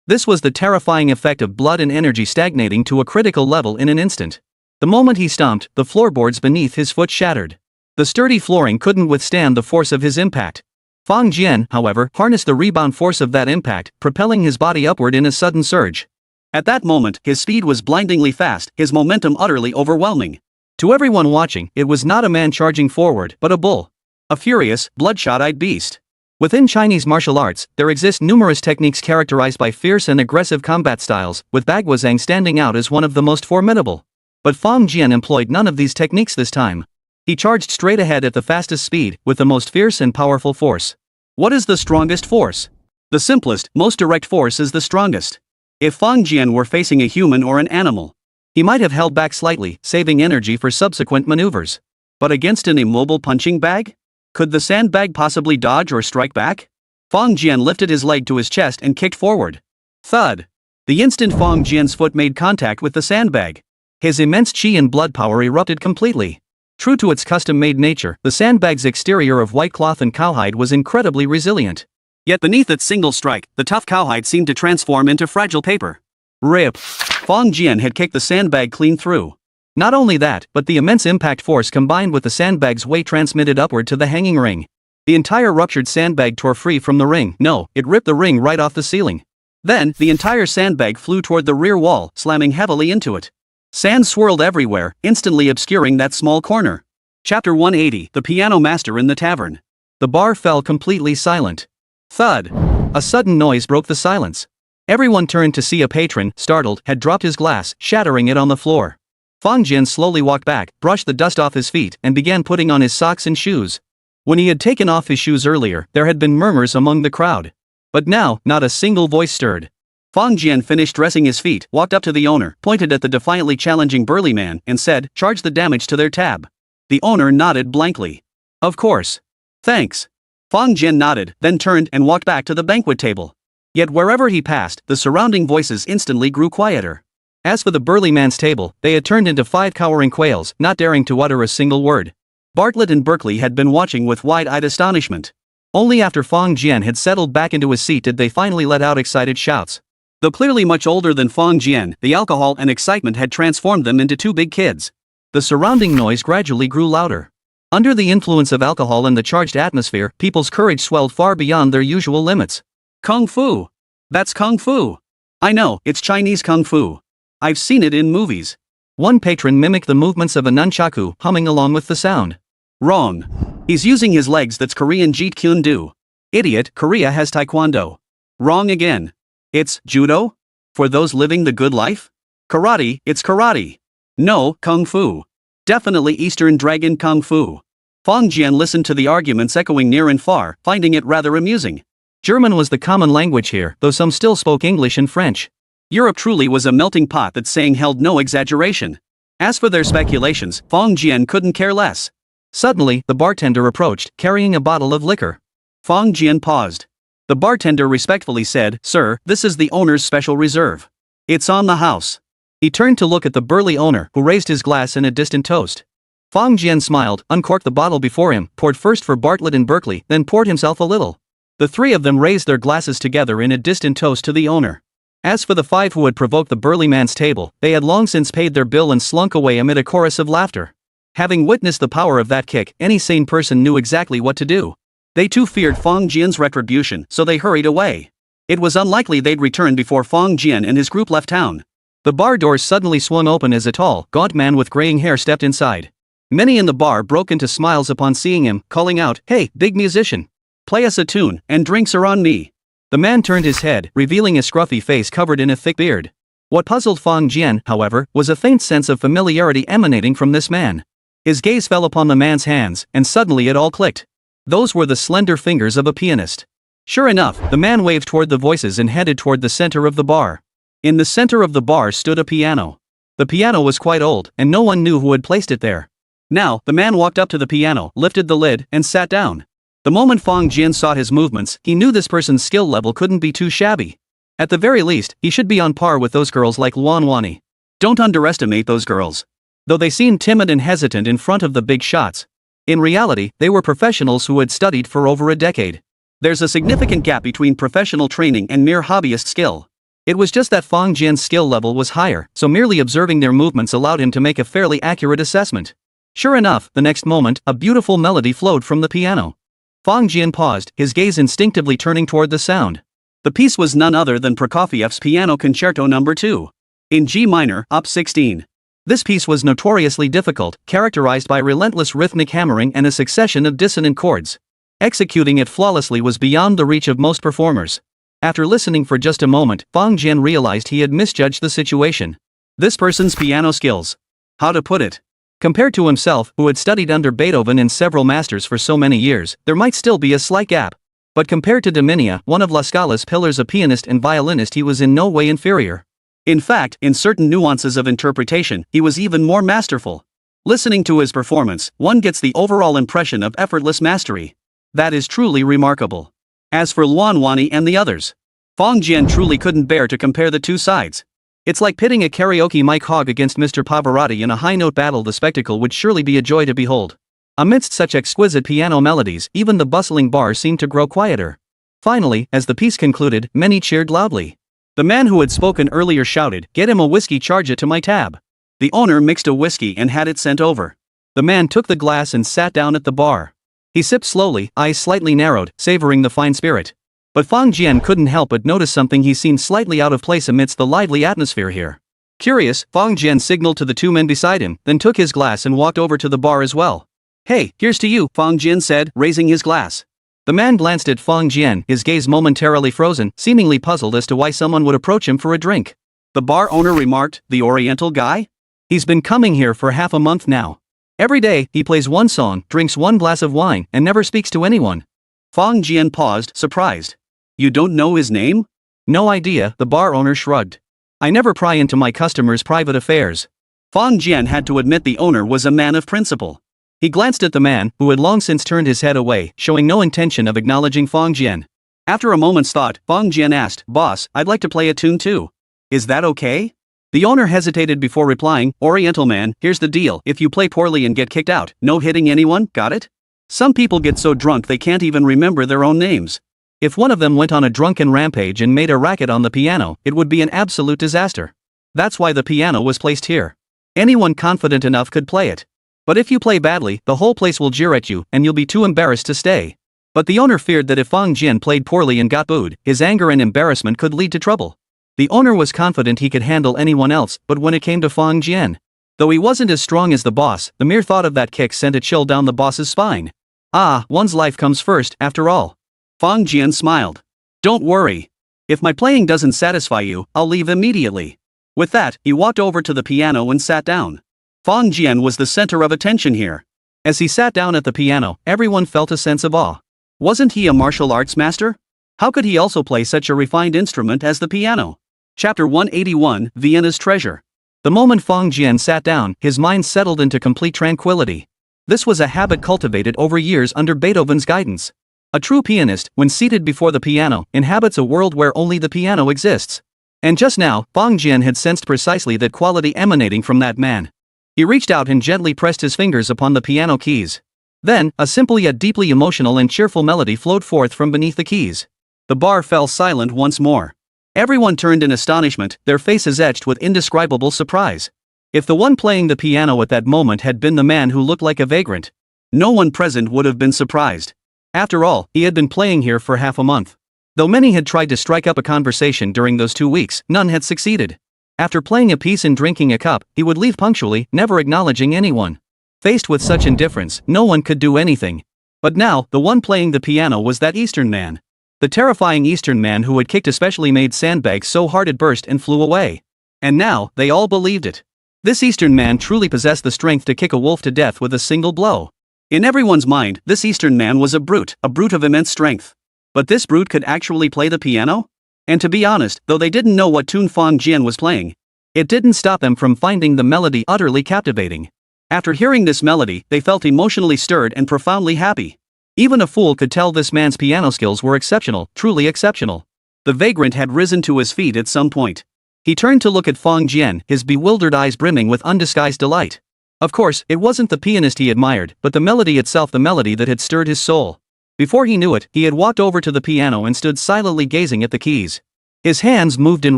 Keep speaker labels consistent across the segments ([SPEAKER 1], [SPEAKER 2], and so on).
[SPEAKER 1] This was the terrifying effect of blood and energy stagnating to a critical level in an instant. The moment he stomped, the floorboards beneath his foot shattered. The sturdy flooring couldn't withstand the force of his impact. Fang Jian, however, harnessed the rebound force of that impact, propelling his body upward in a sudden surge. At that moment, his speed was blindingly fast, his momentum utterly overwhelming. To everyone watching, it was not a man charging forward, but a bull. A furious, bloodshot-eyed beast. Within Chinese martial arts, there exist numerous techniques characterized by fierce and aggressive combat styles, with Baguazhang standing out as one of the most formidable. But Fang Jian employed none of these techniques this time. He charged straight ahead at the fastest speed, with the most fierce and powerful force. What is the strongest force? The simplest, most direct force is the strongest. If Fang Jian were facing a human or an animal, he might have held back slightly, saving energy for subsequent maneuvers. But against an immobile punching bag? Could the sandbag possibly dodge or strike back? Fang Jian lifted his leg to his chest and kicked forward. Thud! The instant Fang Jian's foot made contact with the sandbag, his immense chi and blood power erupted completely. True to its custom-made nature, the sandbag's exterior of white cloth and cowhide was incredibly resilient. Yet beneath its single strike, the tough cowhide seemed to transform into fragile paper. Rip! Fang Jian had kicked the sandbag clean through. Not only that, but the immense impact force combined with the sandbag's weight transmitted upward to the hanging ring. The entire ruptured sandbag tore free from the ring. No, it ripped the ring right off the ceiling. Then, the entire sandbag flew toward the rear wall, slamming heavily into it. Sand swirled everywhere, instantly obscuring that small corner. Chapter 180, The Piano Master in the Tavern. The bar fell completely silent. Thud! A sudden noise broke the silence. Everyone turned to see a patron, startled, had dropped his glass, shattering it on the floor. Fang Jian slowly walked back, brushed the dust off his feet, and began putting on his socks and shoes. When he had taken off his shoes earlier, there had been murmurs among the crowd. But now, not a single voice stirred. Fang Jian finished dressing his feet, walked up to the owner, pointed at the defiantly challenging burly man, and said, "Charge the damage to their tab." The owner nodded blankly. "Of course. Thanks." Fang Jian nodded, then turned and walked back to the banquet table. Yet wherever he passed, the surrounding voices instantly grew quieter. As for the burly man's table, they had turned into 5 cowering quails, not daring to utter a single word. Bartlett and Berkeley had been watching with wide-eyed astonishment. Only after Fang Jian had settled back into his seat did they finally let out excited shouts. Though clearly much older than Fang Jian, the alcohol and excitement had transformed them into 2 big kids. The surrounding noise gradually grew louder. Under the influence of alcohol and the charged atmosphere, people's courage swelled far beyond their usual limits. Kung Fu! That's Kung Fu! I know, it's Chinese Kung Fu. I've seen it in movies. One patron mimicked the movements of a nunchaku, humming along with the sound. Wrong. He's using his legs, that's Korean Jeet Kune Do. Idiot, Korea has Taekwondo. Wrong again. It's Judo? For those living the good life? Karate, it's karate. No, Kung Fu. Definitely Eastern Dragon Kung Fu. Fang Jian listened to the arguments echoing near and far, finding it rather amusing. German was the common language here, though some still spoke English and French. Europe truly was a melting pot, that saying held no exaggeration. As for their speculations, Fang Jian couldn't care less. Suddenly, the bartender approached, carrying a bottle of liquor. Fang Jian paused. The bartender respectfully said, "Sir, this is the owner's special reserve. It's on the house." He turned to look at the burly owner, who raised his glass in a distant toast. Fang Jian smiled, uncorked the bottle before him, poured first for Bartlett and Berkeley, then poured himself a little. The 3 of them raised their glasses together in a distant toast to the owner. As for the 5 who had provoked the burly man's table, they had long since paid their bill and slunk away amid a chorus of laughter. Having witnessed the power of that kick, any sane person knew exactly what to do. They too feared Fang Jian's retribution, so they hurried away. It was unlikely they'd return before Fang Jian and his group left town. The bar doors suddenly swung open as a tall, gaunt man with graying hair stepped inside. Many in the bar broke into smiles upon seeing him, calling out, "Hey, big musician! Play us a tune, and drinks are on me." The man turned his head, revealing a scruffy face covered in a thick beard. What puzzled Fang Jian, however, was a faint sense of familiarity emanating from this man. His gaze fell upon the man's hands, and suddenly it all clicked. Those were the slender fingers of a pianist. Sure enough, the man waved toward the voices and headed toward the center of the bar. In the center of the bar stood a piano. The piano was quite old, and no one knew who had placed it there. Now, the man walked up to the piano, lifted the lid, and sat down. The moment Fang Jian saw his movements, he knew this person's skill level couldn't be too shabby. At the very least, he should be on par with those girls like Luan Wani. Don't underestimate those girls. Though they seemed timid and hesitant in front of the big shots, in reality, they were professionals who had studied for over a decade. There's a significant gap between professional training and mere hobbyist skill. It was just that Fang Jian's skill level was higher, so merely observing their movements allowed him to make a fairly accurate assessment. Sure enough, the next moment, a beautiful melody flowed from the piano. Fang Jian paused, his gaze instinctively turning toward the sound. The piece was none other than Prokofiev's Piano Concerto No. 2. In G minor, Op. 16. This piece was notoriously difficult, characterized by relentless rhythmic hammering and a succession of dissonant chords. Executing it flawlessly was beyond the reach of most performers. After listening for just a moment, Fang Jian realized he had misjudged the situation. This person's piano skills. How to put it? Compared to himself, who had studied under Beethoven and several masters for so many years, there might still be a slight gap. But compared to Dominia, one of La Scala's pillars, a pianist and violinist, he was in no way inferior. In fact, in certain nuances of interpretation, he was even more masterful. Listening to his performance, one gets the overall impression of effortless mastery. That is truly remarkable. As for Luan Wani and the others, Fang Jian truly couldn't bear to compare the two sides. It's like pitting a karaoke Mike Hogg against Mr. Pavarotti in a high-note battle. The spectacle would surely be a joy to behold. Amidst such exquisite piano melodies, even the bustling bar seemed to grow quieter. Finally, as the piece concluded, many cheered loudly. The man who had spoken earlier shouted, "Get him a whiskey, charge it to my tab." The owner mixed a whiskey and had it sent over. The man took the glass and sat down at the bar. He sipped slowly, eyes slightly narrowed, savoring the fine spirit. But Fang Jian couldn't help but notice something. He seemed slightly out of place amidst the lively atmosphere here. Curious, Fang Jian signaled to the two men beside him, then took his glass and walked over to the bar as well. "Hey, here's to you," Fang Jian said, raising his glass. The man glanced at Fang Jian, his gaze momentarily frozen, seemingly puzzled as to why someone would approach him for a drink. The bar owner remarked, "The Oriental guy? He's been coming here for half a month now. Every day, he plays one song, drinks one glass of wine, and never speaks to anyone." Fang Jian paused, surprised. "You don't know his name?" "No idea," the bar owner shrugged. "I never pry into my customers' private affairs." Fang Jian had to admit the owner was a man of principle. He glanced at the man, who had long since turned his head away, showing no intention of acknowledging Fang Jian. After a moment's thought, Fang Jian asked, "Boss, I'd like to play a tune too. Is that okay?" The owner hesitated before replying, "Oriental man, here's the deal. If you play poorly and get kicked out, no hitting anyone, got it? Some people get so drunk they can't even remember their own names. If one of them went on a drunken rampage and made a racket on the piano, it would be an absolute disaster. That's why the piano was placed here. Anyone confident enough could play it. But if you play badly, the whole place will jeer at you, and you'll be too embarrassed to stay." But the owner feared that if Fang Jian played poorly and got booed, his anger and embarrassment could lead to trouble. The owner was confident he could handle anyone else, but when it came to Fang Jian, though he wasn't as strong as the boss, the mere thought of that kick sent a chill down the boss's spine. Ah, one's life comes first, after all. Fang Jian smiled. "Don't worry. If my playing doesn't satisfy you, I'll leave immediately." With that, he walked over to the piano and sat down. Fang Jian was the center of attention here. As he sat down at the piano, everyone felt a sense of awe. Wasn't he a martial arts master? How could he also play such a refined instrument as the piano? Chapter 181, Vienna's Treasure. The moment Fang Jian sat down, his mind settled into complete tranquility. This was a habit cultivated over years under Beethoven's guidance. A true pianist, when seated before the piano, inhabits a world where only the piano exists. And just now, Fang Jian had sensed precisely that quality emanating from that man. He reached out and gently pressed his fingers upon the piano keys. Then, a simple yet deeply emotional and cheerful melody flowed forth from beneath the keys. The bar fell silent once more. Everyone turned in astonishment, their faces etched with indescribable surprise. If the one playing the piano at that moment had been the man who looked like a vagrant, no one present would have been surprised. After all, he had been playing here for half a month. Though many had tried to strike up a conversation during those 2 weeks, none had succeeded. After playing a piece and drinking a cup, he would leave punctually, never acknowledging anyone. Faced with such indifference, no one could do anything. But now, the one playing the piano was that Eastern man. The terrifying Eastern man who had kicked a specially made sandbag so hard it burst and flew away. And now, they all believed it. This Eastern man truly possessed the strength to kick a wolf to death with a single blow. In everyone's mind, this Eastern man was a brute of immense strength. But this brute could actually play the piano? And to be honest, though they didn't know what tune Fang Jian was playing, it didn't stop them from finding the melody utterly captivating. After hearing this melody, they felt emotionally stirred and profoundly happy. Even a fool could tell this man's piano skills were exceptional, truly exceptional. The vagrant had risen to his feet at some point. He turned to look at Fang Jian, his bewildered eyes brimming with undisguised delight. Of course, it wasn't the pianist he admired, but the melody itself, the melody that had stirred his soul. Before he knew it, he had walked over to the piano and stood silently gazing at the keys. His hands moved in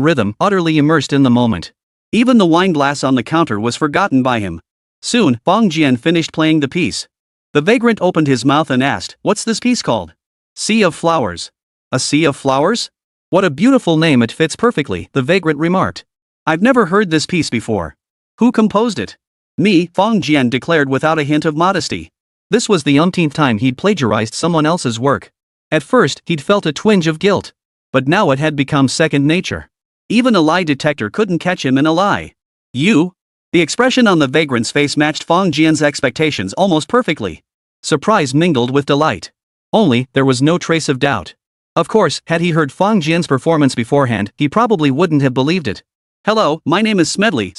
[SPEAKER 1] rhythm, utterly immersed in the moment. Even the wine glass on the counter was forgotten by him. Soon, Fong Jian finished playing the piece. The vagrant opened his mouth and asked, "What's this piece called?" "Sea of Flowers." "A Sea of Flowers? What a beautiful name, it fits perfectly," the vagrant remarked. "I've never heard this piece before. Who composed it?" "Me," Fong Jian declared without a hint of modesty. This was the umpteenth time he'd plagiarized someone else's work. At first, he'd felt a twinge of guilt. But now it had become second nature. Even a lie detector couldn't catch him in a lie. "You?" The expression on the vagrant's face matched Fong Jian's expectations almost perfectly. Surprise mingled with delight. Only, there was no trace of doubt. Of course, had he heard Fong Jian's performance beforehand, he probably wouldn't have believed it. "Hello, my name is Smedley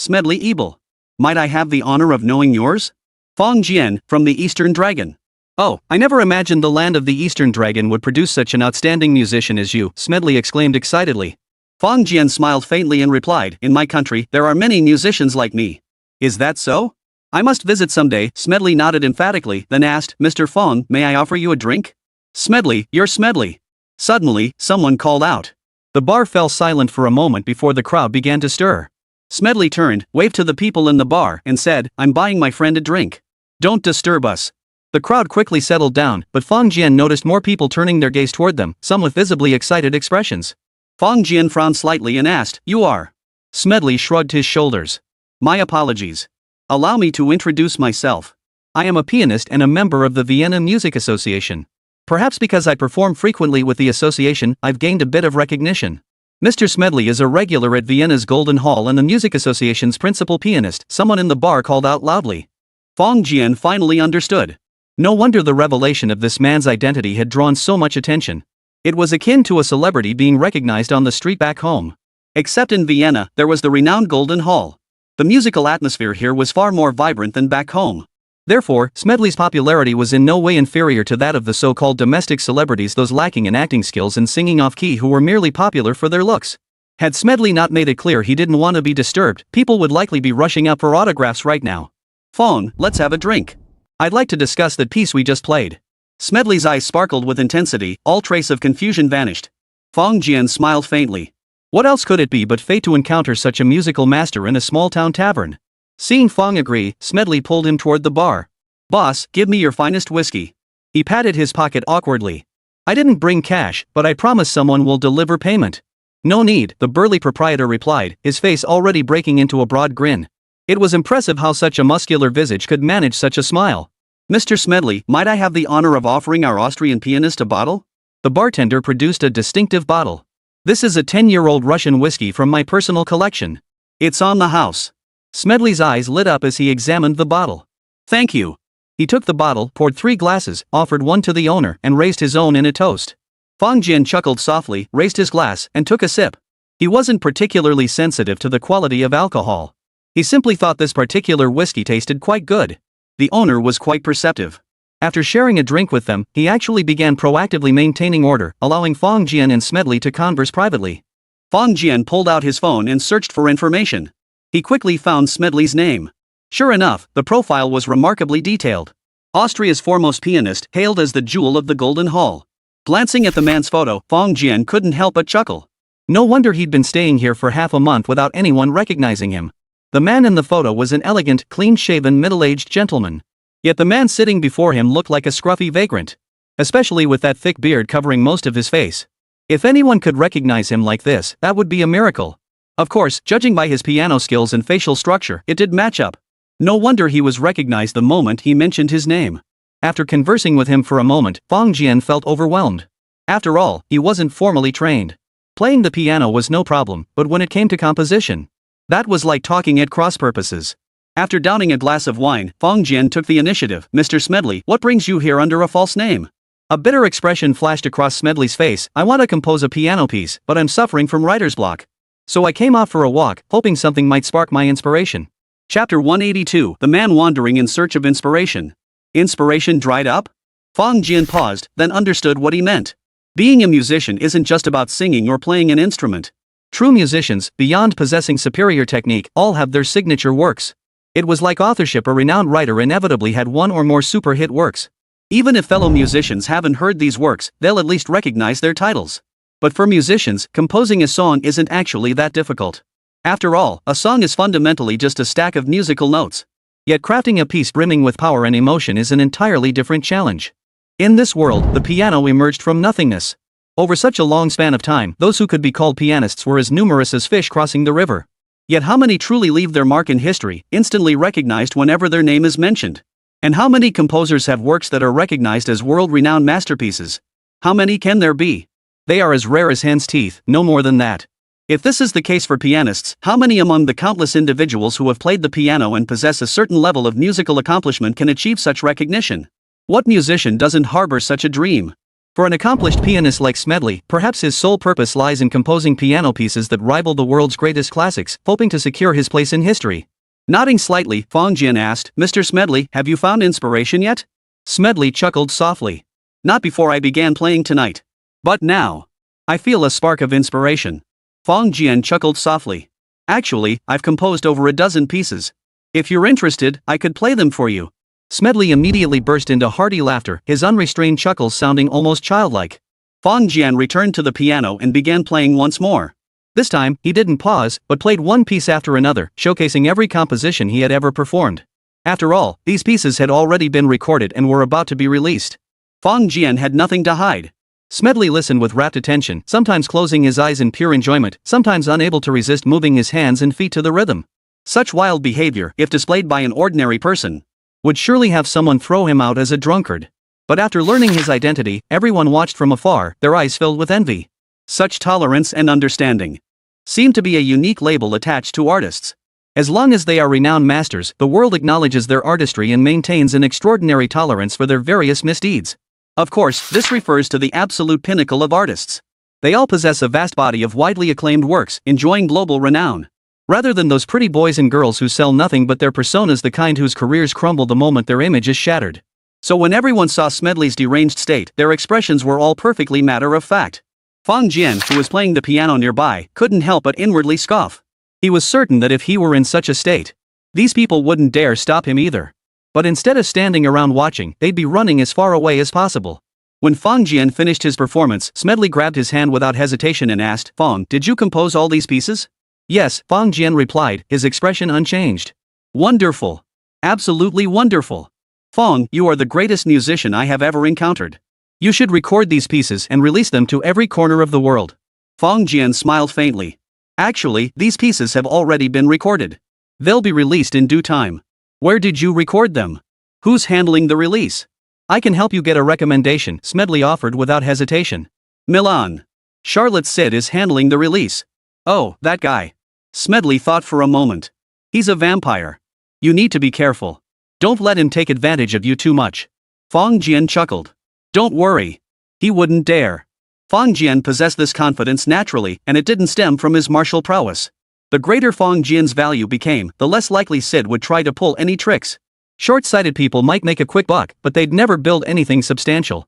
[SPEAKER 1] Ebel. Might I have the honor of knowing yours?" "Fong Jian, from the Eastern Dragon." "Oh, I never imagined the land of the Eastern Dragon would produce such an outstanding musician as you," Smedley exclaimed excitedly. Fong Jian smiled faintly and replied, "In my country, there are many musicians like me." "Is that so? I must visit someday." Smedley nodded emphatically, then asked, "Mr. Fong, may I offer you a drink?" "Smedley, you're Smedley." Suddenly, someone called out. The bar fell silent for a moment before the crowd began to stir. Smedley turned, waved to the people in the bar, and said, "I'm buying my friend a drink. Don't disturb us." The crowd quickly settled down, but Fong Jian noticed more people turning their gaze toward them, some with visibly excited expressions. Fong Jian frowned slightly and asked, "You are?" Smedley shrugged his shoulders. "My apologies. Allow me to introduce myself. I am a pianist and a member of the Vienna Music Association. Perhaps because I perform frequently with the association, I've gained a bit of recognition. Mr. Smedley is a regular at Vienna's Golden Hall and the Music Association's principal pianist," someone in the bar called out loudly. Fong Jian finally understood. No wonder the revelation of this man's identity had drawn so much attention. It was akin to a celebrity being recognized on the street back home. Except in Vienna, there was the renowned Golden Hall. The musical atmosphere here was far more vibrant than back home. Therefore, Smedley's popularity was in no way inferior to that of the so-called domestic celebrities, those lacking in acting skills and singing off-key who were merely popular for their looks. Had Smedley not made it clear he didn't want to be disturbed, people would likely be rushing up for autographs right now. "Fong, let's have a drink. I'd like to discuss that piece we just played." Smedley's eyes sparkled with intensity, all trace of confusion vanished. Fong Jian smiled faintly. What else could it be but fate to encounter such a musical master in a small-town tavern? Seeing Fong agree, Smedley pulled him toward the bar. "Boss, give me your finest whiskey." He patted his pocket awkwardly. "I didn't bring cash, but I promise someone will deliver payment." "No need," the burly proprietor replied, his face already breaking into a broad grin. It was impressive how such a muscular visage could manage such a smile. "Mr. Smedley, might I have the honor of offering our Austrian pianist a bottle?" The bartender produced a distinctive bottle. "This is a 10-year-old Russian whiskey from my personal collection. It's on the house." Smedley's eyes lit up as he examined the bottle. "Thank you." He took the bottle, poured 3 glasses, offered one to the owner, and raised his own in a toast. Fong Jian chuckled softly, raised his glass, and took a sip. He wasn't particularly sensitive to the quality of alcohol. He simply thought this particular whiskey tasted quite good. The owner was quite perceptive. After sharing a drink with them, he actually began proactively maintaining order, allowing Fong Jian and Smedley to converse privately. Fong Jian pulled out his phone and searched for information. He quickly found Smedley's name. Sure enough, the profile was remarkably detailed. Austria's foremost pianist, hailed as the jewel of the Golden Hall. Glancing at the man's photo, Fong Jian couldn't help but chuckle. No wonder he'd been staying here for half a month without anyone recognizing him. The man in the photo was an elegant, clean-shaven middle-aged gentleman. Yet the man sitting before him looked like a scruffy vagrant. Especially with that thick beard covering most of his face. If anyone could recognize him like this, that would be a miracle. Of course, judging by his piano skills and facial structure, it did match up. No wonder he was recognized the moment he mentioned his name. After conversing with him for a moment, Fong Jian felt overwhelmed. After all, he wasn't formally trained. Playing the piano was no problem, but when it came to composition, that was like talking at cross purposes. After downing a glass of wine, Fong Jian took the initiative. "Mr. Smedley, what brings you here under a false name?" A bitter expression flashed across Smedley's face. "I want to compose a piano piece, but I'm suffering from writer's block. So I came off for a walk, hoping something might spark my inspiration." Chapter 182, The Man Wandering in Search of Inspiration. Inspiration dried up? Fong Jian paused, then understood what he meant. Being a musician isn't just about singing or playing an instrument. True musicians, beyond possessing superior technique, all have their signature works. It was like authorship. A renowned writer inevitably had one or more super hit works. Even if fellow musicians haven't heard these works, they'll at least recognize their titles. But for musicians, composing a song isn't actually that difficult. After all, a song is fundamentally just a stack of musical notes. Yet crafting a piece brimming with power and emotion is an entirely different challenge. In this world, the piano emerged from nothingness. Over such a long span of time, those who could be called pianists were as numerous as fish crossing the river. Yet how many truly leave their mark in history, instantly recognized whenever their name is mentioned? And how many composers have works that are recognized as world-renowned masterpieces? How many can there be? They are as rare as hen's teeth, no more than that. If this is the case for pianists, how many among the countless individuals who have played the piano and possess a certain level of musical accomplishment can achieve such recognition? What musician doesn't harbor such a dream? For an accomplished pianist like Smedley, perhaps his sole purpose lies in composing piano pieces that rival the world's greatest classics, hoping to secure his place in history. Nodding slightly, Fong Jian asked, "Mr. Smedley, have you found inspiration yet?" Smedley chuckled softly. "Not before I began playing tonight. But now, I feel a spark of inspiration." Fong Jian chuckled softly. "Actually, I've composed over a dozen pieces. If you're interested, I could play them for you." Smedley immediately burst into hearty laughter, his unrestrained chuckles sounding almost childlike. Fong Jian returned to the piano and began playing once more. This time, he didn't pause, but played one piece after another, showcasing every composition he had ever performed. After all, these pieces had already been recorded and were about to be released. Fong Jian had nothing to hide. Smedley listened with rapt attention, sometimes closing his eyes in pure enjoyment, sometimes unable to resist moving his hands and feet to the rhythm. Such wild behavior, if displayed by an ordinary person, would surely have someone throw him out as a drunkard. But after learning his identity, everyone watched from afar, their eyes filled with envy. Such tolerance and understanding seemed to be a unique label attached to artists. As long as they are renowned masters, the world acknowledges their artistry and maintains an extraordinary tolerance for their various misdeeds. Of course, this refers to the absolute pinnacle of artists. They all possess a vast body of widely acclaimed works, enjoying global renown. Rather than those pretty boys and girls who sell nothing but their personas, the kind whose careers crumble the moment their image is shattered. So when everyone saw Smedley's deranged state, their expressions were all perfectly matter of fact. Fong Jian, who was playing the piano nearby, couldn't help but inwardly scoff. He was certain that if he were in such a state, these people wouldn't dare stop him either. But instead of standing around watching, they'd be running as far away as possible. When Fong Jian finished his performance, Smedley grabbed his hand without hesitation and asked, "Fong, did you compose all these pieces?" "Yes," Fong Jian replied, his expression unchanged. "Wonderful. Absolutely wonderful. Fong, you are the greatest musician I have ever encountered. You should record these pieces and release them to every corner of the world." Fong Jian smiled faintly. "Actually, these pieces have already been recorded. They'll be released in due time." "Where did you record them? Who's handling the release?" "I can help you get a recommendation," Smedley offered without hesitation. "Milan. Charlotte Sid is handling the release." "Oh, that guy." Smedley thought for a moment. "He's a vampire. You need to be careful. Don't let him take advantage of you too much." Fong Jian chuckled. "Don't worry. He wouldn't dare." Fong Jian possessed this confidence naturally, and it didn't stem from his martial prowess. The greater Fong Jian's value became, the less likely Sid would try to pull any tricks. Short-sighted people might make a quick buck, but they'd never build anything substantial.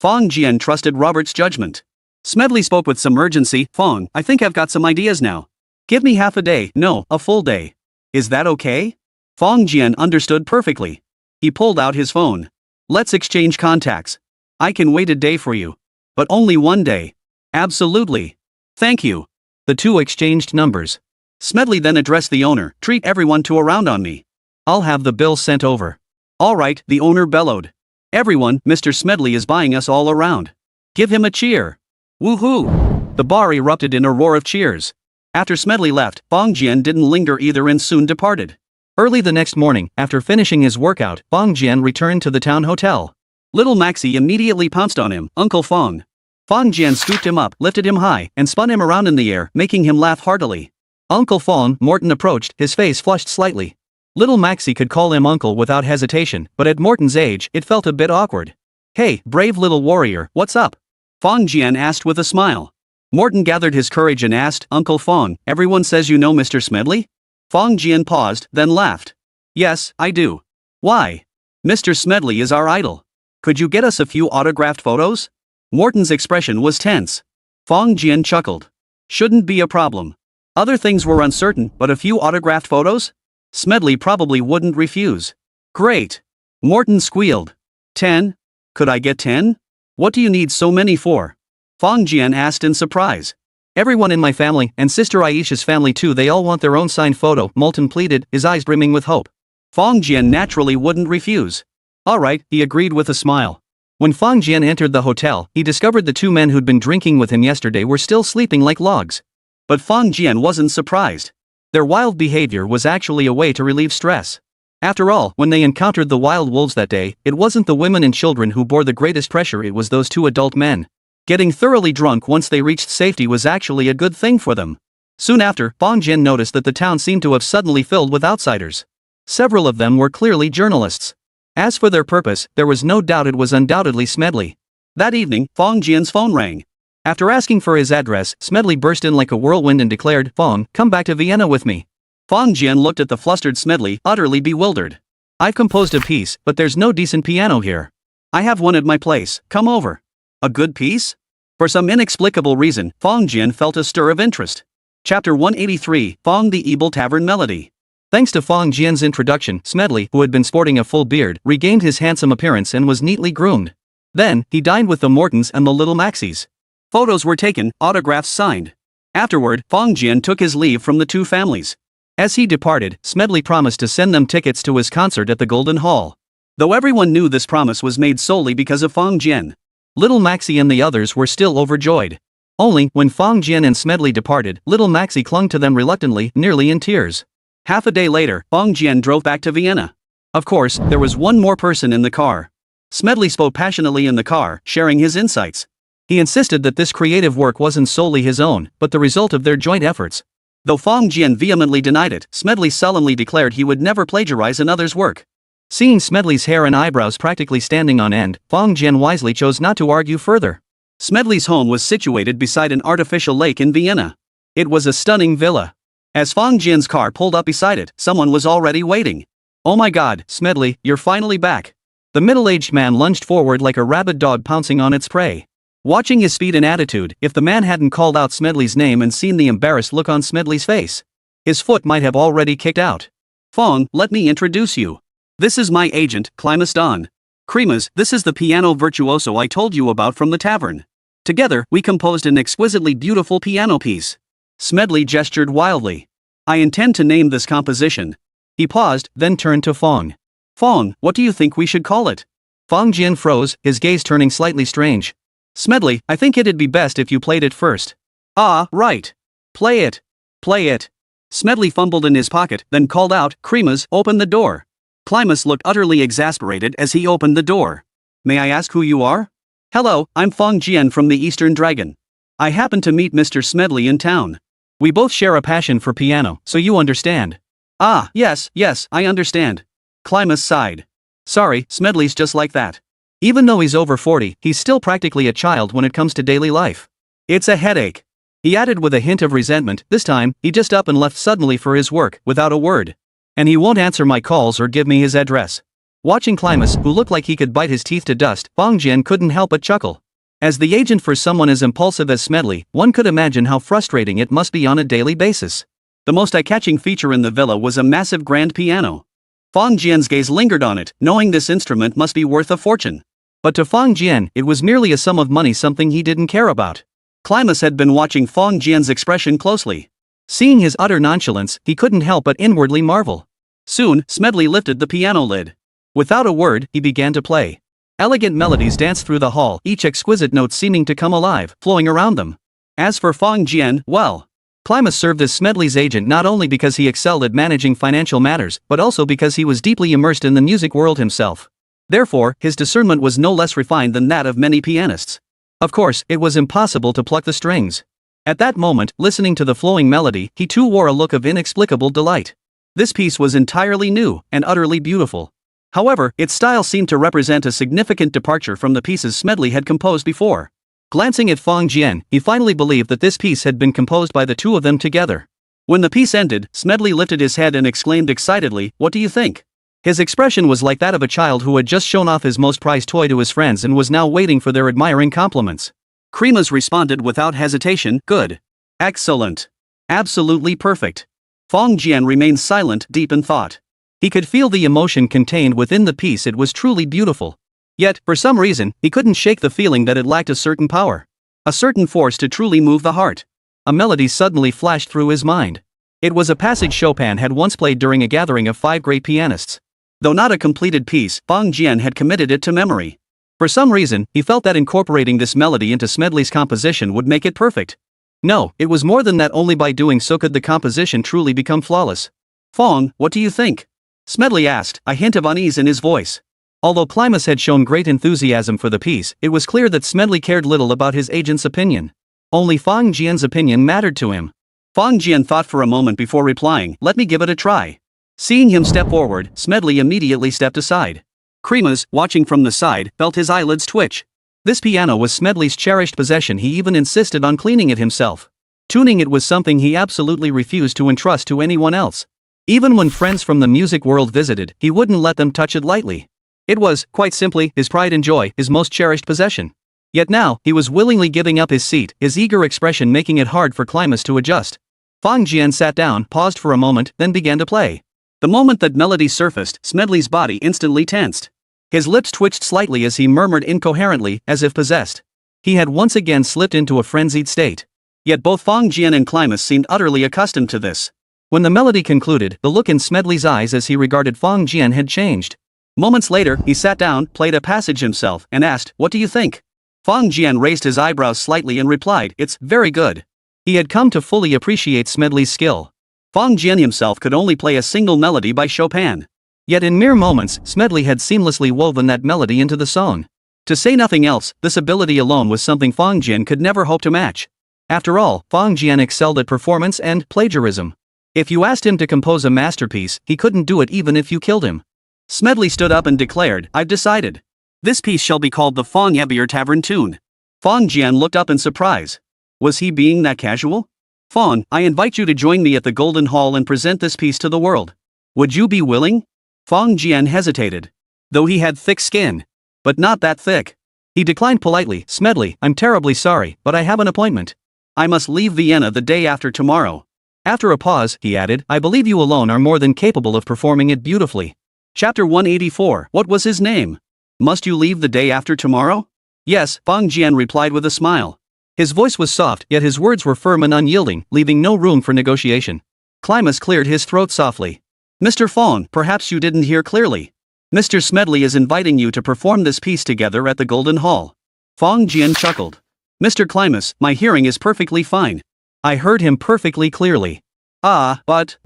[SPEAKER 1] Fong Jian trusted Robert's judgment. Smedley spoke with some urgency. "Fong, I think I've got some ideas now. Give me half a day, no, a full day. Is that okay?" Fong Jian understood perfectly. He pulled out his phone. "Let's exchange contacts. I can wait a day for you. But only one day." "Absolutely. Thank you." The two exchanged numbers. Smedley then addressed the owner, "Treat everyone to a round on me. I'll have the bill sent over." "All right," the owner bellowed. "Everyone, Mr. Smedley is buying us all around. Give him a cheer." "Woohoo!" The bar erupted in a roar of cheers. After Smedley left, Fong Jian didn't linger either and soon departed. Early the next morning, after finishing his workout, Fong Jian returned to the town hotel. Little Maxie immediately pounced on him. "Uncle Fong." Fong Jian scooped him up, lifted him high, and spun him around in the air, making him laugh heartily. "Uncle Fong," Morton approached, his face flushed slightly. Little Maxie could call him uncle without hesitation, but at Morton's age, it felt a bit awkward. "Hey, brave little warrior, what's up?" Fong Jian asked with a smile. Morton gathered his courage and asked, "Uncle Fong, everyone says you know Mr. Smedley?" Fong Jian paused, then laughed. "Yes, I do. Why? Mr. Smedley is our idol. Could you get us a few autographed photos?" Morton's expression was tense. Fong Jian chuckled. "Shouldn't be a problem. Other things were uncertain, but a few autographed photos? Smedley probably wouldn't refuse." "Great." Morton squealed. 10? Could I get 10? What do you need so many for?" Fong Jian asked in surprise. Everyone in my family, and sister Aisha's family too, they all want their own signed photo, Moulton pleaded, his eyes brimming with hope. Fong Jian naturally wouldn't refuse. Alright, he agreed with a smile. When Fong Jian entered the hotel, he discovered the two men who'd been drinking with him yesterday were still sleeping like logs. But Fong Jian wasn't surprised. Their wild behavior was actually a way to relieve stress. After all, when they encountered the wild wolves that day, it wasn't the women and children who bore the greatest pressure, it was those two adult men. Getting thoroughly drunk once they reached safety was actually a good thing for them. Soon after, Fong Jian noticed that the town seemed to have suddenly filled with outsiders. Several of them were clearly journalists. As for their purpose, there was no doubt it was undoubtedly Smedley. That evening, Fong Jian's phone rang. After asking for his address, Smedley burst in like a whirlwind and declared, "Fong, come back to Vienna with me." Fong Jian looked at the flustered Smedley, utterly bewildered. "I've composed a piece, but there's no decent piano here. I have one at my place, come over." A good piece? For some inexplicable reason, Fong Jian felt a stir of interest. Chapter 183, Fong the Evil Tavern Melody. Thanks to Fong Jian's introduction, Smedley, who had been sporting a full beard, regained his handsome appearance and was neatly groomed. Then, he dined with the Mortons and the little Maxis. Photos were taken, autographs signed. Afterward, Fong Jian took his leave from the two families. As he departed, Smedley promised to send them tickets to his concert at the Golden Hall. Though everyone knew this promise was made solely because of Fong Jian. Little Maxi and the others were still overjoyed. Only, when Fong Jian and Smedley departed, little Maxi clung to them reluctantly, nearly in tears. Half a day later, Fong Jian drove back to Vienna. Of course, there was one more person in the car. Smedley spoke passionately in the car, sharing his insights. He insisted that this creative work wasn't solely his own, but the result of their joint efforts. Though Fong Jian vehemently denied it, Smedley sullenly declared he would never plagiarize another's work. Seeing Smedley's hair and eyebrows practically standing on end, Fong Jian wisely chose not to argue further. Smedley's home was situated beside an artificial lake in Vienna. It was a stunning villa. As Fong Jian's car pulled up beside it, someone was already waiting. "Oh my God, Smedley, you're finally back." The middle-aged man lunged forward like a rabid dog pouncing on its prey. Watching his speed and attitude, if the man hadn't called out Smedley's name and seen the embarrassed look on Smedley's face, his foot might have already kicked out. "Fong, let me introduce you. This is my agent, Climas Don. Cremas, this is the piano virtuoso I told you about from the tavern. Together, we composed an exquisitely beautiful piano piece." Smedley gestured wildly. "I intend to name this composition." He paused, then turned to Fong. "Fong, what do you think we should call it?" Fong Jian froze, his gaze turning slightly strange. "Smedley, I think it'd be best if you played it first." "Ah, right. Play it. Play it." Smedley fumbled in his pocket, then called out, "Cremas, open the door." Climas looked utterly exasperated as he opened the door. "May I ask who you are?" "Hello, I'm Fong Jian from the Eastern Dragon. I happened to meet Mr. Smedley in town. We both share a passion for piano, so you understand." "Ah, yes, I understand." Climas sighed. "Sorry, Smedley's just like that. Even though he's over 40, he's still practically a child when it comes to daily life. It's a headache." He added with a hint of resentment, "This time, he just up and left suddenly for his work, without a word. And he won't answer my calls or give me his address." Watching Climas, who looked like he could bite his teeth to dust, Fong Jian couldn't help but chuckle. As the agent for someone as impulsive as Smedley, one could imagine how frustrating it must be on a daily basis. The most eye-catching feature in the villa was a massive grand piano. Fong Jian's gaze lingered on it, knowing this instrument must be worth a fortune. But to Fong Jian, it was merely a sum of money, something he didn't care about. Climas had been watching Fong Jian's expression closely. Seeing his utter nonchalance, he couldn't help but inwardly marvel. Soon, Smedley lifted the piano lid. Without a word, he began to play. Elegant melodies danced through the hall, each exquisite note seeming to come alive, flowing around them. As for Fong Jian, well, Climas served as Smedley's agent not only because he excelled at managing financial matters, but also because he was deeply immersed in the music world himself. Therefore, his discernment was no less refined than that of many pianists. Of course, it was impossible to pluck the strings. At that moment, listening to the flowing melody, he too wore a look of inexplicable delight. This piece was entirely new, and utterly beautiful. However, its style seemed to represent a significant departure from the pieces Smedley had composed before. Glancing at Fong Jian, he finally believed that this piece had been composed by the two of them together. When the piece ended, Smedley lifted his head and exclaimed excitedly, "What do you think?" His expression was like that of a child who had just shown off his most prized toy to his friends and was now waiting for their admiring compliments. Cremas responded without hesitation, "Good. Excellent. Absolutely perfect." Fong Jian remained silent, deep in thought. He could feel the emotion contained within the piece. It was truly beautiful. Yet, for some reason, he couldn't shake the feeling that it lacked a certain power. A certain force to truly move the heart. A melody suddenly flashed through his mind. It was a passage Chopin had once played during a gathering of 5 great pianists. Though not a completed piece, Fang Jian had committed it to memory. For some reason, he felt that incorporating this melody into Smedley's composition would make it perfect. No, it was more than that. Only by doing so could the composition truly become flawless. Fang, what do you think? Smedley asked, a hint of unease in his voice. Although Climas had shown great enthusiasm for the piece, it was clear that Smedley cared little about his agent's opinion. Only Fang Jian's opinion mattered to him. Fang Jian thought for a moment before replying, "Let me give it a try." Seeing him step forward, Smedley immediately stepped aside. Cremas, watching from the side, felt his eyelids twitch. This piano was Smedley's cherished possession. He even insisted on cleaning it himself. Tuning it was something he absolutely refused to entrust to anyone else. Even when friends from the music world visited, he wouldn't let them touch it lightly. It was, quite simply, his pride and joy, his most cherished possession. Yet now, he was willingly giving up his seat, his eager expression making it hard for Climas to adjust. Fang Jian sat down, paused for a moment, then began to play. The moment that melody surfaced, Smedley's body instantly tensed. His lips twitched slightly as he murmured incoherently, as if possessed. He had once again slipped into a frenzied state. Yet both Fang Jian and Climas seemed utterly accustomed to this. When the melody concluded, the look in Smedley's eyes as he regarded Fang Jian had changed. Moments later, he sat down, played a passage himself, and asked, "What do you think?" Fang Jian raised his eyebrows slightly and replied, "It's very good." He had come to fully appreciate Smedley's skill. Fang Jian himself could only play a single melody by Chopin. Yet in mere moments, Smedley had seamlessly woven that melody into the song. To say nothing else, this ability alone was something Fang Jian could never hope to match. After all, Fang Jian excelled at performance and plagiarism. If you asked him to compose a masterpiece, he couldn't do it even if you killed him. Smedley stood up and declared, "I've decided. This piece shall be called the Fang Ebier Tavern Tune." Fang Jian looked up in surprise. Was he being that casual? "Fang, I invite you to join me at the Golden Hall and present this piece to the world. Would you be willing?" Fang Jian hesitated. Though he had thick skin. But not that thick. He declined politely, "Smedley, I'm terribly sorry, but I have an appointment. I must leave Vienna the day after tomorrow." After a pause, he added, "I believe you alone are more than capable of performing it beautifully." Chapter 184. What was his name? Must you leave the day after tomorrow? Yes, Fang Jian replied with a smile. His voice was soft, yet his words were firm and unyielding, leaving no room for negotiation. Climas cleared his throat softly. "Mr. Fang, perhaps you didn't hear clearly. Mr. Smedley is inviting you to perform this piece together at the Golden Hall." Fang Jian chuckled. "Mr. Climas, my hearing is perfectly fine. I heard him perfectly clearly." But.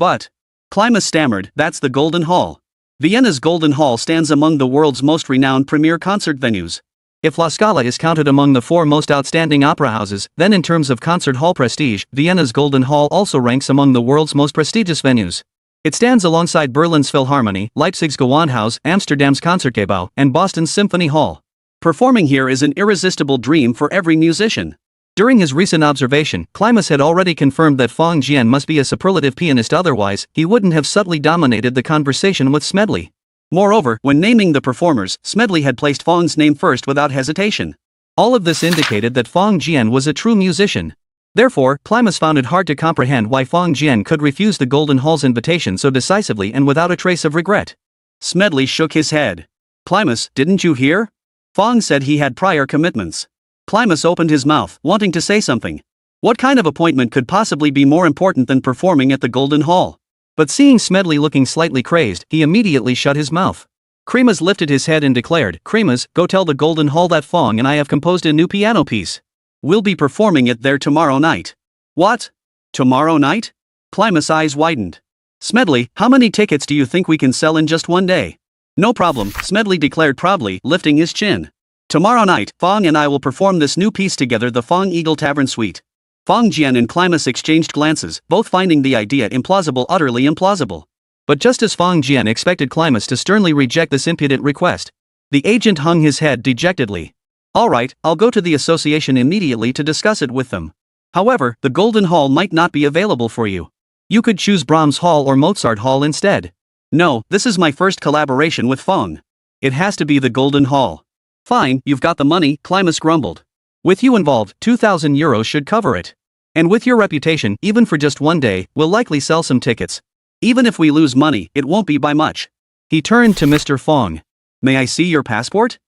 [SPEAKER 1] Climas stammered, "That's the Golden Hall. Vienna's Golden Hall stands among the world's most renowned premier concert venues. If La Scala is counted among the 4 most outstanding opera houses, then in terms of concert hall prestige, Vienna's Golden Hall also ranks among the world's most prestigious venues. It stands alongside Berlin's Philharmonie, Leipzig's Gewandhaus, Amsterdam's Concertgebouw, and Boston's Symphony Hall. Performing here is an irresistible dream for every musician." During his recent observation, Climas had already confirmed that Fang Jian must be a superlative pianist, otherwise, he wouldn't have subtly dominated the conversation with Smedley. Moreover, when naming the performers, Smedley had placed Fang's name first without hesitation. All of this indicated that Fang Jian was a true musician. Therefore, Climas found it hard to comprehend why Fang Jian could refuse the Golden Hall's invitation so decisively and without a trace of regret. Smedley shook his head. "Climas, didn't you hear? Fang said he had prior commitments." Climas opened his mouth, wanting to say something. What kind of appointment could possibly be more important than performing at the Golden Hall? But seeing Smedley looking slightly crazed, he immediately shut his mouth. Cremas lifted his head and declared, "Cremas, go tell the Golden Hall that Fang and I have composed a new piano piece. We'll be performing it there tomorrow night." "What? Tomorrow night?" Climas' eyes widened. "Smedley, how many tickets do you think we can sell in just one day?" "No problem," Smedley declared proudly, lifting his chin. "Tomorrow night, Fang and I will perform this new piece together, the Fang Eagle Tavern Suite." Fang Jian and Climas exchanged glances, both finding the idea implausible, utterly implausible. But just as Fang Jian expected Climas to sternly reject this impudent request, the agent hung his head dejectedly. "All right, I'll go to the association immediately to discuss it with them. However, the Golden Hall might not be available for you. You could choose Brahms Hall or Mozart Hall instead." "No, this is my first collaboration with Fang. It has to be the Golden Hall." "Fine, you've got the money," Climas grumbled. "With you involved, €2,000 should cover it. And with your reputation, even for just one day, we'll likely sell some tickets. Even if we lose money, it won't be by much." He turned to Mr. Fang. "May I see your passport?"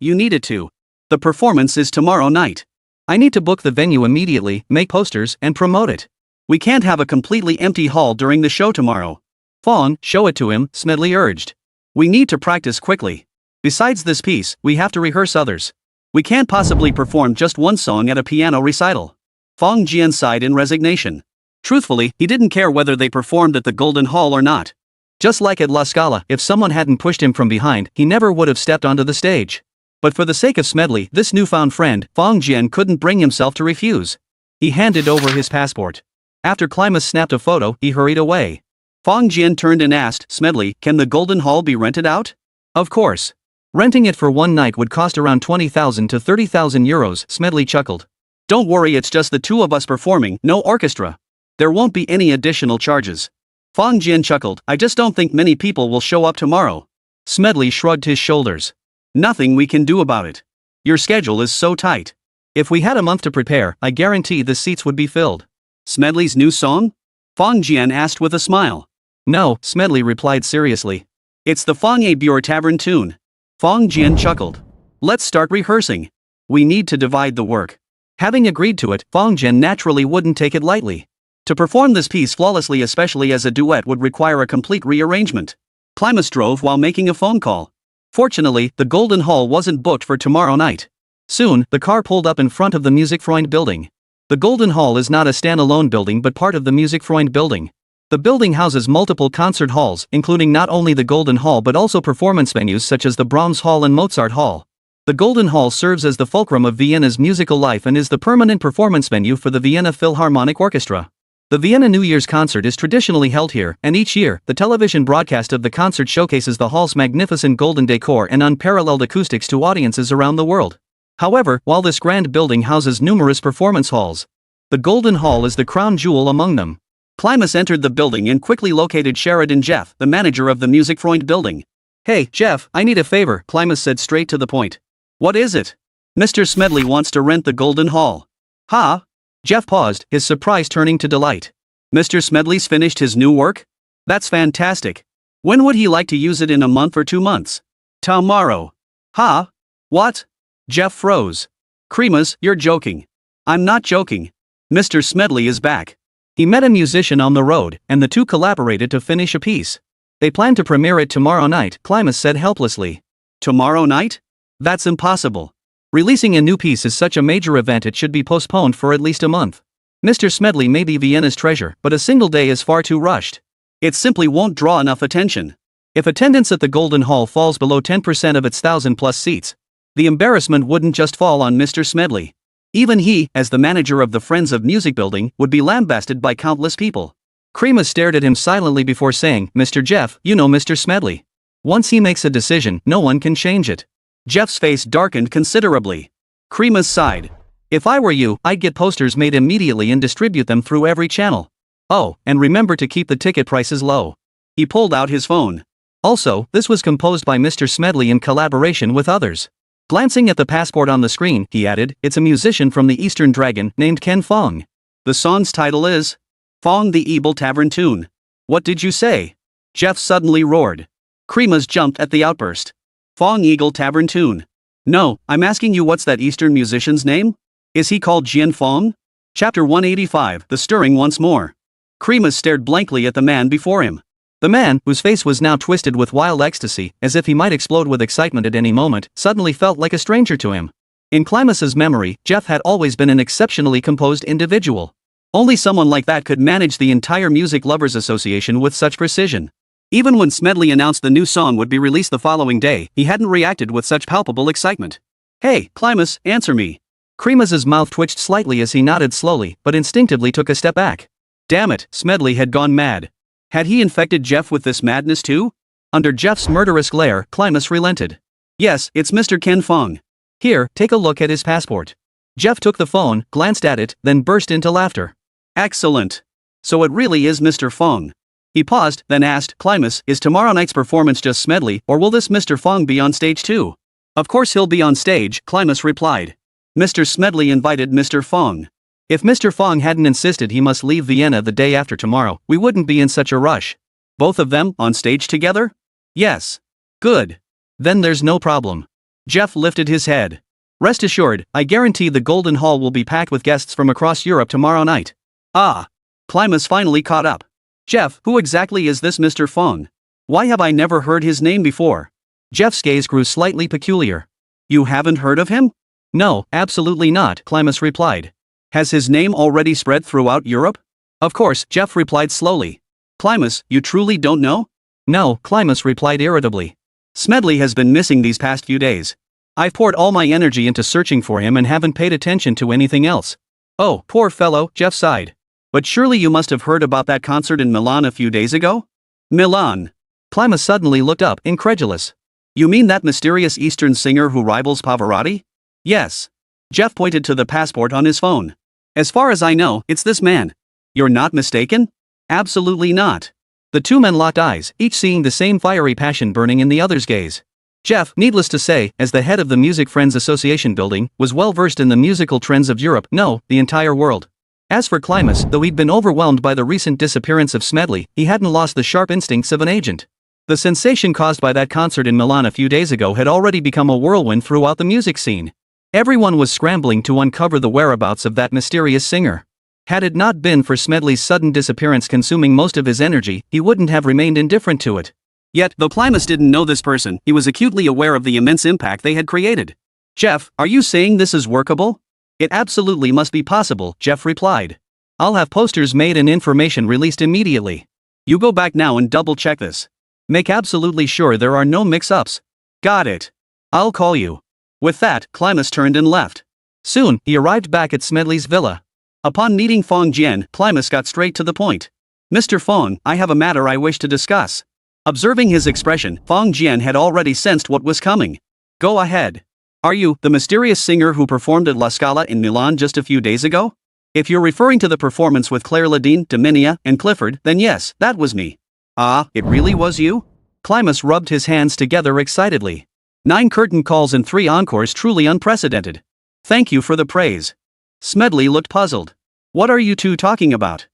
[SPEAKER 1] "You need it to. The performance is tomorrow night." I need to book the venue immediately, make posters, and promote it. We can't have a completely empty hall during the show tomorrow. Phong, show it to him, Smedley urged. We need to practice quickly. Besides this piece, we have to rehearse others. We can't possibly perform just one song at a piano recital. Phong Jian sighed in resignation. Truthfully, he didn't care whether they performed at the Golden Hall or not. Just like at La Scala, if someone hadn't pushed him from behind, he never would have stepped onto the stage. But for the sake of Smedley, this newfound friend, Phong Jian couldn't bring himself to refuse. He handed over his passport. After Klimas snapped a photo, he hurried away. Phong Jian turned and asked, Smedley, can the Golden Hall be rented out? Of course. Renting it for one night would cost around 20,000 to 30,000 euros, Smedley chuckled. Don't worry, it's just the two of us performing, no orchestra. There won't be any additional charges. Phong Jian chuckled, I just don't think many people will show up tomorrow. Smedley shrugged his shoulders. Nothing we can do about it. Your schedule is so tight. If we had a month to prepare, I guarantee the seats would be filled. Smedley's new song? Phong Jian asked with a smile. No, Smedley replied seriously. It's the Phong A Bure Tavern tune. Phong Jian chuckled. Let's start rehearsing. We need to divide the work. Having agreed to it, Phong Jian naturally wouldn't take it lightly. To perform this piece flawlessly, especially as a duet, would require a complete rearrangement. Klimas drove while making a phone call. Fortunately, the Golden Hall wasn't booked for tomorrow night. Soon, the car pulled up in front of the Musikfreund building. The Golden Hall is not a standalone building but part of the Musikfreund building. The building houses multiple concert halls, including not only the Golden Hall but also performance venues such as the Brahms Hall and Mozart Hall. The Golden Hall serves as the fulcrum of Vienna's musical life and is the permanent performance venue for the Vienna Philharmonic Orchestra. The Vienna New Year's concert is traditionally held here, and each year, the television broadcast of the concert showcases the hall's magnificent golden decor and unparalleled acoustics to audiences around the world. However, while this grand building houses numerous performance halls, the Golden Hall is the crown jewel among them. Klimas entered the building and quickly located Sheridan Jeff, the manager of the Musikfreund building. Hey, Jeff, I need a favor, Klimas said straight to the point. What is it? Mr. Smedley wants to rent the Golden Hall. Huh? Jeff paused, his surprise turning to delight. Mr. Smedley's finished his new work? That's fantastic. When would he like to use it, in a month or 2 months? Tomorrow. Huh? What? Jeff froze. Klimas, you're joking. I'm not joking. Mr. Smedley is back. He met a musician on the road, and the two collaborated to finish a piece. They plan to premiere it tomorrow night, Klimas said helplessly. Tomorrow night? That's impossible. Releasing a new piece is such a major event, it should be postponed for at least a month. Mr. Smedley may be Vienna's treasure, but a single day is far too rushed. It simply won't draw enough attention. If attendance at the Golden Hall falls below 10% of its 1,000+ seats, the embarrassment wouldn't just fall on Mr. Smedley. Even he, as the manager of the Friends of Music building, would be lambasted by countless people. Klimas stared at him silently before saying, Mr. Jeff, you know Mr. Smedley. Once he makes a decision, no one can change it. Jeff's face darkened considerably. Klimas sighed. If I were you, I'd get posters made immediately and distribute them through every channel. Oh, and remember to keep the ticket prices low. He pulled out his phone. Also, this was composed by Mr. Smedley in collaboration with others. Glancing at the passport on the screen, he added, it's a musician from the Eastern Dragon named Ken Phong. The song's title is Phong the Eagle Tavern Tune. What did you say? Jeff suddenly roared. Klimas jumped at the outburst. Phong Eagle Tavern Tune. No, I'm asking you, what's that Eastern musician's name? Is he called Jian Phong? Chapter 185, The Stirring Once More. Klimas stared blankly at the man before him. The man, whose face was now twisted with wild ecstasy, as if he might explode with excitement at any moment, suddenly felt like a stranger to him. In Klimas's memory, Jeff had always been an exceptionally composed individual. Only someone like that could manage the entire Music Lovers Association with such precision. Even when Smedley announced the new song would be released the following day, he hadn't reacted with such palpable excitement. Hey, Klimas, answer me. Klimas's mouth twitched slightly as he nodded slowly, but instinctively took a step back. Damn it, Smedley had gone mad. Had he infected Jeff with this madness too? Under Jeff's murderous glare, Klimas relented. Yes, it's Mr. Ken Phong. Here, take a look at his passport. Jeff took the phone, glanced at it, then burst into laughter. Excellent. So it really is Mr. Phong. He paused, then asked, Klimas, is tomorrow night's performance just Smedley, or will this Mr. Phong be on stage too? Of course he'll be on stage, Klimas replied. Mr. Smedley invited Mr. Phong. If Mr. Phong hadn't insisted he must leave Vienna the day after tomorrow, we wouldn't be in such a rush. Both of them on stage together? Yes. Good. Then there's no problem. Jeff lifted his head. Rest assured, I guarantee the Golden Hall will be packed with guests from across Europe tomorrow night. Ah. Climas finally caught up. Jeff, who exactly is this Mr. Fong? Why have I never heard his name before? Jeff's gaze grew slightly peculiar. You haven't heard of him? No, absolutely not, Climas replied. Has his name already spread throughout Europe? Of course, Jeff replied slowly. Climas, you truly don't know? No, Climas replied irritably. Smedley has been missing these past few days. I've poured all my energy into searching for him and haven't paid attention to anything else. Oh, poor fellow, Jeff sighed. But surely you must have heard about that concert in Milan a few days ago? Milan. Climas suddenly looked up, incredulous. You mean that mysterious Eastern singer who rivals Pavarotti? Yes. Jeff pointed to the passport on his phone. As far as I know, it's this man. You're not mistaken? Absolutely not. The two men locked eyes, each seeing the same fiery passion burning in the other's gaze. Jeff, needless to say, as the head of the Music Friends Association building, was well versed in the musical trends of Europe, no, the entire world. As for Climas, though he'd been overwhelmed by the recent disappearance of Smedley, he hadn't lost the sharp instincts of an agent. The sensation caused by that concert in Milan a few days ago had already become a whirlwind throughout the music scene. Everyone was scrambling to uncover the whereabouts of that mysterious singer. Had it not been for Smedley's sudden disappearance consuming most of his energy, he wouldn't have remained indifferent to it. Yet, though Climas didn't know this person, he was acutely aware of the immense impact they had created. Jeff, are you saying this is workable? It absolutely must be possible, Jeff replied. I'll have posters made and information released immediately. You go back now and double-check this. Make absolutely sure there are no mix-ups. Got it. I'll call you. With that, Climas turned and left. Soon, he arrived back at Smedley's villa. Upon meeting Fong Jian, Climas got straight to the point. Mr. Fong, I have a matter I wish to discuss. Observing his expression, Fong Jian had already sensed what was coming. Go ahead. Are you the mysterious singer who performed at La Scala in Milan just a few days ago? If you're referring to the performance with Claire Ledeen, Dominia, and Clifford, then yes, that was me. Ah, it really was you? Climas rubbed his hands together excitedly. 9 curtain calls and 3 encores, truly unprecedented. Thank you for the praise. Smedley looked puzzled. What are you two talking about?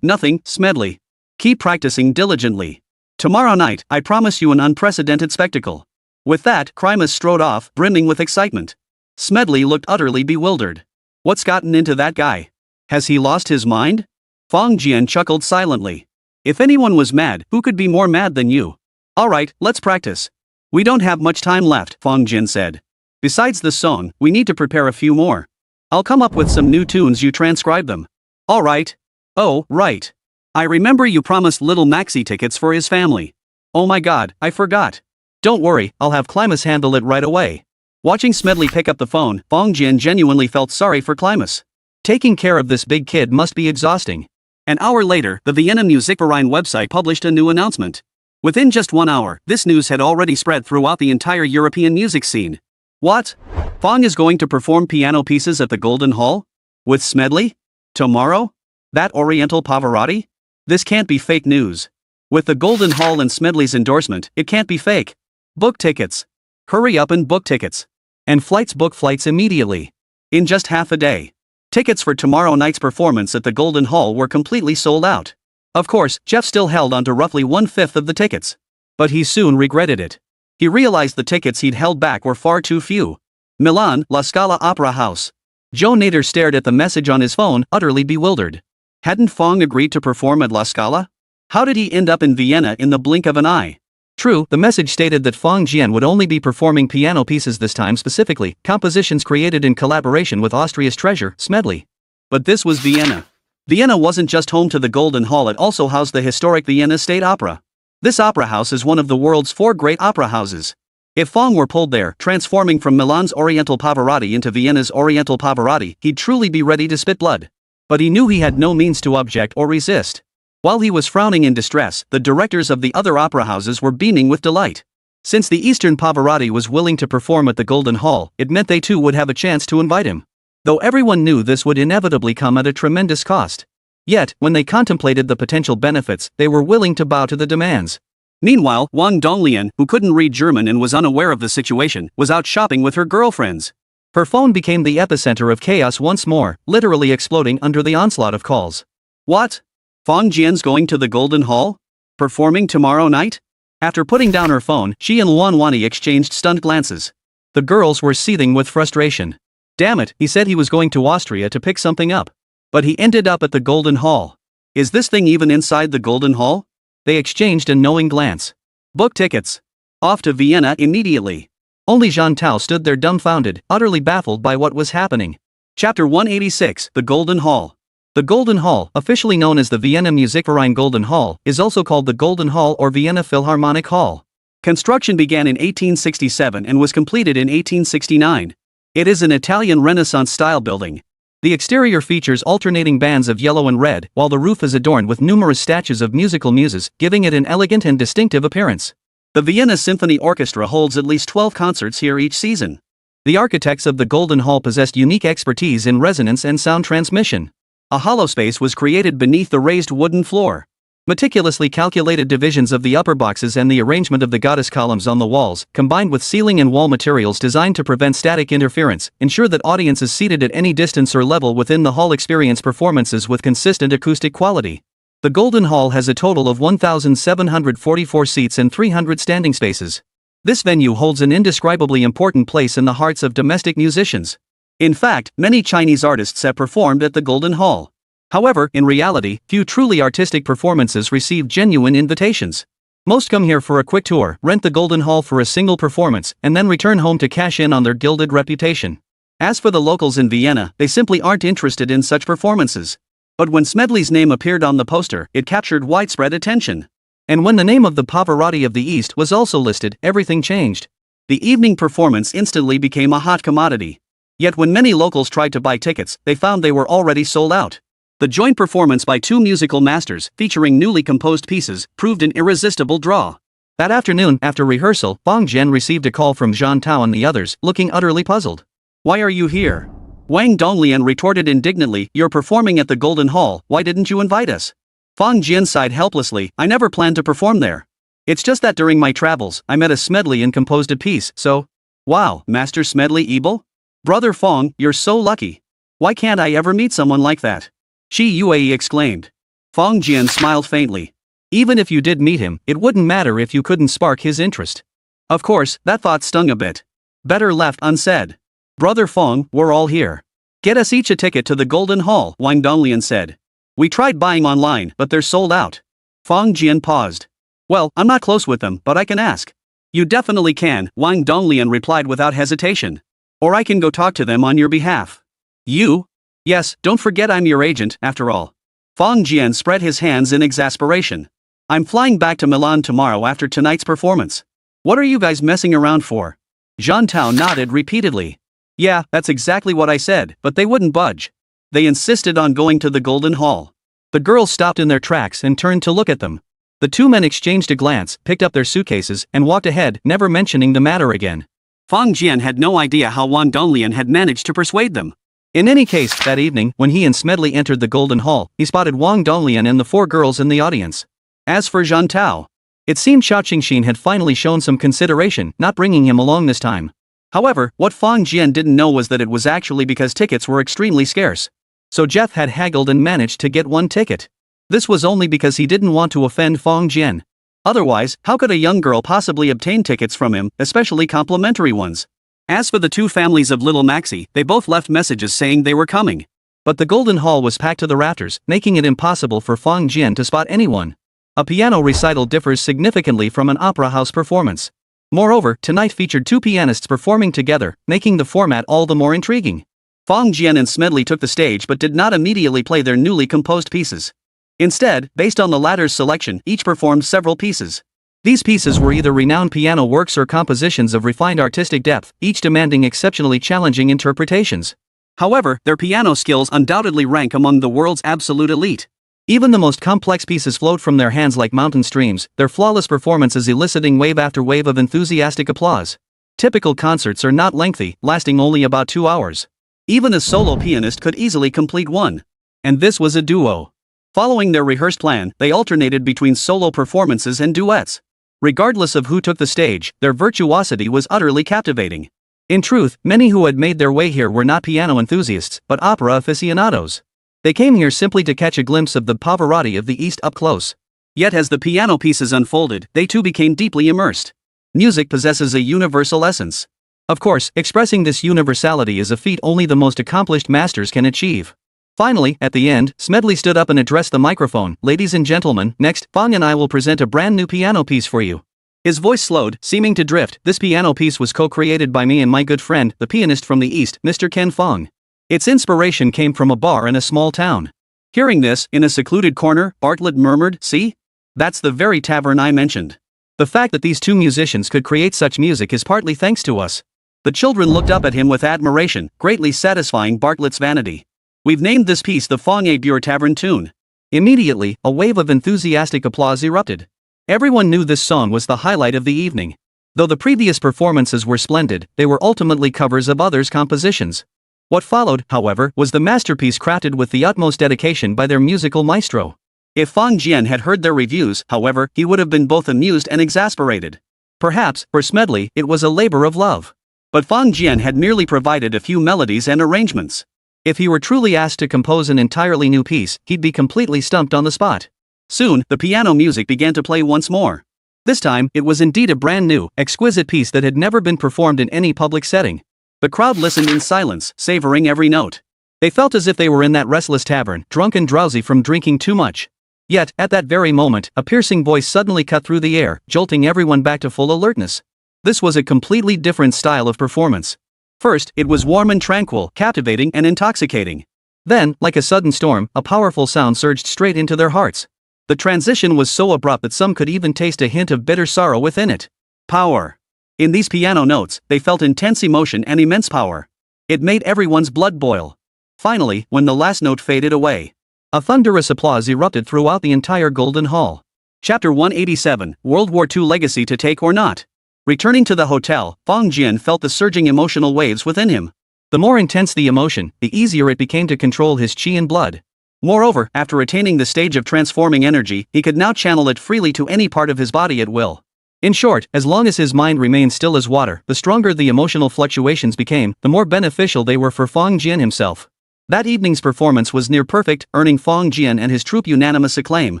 [SPEAKER 1] Nothing, Smedley. Keep practicing diligently. Tomorrow night, I promise you an unprecedented spectacle. With that, Climas strode off, brimming with excitement. Smedley looked utterly bewildered. What's gotten into that guy? Has he lost his mind? Fong Jian chuckled silently. If anyone was mad, who could be more mad than you? Alright, let's practice. We don't have much time left, Fong Jian said. Besides the song, we need to prepare a few more. I'll come up with some new tunes, you transcribe them. Alright. Oh, right. I remember you promised little Maxi tickets for his family. Oh my god, I forgot. Don't worry, I'll have Climas handle it right away. Watching Smedley pick up the phone, Fong Jian genuinely felt sorry for Climas. Taking care of this big kid must be exhausting. An hour later, the Vienna Musikverein website published a new announcement. Within just 1 hour, this news had already spread throughout the entire European music scene. What? Fong is going to perform piano pieces at the Golden Hall? With Smedley? Tomorrow? That Oriental Pavarotti? This can't be fake news. With the Golden Hall and Smedley's endorsement, it can't be fake. Book tickets. Hurry up and book tickets. And book flights immediately. In just half a day. Tickets for tomorrow night's performance at the Golden Hall were completely sold out. Of course, Jeff still held on to roughly 1/5 of the tickets. But he soon regretted it. He realized the tickets he'd held back were far too few. Milan, La Scala Opera House. Joe Nader stared at the message on his phone, utterly bewildered. Hadn't Fong agreed to perform at La Scala? How did he end up in Vienna in the blink of an eye? True, the message stated that Fong Jian would only be performing piano pieces this time, specifically, compositions created in collaboration with Austria's treasure, Smedley. But this was Vienna. Vienna wasn't just home to the Golden Hall, it also housed the historic Vienna State Opera. This opera house is one of the world's 4 great opera houses. If Fong were pulled there, transforming from Milan's Oriental Pavarotti into Vienna's Oriental Pavarotti, he'd truly be ready to spit blood. But he knew he had no means to object or resist. While he was frowning in distress, the directors of the other opera houses were beaming with delight. Since the Eastern Pavarotti was willing to perform at the Golden Hall, it meant they too would have a chance to invite him. Though everyone knew this would inevitably come at a tremendous cost. Yet, when they contemplated the potential benefits, they were willing to bow to the demands. Meanwhile, Wang Donglian, who couldn't read German and was unaware of the situation, was out shopping with her girlfriends. Her phone became the epicenter of chaos once more, literally exploding under the onslaught of calls. What? Fong Jian's going to the Golden Hall? Performing tomorrow night? After putting down her phone, she and Luan Wani exchanged stunned glances. The girls were seething with frustration. Damn it, he said he was going to Austria to pick something up. But he ended up at the Golden Hall. Is this thing even inside the Golden Hall? They exchanged a knowing glance. Book tickets. Off to Vienna immediately. Only Jean Tao stood there dumbfounded, utterly baffled by what was happening. Chapter 186, The Golden Hall. The Golden Hall, officially known as the Vienna Musikverein Golden Hall, is also called the Golden Hall or Vienna Philharmonic Hall. Construction began in 1867 and was completed in 1869. It is an Italian Renaissance-style building. The exterior features alternating bands of yellow and red, while the roof is adorned with numerous statues of musical muses, giving it an elegant and distinctive appearance. The Vienna Symphony Orchestra holds at least 12 concerts here each season. The architects of the Golden Hall possessed unique expertise in resonance and sound transmission. A hollow space was created beneath the raised wooden floor. Meticulously calculated divisions of the upper boxes and the arrangement of the goddess columns on the walls, combined with ceiling and wall materials designed to prevent static interference, ensure that audiences seated at any distance or level within the hall experience performances with consistent acoustic quality. The Golden Hall has a total of 1,744 seats and 300 standing spaces. This venue holds an indescribably important place in the hearts of domestic musicians. In fact, many Chinese artists have performed at the Golden Hall. However, in reality, few truly artistic performances receive genuine invitations. Most come here for a quick tour, rent the Golden Hall for a single performance, and then return home to cash in on their gilded reputation. As for the locals in Vienna, they simply aren't interested in such performances. But when Smedley's name appeared on the poster, it captured widespread attention. And when the name of the Pavarotti of the East was also listed, everything changed. The evening performance instantly became a hot commodity. Yet when many locals tried to buy tickets, they found they were already sold out. The joint performance by two musical masters, featuring newly composed pieces, proved an irresistible draw. That afternoon, after rehearsal, Fang Jian received a call from Jean Tao and the others, looking utterly puzzled. "Why are you here?" Wang Donglian retorted indignantly, "You're performing at the Golden Hall, why didn't you invite us?" Fang Jian sighed helplessly, "I never planned to perform there. It's just that during my travels, I met a Smedley and composed a piece, so..." "Wow, Master Smedley Ebel? Brother Fang, you're so lucky. Why can't I ever meet someone like that?" Shi Yue exclaimed. Fang Jian smiled faintly. Even if you did meet him, it wouldn't matter if you couldn't spark his interest. Of course, that thought stung a bit. Better left unsaid. "Brother Fang, we're all here. Get us each a ticket to the Golden Hall," Wang Donglian said. "We tried buying online, but they're sold out." Fang Jian paused. "Well, I'm not close with them, but I can ask." "You definitely can," Wang Donglian replied without hesitation. "Or I can go talk to them on your behalf." "You? Yes, don't forget I'm your agent, after all." Fang Jian spread his hands in exasperation. "I'm flying back to Milan tomorrow after tonight's performance. What are you guys messing around for?" Jean Tao nodded repeatedly. "Yeah, that's exactly what I said, but they wouldn't budge. They insisted on going to the Golden Hall." The girls stopped in their tracks and turned to look at them. The two men exchanged a glance, picked up their suitcases, and walked ahead, never mentioning the matter again. Fang Jian had no idea how Wang Donglian had managed to persuade them. In any case, that evening, when he and Smedley entered the Golden Hall, he spotted Wang Donglian and the four girls in the audience. As for Jean Tao, it seemed Xiao Qingxin had finally shown some consideration, not bringing him along this time. However, what Fang Jian didn't know was that it was actually because tickets were extremely scarce. So Jeff had haggled and managed to get one ticket. This was only because he didn't want to offend Fang Jian. Otherwise, how could a young girl possibly obtain tickets from him, especially complimentary ones? As for the two families of Little Maxie, they both left messages saying they were coming. But the Golden Hall was packed to the rafters, making it impossible for Fang Jian to spot anyone. A piano recital differs significantly from an opera house performance. Moreover, tonight featured two pianists performing together, making the format all the more intriguing. Fang Jian and Smedley took the stage but did not immediately play their newly composed pieces. Instead, based on the latter's selection, each performed several pieces. These pieces were either renowned piano works or compositions of refined artistic depth, each demanding exceptionally challenging interpretations. However, their piano skills undoubtedly rank among the world's absolute elite. Even the most complex pieces flowed from their hands like mountain streams, their flawless performances eliciting wave after wave of enthusiastic applause. Typical concerts are not lengthy, lasting only about 2 hours. Even a solo pianist could easily complete one. And this was a duo. Following their rehearsed plan, they alternated between solo performances and duets. Regardless of who took the stage, their virtuosity was utterly captivating. In truth, many who had made their way here were not piano enthusiasts, but opera aficionados. They came here simply to catch a glimpse of the Pavarotti of the East up close. Yet as the piano pieces unfolded, they too became deeply immersed. Music possesses a universal essence. Of course, expressing this universality is a feat only the most accomplished masters can achieve. Finally, at the end, Smedley stood up and addressed the microphone. "Ladies and gentlemen, next, Fong and I will present a brand new piano piece for you." His voice slowed, seeming to drift. "This piano piece was co-created by me and my good friend, the pianist from the East, Mr. Ken Fong. Its inspiration came from a bar in a small town." Hearing this, in a secluded corner, Bartlett murmured, "See? That's the very tavern I mentioned. The fact that these two musicians could create such music is partly thanks to us." The children looked up at him with admiration, greatly satisfying Bartlett's vanity. "We've named this piece the Fong A Bure Tavern Tune." Immediately, a wave of enthusiastic applause erupted. Everyone knew this song was the highlight of the evening. Though the previous performances were splendid, they were ultimately covers of others' compositions. What followed, however, was the masterpiece crafted with the utmost dedication by their musical maestro. If Fong Jian had heard their reviews, however, he would have been both amused and exasperated. Perhaps, for Smedley, it was a labor of love. But Fong Jian had merely provided a few melodies and arrangements. If he were truly asked to compose an entirely new piece, he'd be completely stumped on the spot. Soon, the piano music began to play once more. This time, it was indeed a brand new, exquisite piece that had never been performed in any public setting. The crowd listened in silence, savoring every note. They felt as if they were in that restless tavern, drunk and drowsy from drinking too much. Yet, at that very moment, a piercing voice suddenly cut through the air, jolting everyone back to full alertness. This was a completely different style of performance. First, it was warm and tranquil, captivating and intoxicating. Then, like a sudden storm, a powerful sound surged straight into their hearts. The transition was so abrupt that some could even taste a hint of bitter sorrow within it. Power. In these piano notes, they felt intense emotion and immense power. It made everyone's blood boil. Finally, when the last note faded away, a thunderous applause erupted throughout the entire Golden Hall. Chapter 187, World War II Legacy to Take or Not. Returning to the hotel, Fong Jian felt the surging emotional waves within him. The more intense the emotion, the easier it became to control his qi and blood. Moreover, after attaining the stage of transforming energy, he could now channel it freely to any part of his body at will. In short, as long as his mind remained still as water, the stronger the emotional fluctuations became, the more beneficial they were for Fong Jian himself. That evening's performance was near perfect, earning Fong Jian and his troupe unanimous acclaim.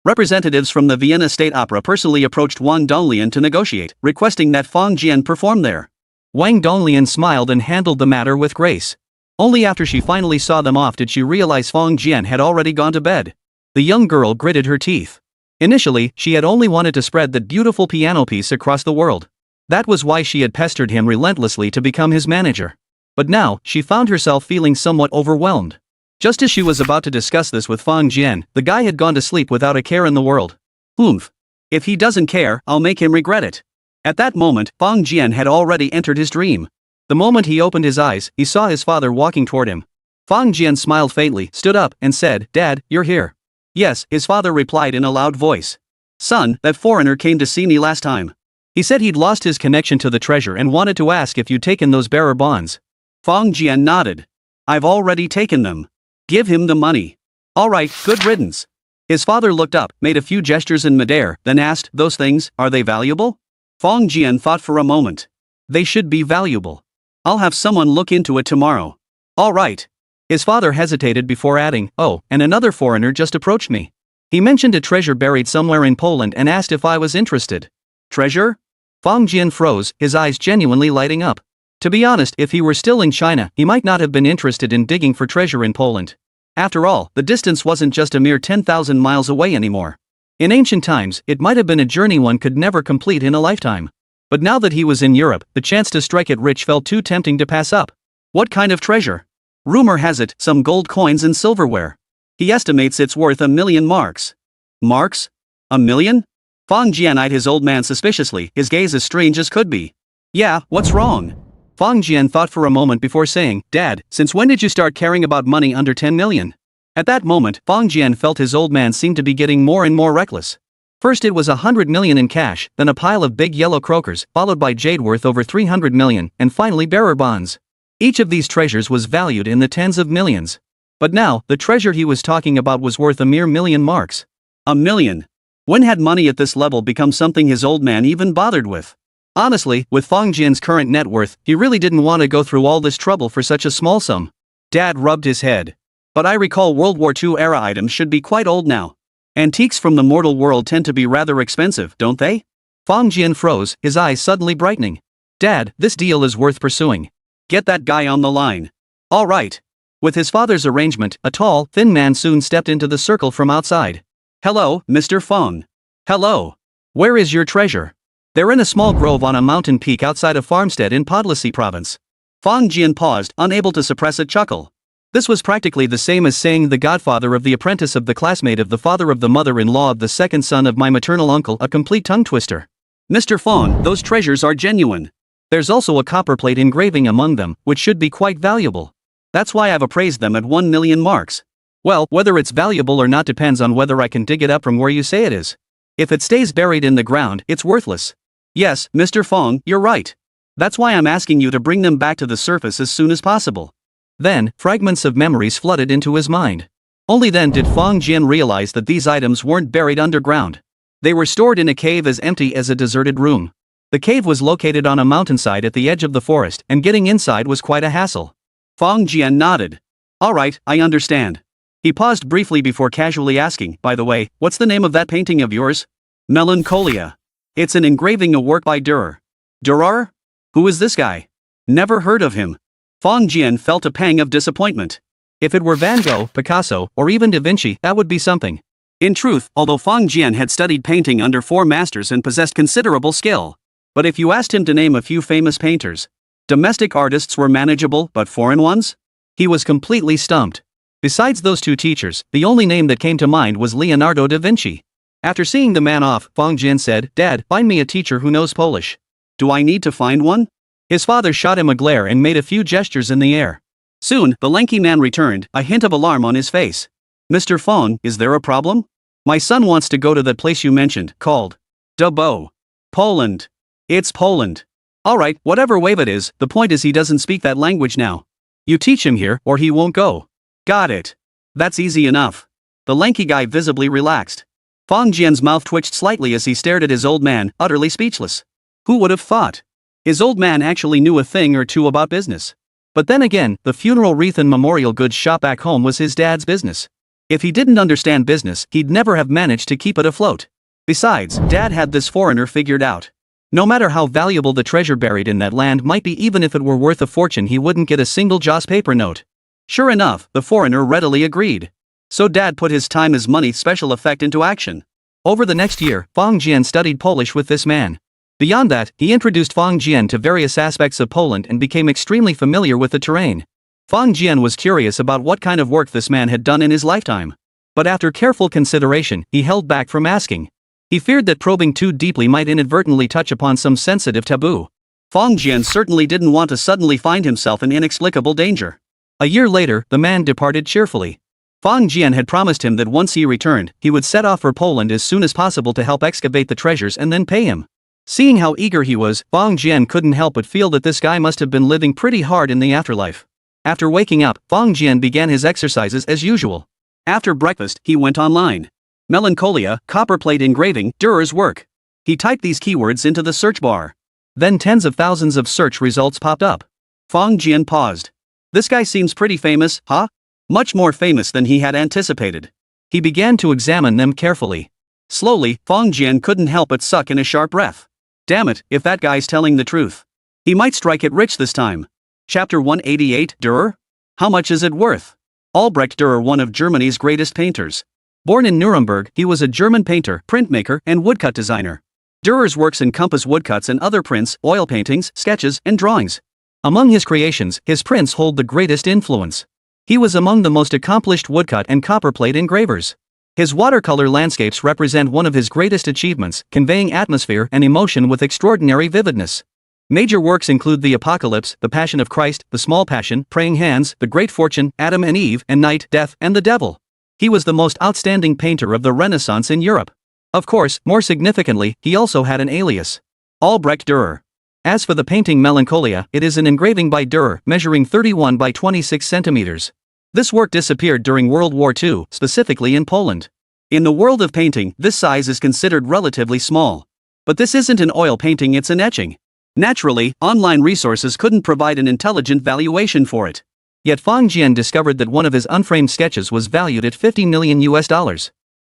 [SPEAKER 1] Representatives from the Vienna State Opera personally approached Wang Donglian to negotiate, requesting that Fong Jian perform there. Wang Donglian smiled and handled the matter with grace. Only after she finally saw them off did she realize Fong Jian had already gone to bed. The young girl gritted her teeth. Initially, she had only wanted to spread that beautiful piano piece across the world. That was why she had pestered him relentlessly to become his manager. But now, she found herself feeling somewhat overwhelmed. Just as she was about to discuss this with Fong Jian, the guy had gone to sleep without a care in the world. Oomph. If he doesn't care, I'll make him regret it. At that moment, Fong Jian had already entered his dream. The moment he opened his eyes, he saw his father walking toward him. Fong Jian smiled faintly, stood up, and said, "Dad, you're here." "Yes," his father replied in a loud voice. "Son, that foreigner came to see me last time. He said he'd lost his connection to the treasure and wanted to ask if you'd taken those bearer bonds." Fong Jian nodded. "I've already taken them. Give him the money." "All right, good riddance." His father looked up, made a few gestures in midair, then asked, "Those things, are they valuable?" Fong Jian thought for a moment. "They should be valuable. I'll have someone look into it tomorrow." "All right." His father hesitated before adding, "Oh, and another foreigner just approached me. He mentioned a treasure buried somewhere in Poland and asked if I was interested." "Treasure?" Fong Jian froze, his eyes genuinely lighting up. To be honest, if he were still in China, he might not have been interested in digging for treasure in Poland. After all, the distance wasn't just a mere 10,000 miles away anymore. In ancient times, it might have been a journey one could never complete in a lifetime. But now that he was in Europe, the chance to strike it rich felt too tempting to pass up. What kind of treasure? Rumor has it, some gold coins and silverware. He estimates it's worth 1,000,000 marks. Marks? 1,000,000? Fong Jian eyed his old man suspiciously, his gaze as strange as could be. "Yeah, what's wrong?" Fong Jian thought for a moment before saying, "Dad, since when did you start caring about money under 10 million? At that moment, Fong Jian felt his old man seemed to be getting more and more reckless. First it was 100 million in cash, then a pile of big yellow croakers, followed by jade worth over 300 million, and finally bearer bonds. Each of these treasures was valued in the tens of millions. But now, the treasure he was talking about was worth a mere 1,000,000 marks. 1,000,000. When had money at this level become something his old man even bothered with? Honestly, with Fong Jian's current net worth, he really didn't want to go through all this trouble for such a small sum. Dad rubbed his head. "But I recall World War II era items should be quite old now. Antiques from the mortal world tend to be rather expensive, don't they?" Fong Jian froze, his eyes suddenly brightening. Dad, this deal is worth pursuing. Get that guy on the line. All right. With his father's arrangement, a tall, thin man soon stepped into the circle from outside. Hello, Mr. Fong. Hello. Where is your treasure? They're in a small grove on a mountain peak outside of Farmstead in Podlasie province. Fong Jian paused, unable to suppress a chuckle. This was practically the same as saying the godfather of the apprentice of the classmate of the father of the mother-in-law of the second son of my maternal uncle, a complete tongue twister. Mr. Fong, those treasures are genuine. There's also a copperplate engraving among them, which should be quite valuable. That's why I've appraised them at 1 million marks. Well, whether it's valuable or not depends on whether I can dig it up from where you say it is. If it stays buried in the ground, it's worthless. Yes, Mr. Fong, you're right. That's why I'm asking you to bring them back to the surface as soon as possible. Then, fragments of memories flooded into his mind. Only then did Fong Jian realize that these items weren't buried underground. They were stored in a cave as empty as a deserted room. The cave was located on a mountainside at the edge of the forest, and getting inside was quite a hassle. Fong Jian nodded. All right, I understand. He paused briefly before casually asking, by the way, what's the name of that painting of yours? Melancholia. It's an engraving, a work by Dürer. Dürer? Who is this guy? Never heard of him. Fong Jian felt a pang of disappointment. If it were Van Gogh, Picasso, or even Da Vinci, that would be something. In truth, although Fong Jian had studied painting under 4 masters and possessed considerable skill. But if you asked him to name a few famous painters, domestic artists were manageable, but foreign ones? He was completely stumped. Besides those 2 teachers, the only name that came to mind was Leonardo da Vinci. After seeing the man off, Fong Jian said, Dad, find me a teacher who knows Polish. Do I need to find one? His father shot him a glare and made a few gestures in the air. Soon, the lanky man returned, a hint of alarm on his face. Mr. Fong, is there a problem? My son wants to go to that place you mentioned, called Dubbo. Poland. It's Poland. Alright, whatever wave it is, the point is he doesn't speak that language now. You teach him here, or he won't go. Got it. That's easy enough. The lanky guy visibly relaxed. Fong Jian's mouth twitched slightly as he stared at his old man, utterly speechless. Who would have thought? His old man actually knew a thing or two about business. But then again, the funeral wreath and memorial goods shop back home was his dad's business. If he didn't understand business, he'd never have managed to keep it afloat. Besides, Dad had this foreigner figured out. No matter how valuable the treasure buried in that land might be, even if it were worth a fortune, he wouldn't get a single Joss paper note. Sure enough, the foreigner readily agreed. So Dad put his time as money special effect into action. Over the next year, Fong Jian studied Polish with this man. Beyond that, he introduced Fong Jian to various aspects of Poland and became extremely familiar with the terrain. Fong Jian was curious about what kind of work this man had done in his lifetime. But after careful consideration, he held back from asking. He feared that probing too deeply might inadvertently touch upon some sensitive taboo. Fong Jian certainly didn't want to suddenly find himself in inexplicable danger. A year later, the man departed cheerfully. Fong Jian had promised him that once he returned, he would set off for Poland as soon as possible to help excavate the treasures and then pay him. Seeing how eager he was, Fong Jian couldn't help but feel that this guy must have been living pretty hard in the afterlife. After waking up, Fong Jian began his exercises as usual. After breakfast, he went online. Melancholia, copperplate engraving, Dürer's work. He typed these keywords into the search bar. Then tens of thousands of search results popped up. Fong Jian paused. This guy seems pretty famous, huh? Much more famous than he had anticipated. He began to examine them carefully. Slowly, Fong Jian couldn't help but suck in a sharp breath. Damn it, if that guy's telling the truth. He might strike it rich this time. Chapter 188, Dürer? How much is it worth? Albrecht Dürer, one of Germany's greatest painters. Born in Nuremberg, he was a German painter, printmaker, and woodcut designer. Dürer's works encompass woodcuts and other prints, oil paintings, sketches, and drawings. Among his creations, his prints hold the greatest influence. He was among the most accomplished woodcut and copperplate engravers. His watercolor landscapes represent one of his greatest achievements, conveying atmosphere and emotion with extraordinary vividness. Major works include The Apocalypse, The Passion of Christ, The Small Passion, Praying Hands, The Great Fortune, Adam and Eve, and Night, Death, and the Devil. He was the most outstanding painter of the Renaissance in Europe. Of course, more significantly, he also had an alias. Albrecht Dürer. As for the painting Melancholia, it is an engraving by Dürer, measuring 31 by 26 centimeters. This work disappeared during World War II, specifically in Poland. In the world of painting, this size is considered relatively small. But this isn't an oil painting, it's an etching. Naturally, online resources couldn't provide an intelligent valuation for it. Yet Fong Jian discovered that one of his unframed sketches was valued at $50 million.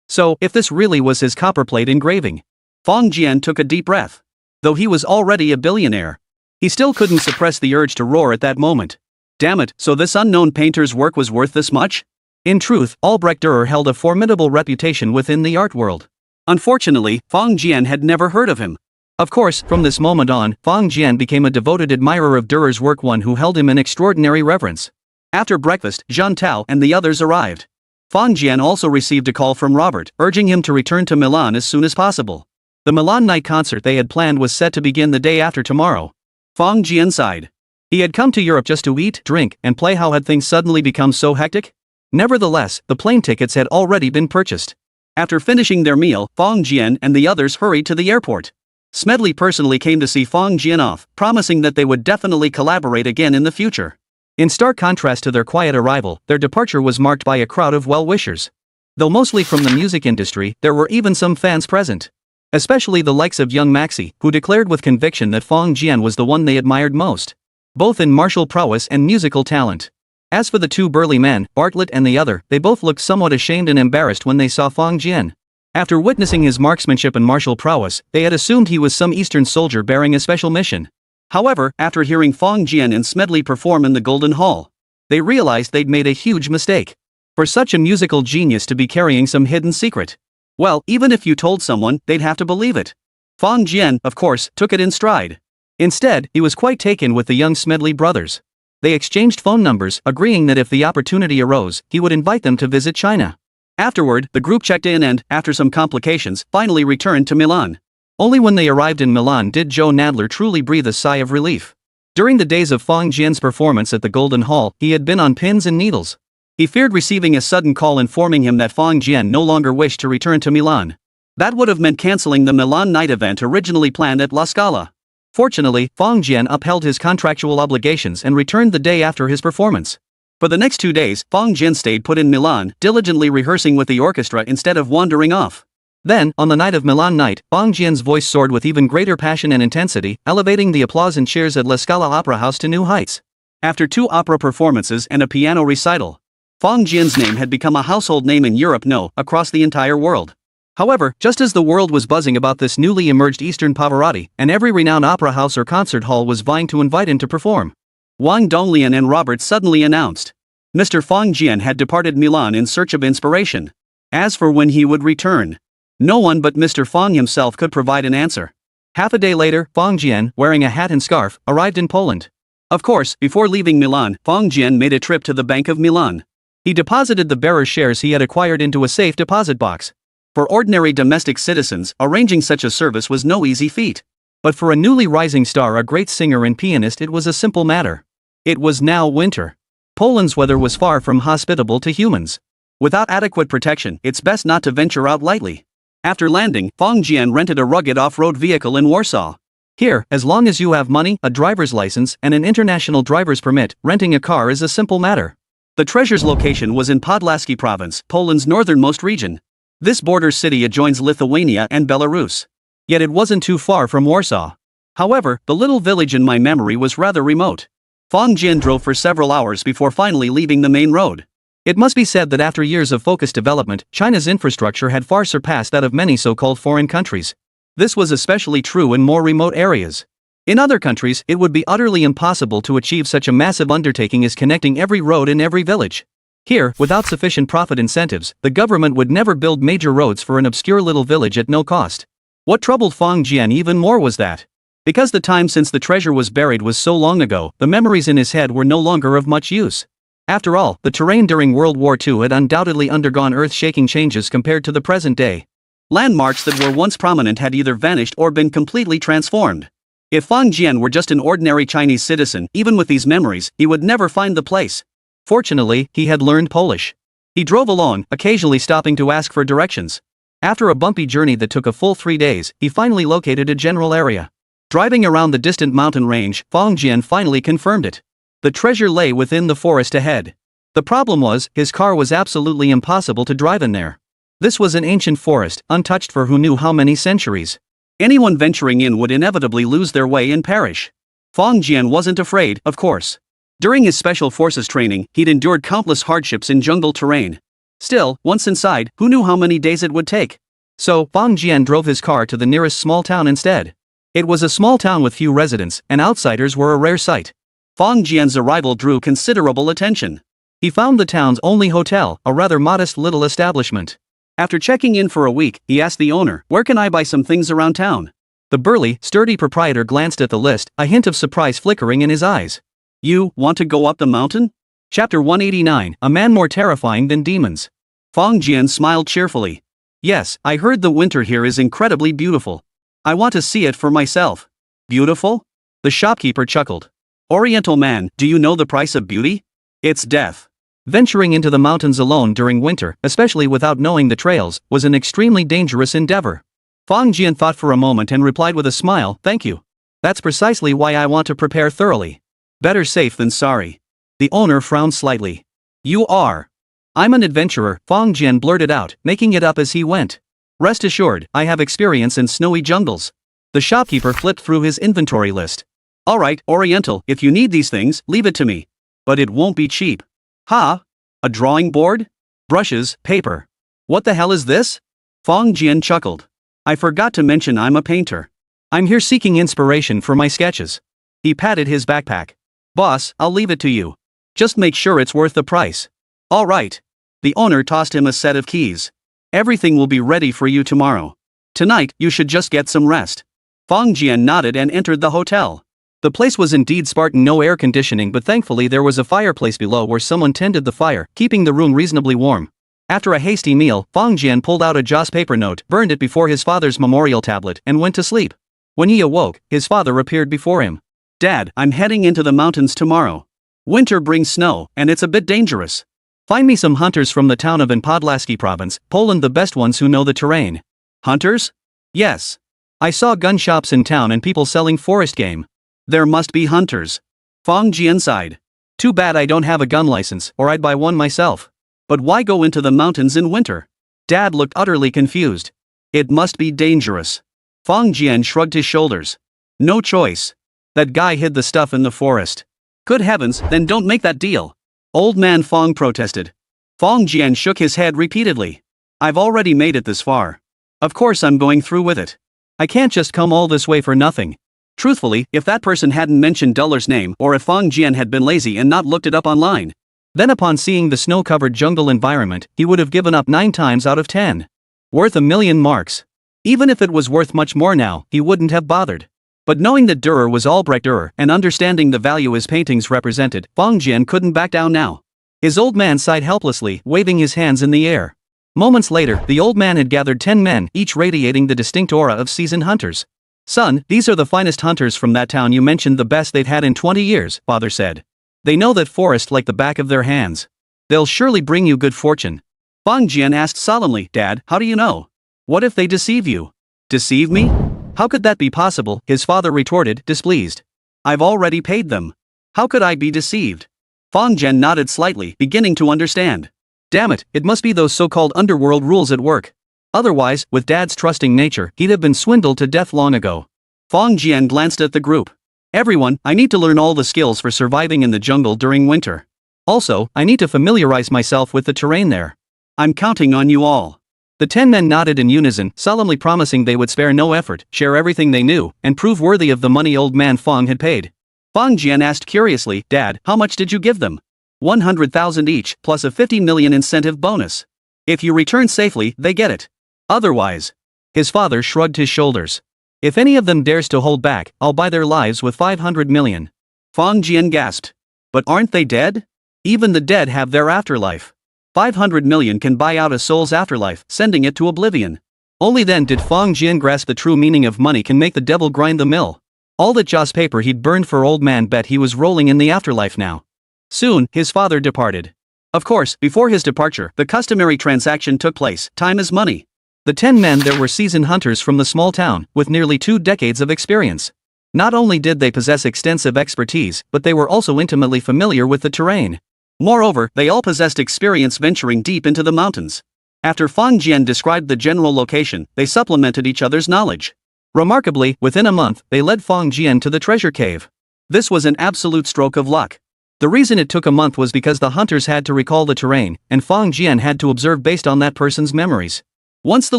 [SPEAKER 1] So, if this really was his copperplate engraving, Fong Jian took a deep breath. Though he was already a billionaire, He still couldn't suppress the urge to roar at that moment. Damn it, so this unknown painter's work was worth this much? In truth, Albrecht Dürer held a formidable reputation within the art world. Unfortunately, Fang Jian had never heard of him. Of course, from this moment on, Fang Jian became a devoted admirer of Dürer's work, one who held him in extraordinary reverence. After breakfast, Jean Tao and the others arrived. Fang Jian also received a call from Robert, urging him to return to Milan as soon as possible. The Milan night concert they had planned was set to begin the day after tomorrow. Fang Jian sighed. He had come to Europe just to eat, drink, and play. How had things suddenly become so hectic? Nevertheless, the plane tickets had already been purchased. After finishing their meal, Fang Jian and the others hurried to the airport. Smedley personally came to see Fang Jian off, promising that they would definitely collaborate again in the future. In stark contrast to their quiet arrival, their departure was marked by a crowd of well-wishers. Though mostly from the music industry, there were even some fans present. Especially the likes of young Maxi, who declared with conviction that Fang Jian was the one they admired most, both in martial prowess and musical talent. As for the two burly men, Bartlett and the other, they both looked somewhat ashamed and embarrassed when they saw Fang Jian. After witnessing his marksmanship and martial prowess, they had assumed he was some Eastern soldier bearing a special mission. However, after hearing Fang Jian and Smedley perform in the Golden Hall, they realized they'd made a huge mistake. For such a musical genius to be carrying some hidden secret, well, even if you told someone, they'd have to believe it. Fang Jian, of course, took it in stride. Instead, he was quite taken with the young Smedley brothers. They exchanged phone numbers, agreeing that if the opportunity arose, he would invite them to visit China. Afterward, the group checked in and, after some complications, finally returned to Milan. Only when they arrived in Milan did Joe Nadler truly breathe a sigh of relief. During the days of Fang Jian's performance at the Golden Hall, he had been on pins and needles. He feared receiving a sudden call informing him that Fang Jian no longer wished to return to Milan. That would have meant cancelling the Milan night event originally planned at La Scala. Fortunately, Fang Jian upheld his contractual obligations and returned the day after his performance. For the next 2 days, Fang Jian stayed put in Milan, diligently rehearsing with the orchestra instead of wandering off. Then, on the night of Milan night, Fang Jian's voice soared with even greater passion and intensity, elevating the applause and cheers at La Scala Opera House to new heights. After 2 opera performances and a piano recital, Fang Jian's name had become a household name in Europe, no, across the entire world. However, just as the world was buzzing about this newly emerged Eastern Pavarotti, and every renowned opera house or concert hall was vying to invite him to perform, Wang Donglian and Robert suddenly announced Mr. Fang Jian had departed Milan in search of inspiration. As for when he would return, no one but Mr. Fang himself could provide an answer. Half a day later, Fang Jian, wearing a hat and scarf, arrived in Poland. Of course, before leaving Milan, Fang Jian made a trip to the Bank of Milan. He deposited the bearer's shares he had acquired into a safe deposit box. For ordinary domestic citizens, arranging such a service was no easy feat. But for a newly rising star, a great singer and pianist, it was a simple matter. It was now winter. Poland's weather was far from hospitable to humans. Without adequate protection, it's best not to venture out lightly. After landing, Fang Jian rented a rugged off-road vehicle in Warsaw. Here, as long as you have money, a driver's license, and an international driver's permit, renting a car is a simple matter. The treasure's location was in Podlaskie province, Poland's northernmost region. This border city adjoins Lithuania and Belarus. Yet it wasn't too far from Warsaw. However, the little village in my memory was rather remote. Fang Jian drove for several hours before finally leaving the main road. It must be said that after years of focused development, China's infrastructure had far surpassed that of many so-called foreign countries. This was especially true in more remote areas. In other countries, it would be utterly impossible to achieve such a massive undertaking as connecting every road in every village. Here, without sufficient profit incentives, the government would never build major roads for an obscure little village at no cost. What troubled Fang Jian even more was that, because the time since the treasure was buried was so long ago, the memories in his head were no longer of much use. After all, the terrain during World War II had undoubtedly undergone earth-shaking changes compared to the present day. Landmarks that were once prominent had either vanished or been completely transformed. If Fang Jian were just an ordinary Chinese citizen, even with these memories, he would never find the place. Fortunately, he had learned Polish. He drove along, occasionally stopping to ask for directions. After a bumpy journey that took a full 3 days, he finally located a general area. Driving around the distant mountain range, Fang Jian finally confirmed it. The treasure lay within the forest ahead. The problem was, his car was absolutely impossible to drive in there. This was an ancient forest, untouched for who knew how many centuries. Anyone venturing in would inevitably lose their way and perish. Fang Jian wasn't afraid, of course. During his special forces training, he'd endured countless hardships in jungle terrain. Still, once inside, who knew how many days it would take? So, Fang Jian drove his car to the nearest small town instead. It was a small town with few residents, and outsiders were a rare sight. Fang Jian's arrival drew considerable attention. He found the town's only hotel, a rather modest little establishment. After checking in for a week, he asked the owner, "Where can I buy some things around town?" The burly, sturdy proprietor glanced at the list, a hint of surprise flickering in his eyes. "You want to go up the mountain?" Chapter 189, A Man More Terrifying Than Demons. Fang Jian smiled cheerfully. "Yes, I heard the winter here is incredibly beautiful. I want to see it for myself." "Beautiful?" The shopkeeper chuckled. "Oriental man, do you know the price of beauty? It's death." Venturing into the mountains alone during winter, especially without knowing the trails, was an extremely dangerous endeavor. Fang Jian thought for a moment and replied with a smile, "Thank you. That's precisely why I want to prepare thoroughly. Better safe than sorry." The owner frowned slightly. "You are?" "I'm an adventurer," Fang Jian blurted out, making it up as he went. "Rest assured, I have experience in snowy jungles." The shopkeeper flipped through his inventory list. "All right, Oriental, if you need these things, leave it to me. But it won't be cheap." "Ha? A drawing board? Brushes, paper. What the hell is this?" Fang Jian chuckled. "I forgot to mention I'm a painter. I'm here seeking inspiration for my sketches." He patted his backpack. "Boss, I'll leave it to you. Just make sure it's worth the price." "All right." The owner tossed him a set of keys. "Everything will be ready for you tomorrow. Tonight, you should just get some rest." Fang Jian nodded and entered the hotel. The place was indeed Spartan, no air conditioning, but thankfully there was a fireplace below where someone tended the fire, keeping the room reasonably warm. After a hasty meal, Fang Jian pulled out a Joss paper note, burned it before his father's memorial tablet, and went to sleep. When he awoke, his father appeared before him. "Dad, I'm heading into the mountains tomorrow. Winter brings snow, and it's a bit dangerous. Find me some hunters from the town of Podlaski province, Poland, the best ones who know the terrain." "Hunters?" "Yes. I saw gun shops in town and people selling forest game. There must be hunters." Fang Jian sighed. "Too bad I don't have a gun license, or I'd buy one myself. But why go into the mountains in winter?" Dad looked utterly confused. "It must be dangerous." Fang Jian shrugged his shoulders. "No choice. That guy hid the stuff in the forest." "Good heavens, then don't make that deal." Old man Fang protested. Fang Jian shook his head repeatedly. "I've already made it this far. Of course I'm going through with it. I can't just come all this way for nothing." Truthfully, if that person hadn't mentioned Duller's name, or if Fang Jian had been lazy and not looked it up online, then upon seeing the snow-covered jungle environment, he would have given up 9 times out of 10. Worth 1,000,000 marks. Even if it was worth much more now, he wouldn't have bothered. But knowing that Dürer was Albrecht Dürer, and understanding the value his paintings represented, Fang Jian couldn't back down now. His old man sighed helplessly, waving his hands in the air. Moments later, the old man had gathered 10 men, each radiating the distinct aura of seasoned hunters. "Son, these are the finest hunters from that town you mentioned, the best they'd had in 20 years, father said. They know that forest like the back of their hands. They'll surely bring you good fortune." Fang Jian asked solemnly, "Dad, how do you know? What if they deceive you?" "Deceive me? How could that be possible?" his father retorted, displeased. "I've already paid them. How could I be deceived?" Fang Jian nodded slightly, beginning to understand. Damn it, it must be those so-called underworld rules at work. Otherwise, with Dad's trusting nature, he'd have been swindled to death long ago. Fang Jian glanced at the group. "Everyone, I need to learn all the skills for surviving in the jungle during winter. Also, I need to familiarize myself with the terrain there. I'm counting on you all." The 10 men nodded in unison, solemnly promising they would spare no effort, share everything they knew, and prove worthy of the money old man Fang had paid. Fang Jian asked curiously, "Dad, how much did you give them?" 100,000 each, plus a 50 million incentive bonus. If you return safely, they get it. Otherwise. His father shrugged his shoulders. "If any of them dares to hold back, I'll buy their lives with 500 million. Fang Jian gasped. "But aren't they dead? Even the dead have their afterlife. 500 million can buy out a soul's afterlife, sending it to oblivion." Only then did Fang Jian grasp the true meaning of money can make the devil grind the mill. All that Joss paper he'd burned for old man bet he was rolling in the afterlife now. Soon, his father departed. Of course, before his departure, the customary transaction took place. Time is money. The 10 men there were seasoned hunters from the small town, with nearly 2 decades of experience. Not only did they possess extensive expertise, but they were also intimately familiar with the terrain. Moreover, they all possessed experience venturing deep into the mountains. After Fang Jian described the general location, they supplemented each other's knowledge. Remarkably, within a month, they led Fang Jian to the treasure cave. This was an absolute stroke of luck. The reason it took a month was because the hunters had to recall the terrain, and Fang Jian had to observe based on that person's memories.
[SPEAKER 2] Once the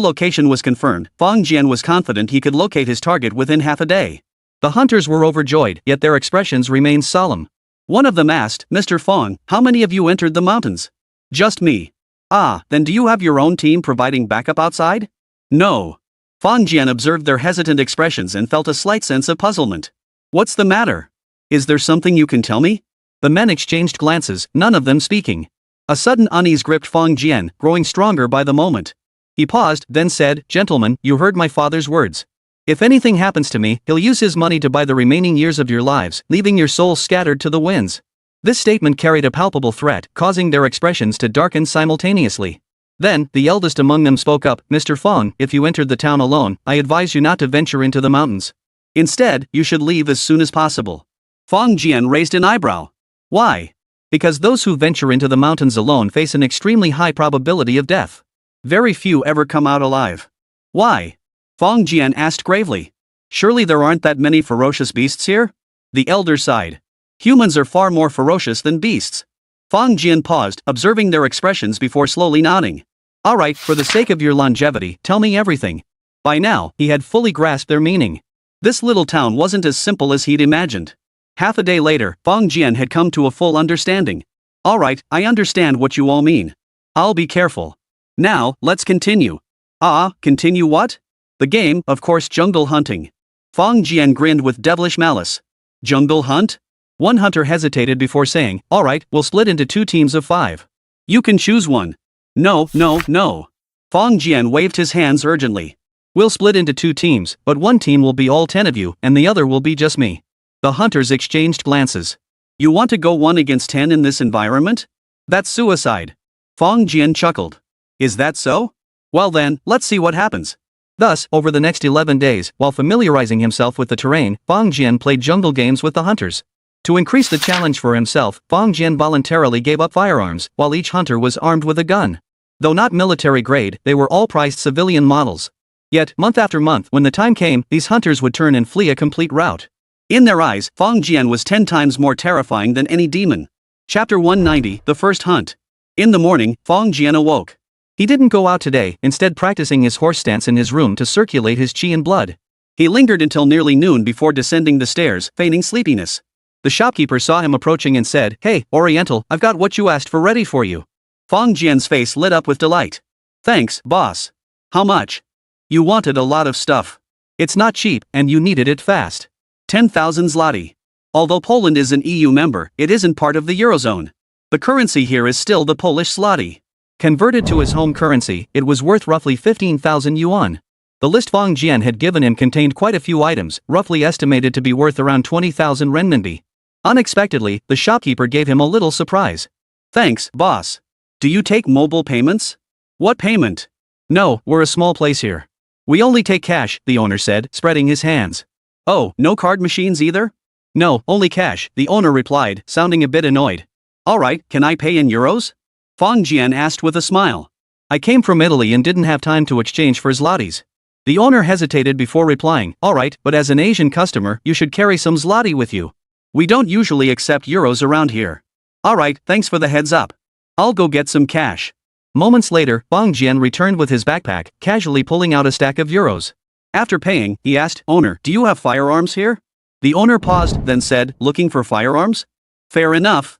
[SPEAKER 2] location was confirmed, Fang Jian was confident he could locate his target within half a day.
[SPEAKER 1] The hunters were overjoyed, yet their expressions remained solemn.
[SPEAKER 2] One of them asked, "Mr. Fang, how many of you entered the mountains?" "Just me." "Ah, then do you have your own team providing backup outside?" "No." Fang Jian observed their hesitant expressions and felt a slight sense of puzzlement. "What's the matter? Is there something you can tell me?"
[SPEAKER 1] The men exchanged glances, none of them speaking. A sudden unease gripped Fang Jian, growing stronger by the moment. He paused, then said, "Gentlemen, you heard my father's words. If anything happens to me, he'll use his money to buy the remaining years of your lives, leaving your souls scattered to the winds." This statement carried a palpable threat, causing their expressions to darken simultaneously. Then, the eldest among them spoke up, "Mr. Fang, if you entered the town alone, I advise you not to venture into the mountains. Instead, you should leave as soon as possible."
[SPEAKER 2] Fang Jian raised an eyebrow. "Why?"
[SPEAKER 1] "Because those who venture into the mountains alone face an extremely high probability of death.
[SPEAKER 2] Very few ever come out alive."
[SPEAKER 1] "Why?"
[SPEAKER 2] Fang Jian asked gravely. "Surely there aren't that many ferocious beasts here?" The elder sighed. "Humans are far more ferocious than beasts." Fang Jian paused, observing their expressions before slowly nodding.
[SPEAKER 1] "All right, for the sake of your longevity, tell me everything." By now, he had fully grasped their meaning.
[SPEAKER 2] This little town wasn't as simple as he'd imagined. Half a day later, Fang Jian had come to a full understanding. "All right, I understand what you all mean. I'll be careful. Now, let's continue." "Ah, continue what?" "The game, of course, jungle hunting." Fang Jian grinned with devilish malice. "Jungle hunt?"
[SPEAKER 1] One hunter hesitated before saying, "All right, we'll split into 2 teams of 5.
[SPEAKER 2] "You can choose one." "No, no, no." Fang Jian waved his hands urgently.
[SPEAKER 1] "We'll split into 2 teams, but one team will be all 10 of you, and the other will be just me." The hunters exchanged glances.
[SPEAKER 2] "You want to go 1 against 10 in this environment? That's suicide." Fang Jian chuckled. "Is that so? Well then, let's see what happens."
[SPEAKER 1] Thus, over the next 11 days, while familiarizing himself with the terrain, Fang Jian played jungle games with the hunters. To increase the challenge for himself, Fang Jian voluntarily gave up firearms, while each hunter was armed with a gun. Though not military grade, they were all prized civilian models. Yet, month after month, when the time came, these hunters would turn and flee a complete rout.
[SPEAKER 2] In their eyes, Fang Jian was 10 times more terrifying than any demon. Chapter 190, The First Hunt. In the morning, Fang Jian awoke.
[SPEAKER 1] He didn't go out today, instead practicing his horse stance in his room to circulate his qi and blood.
[SPEAKER 2] He lingered until nearly noon before descending the stairs, feigning sleepiness.
[SPEAKER 1] The shopkeeper saw him approaching and said, "Hey, Oriental, I've got what you asked for ready for you."
[SPEAKER 2] Fang Jian's face lit up with delight. "Thanks, boss. How much?" "You wanted a lot of stuff.
[SPEAKER 1] It's not cheap, and you needed it fast."
[SPEAKER 2] 10,000 zloty. Although Poland is an EU member, it isn't part of the Eurozone. The currency here is still the Polish zloty.
[SPEAKER 1] Converted to his home currency, it was worth roughly 15,000 yuan. The list Fang Jian had given him contained quite a few items, roughly estimated to be worth around 20,000 renminbi. Unexpectedly, the shopkeeper gave him a little surprise.
[SPEAKER 2] "Thanks, boss. Do you take mobile payments?" "What payment?"
[SPEAKER 1] "No, we're a small place here. We only take cash," the owner said, spreading his hands.
[SPEAKER 2] "Oh, no card machines either?"
[SPEAKER 1] "No, only cash," the owner replied, sounding a bit annoyed.
[SPEAKER 2] "All right, can I pay in euros?" Fang Jian asked with a smile.
[SPEAKER 1] "I came from Italy and didn't have time to exchange for zlotys." The owner hesitated before replying, "All right, but as an Asian customer, you should carry some zloty with you.
[SPEAKER 2] We don't usually accept euros around here." "All right, thanks for the heads up. I'll go get some cash."
[SPEAKER 1] Moments later, Fang Jian returned with his backpack, casually pulling out a stack of euros.
[SPEAKER 2] After paying, he asked, "Owner, do you have firearms here?" The owner paused, then said, "Looking for firearms? Fair enough.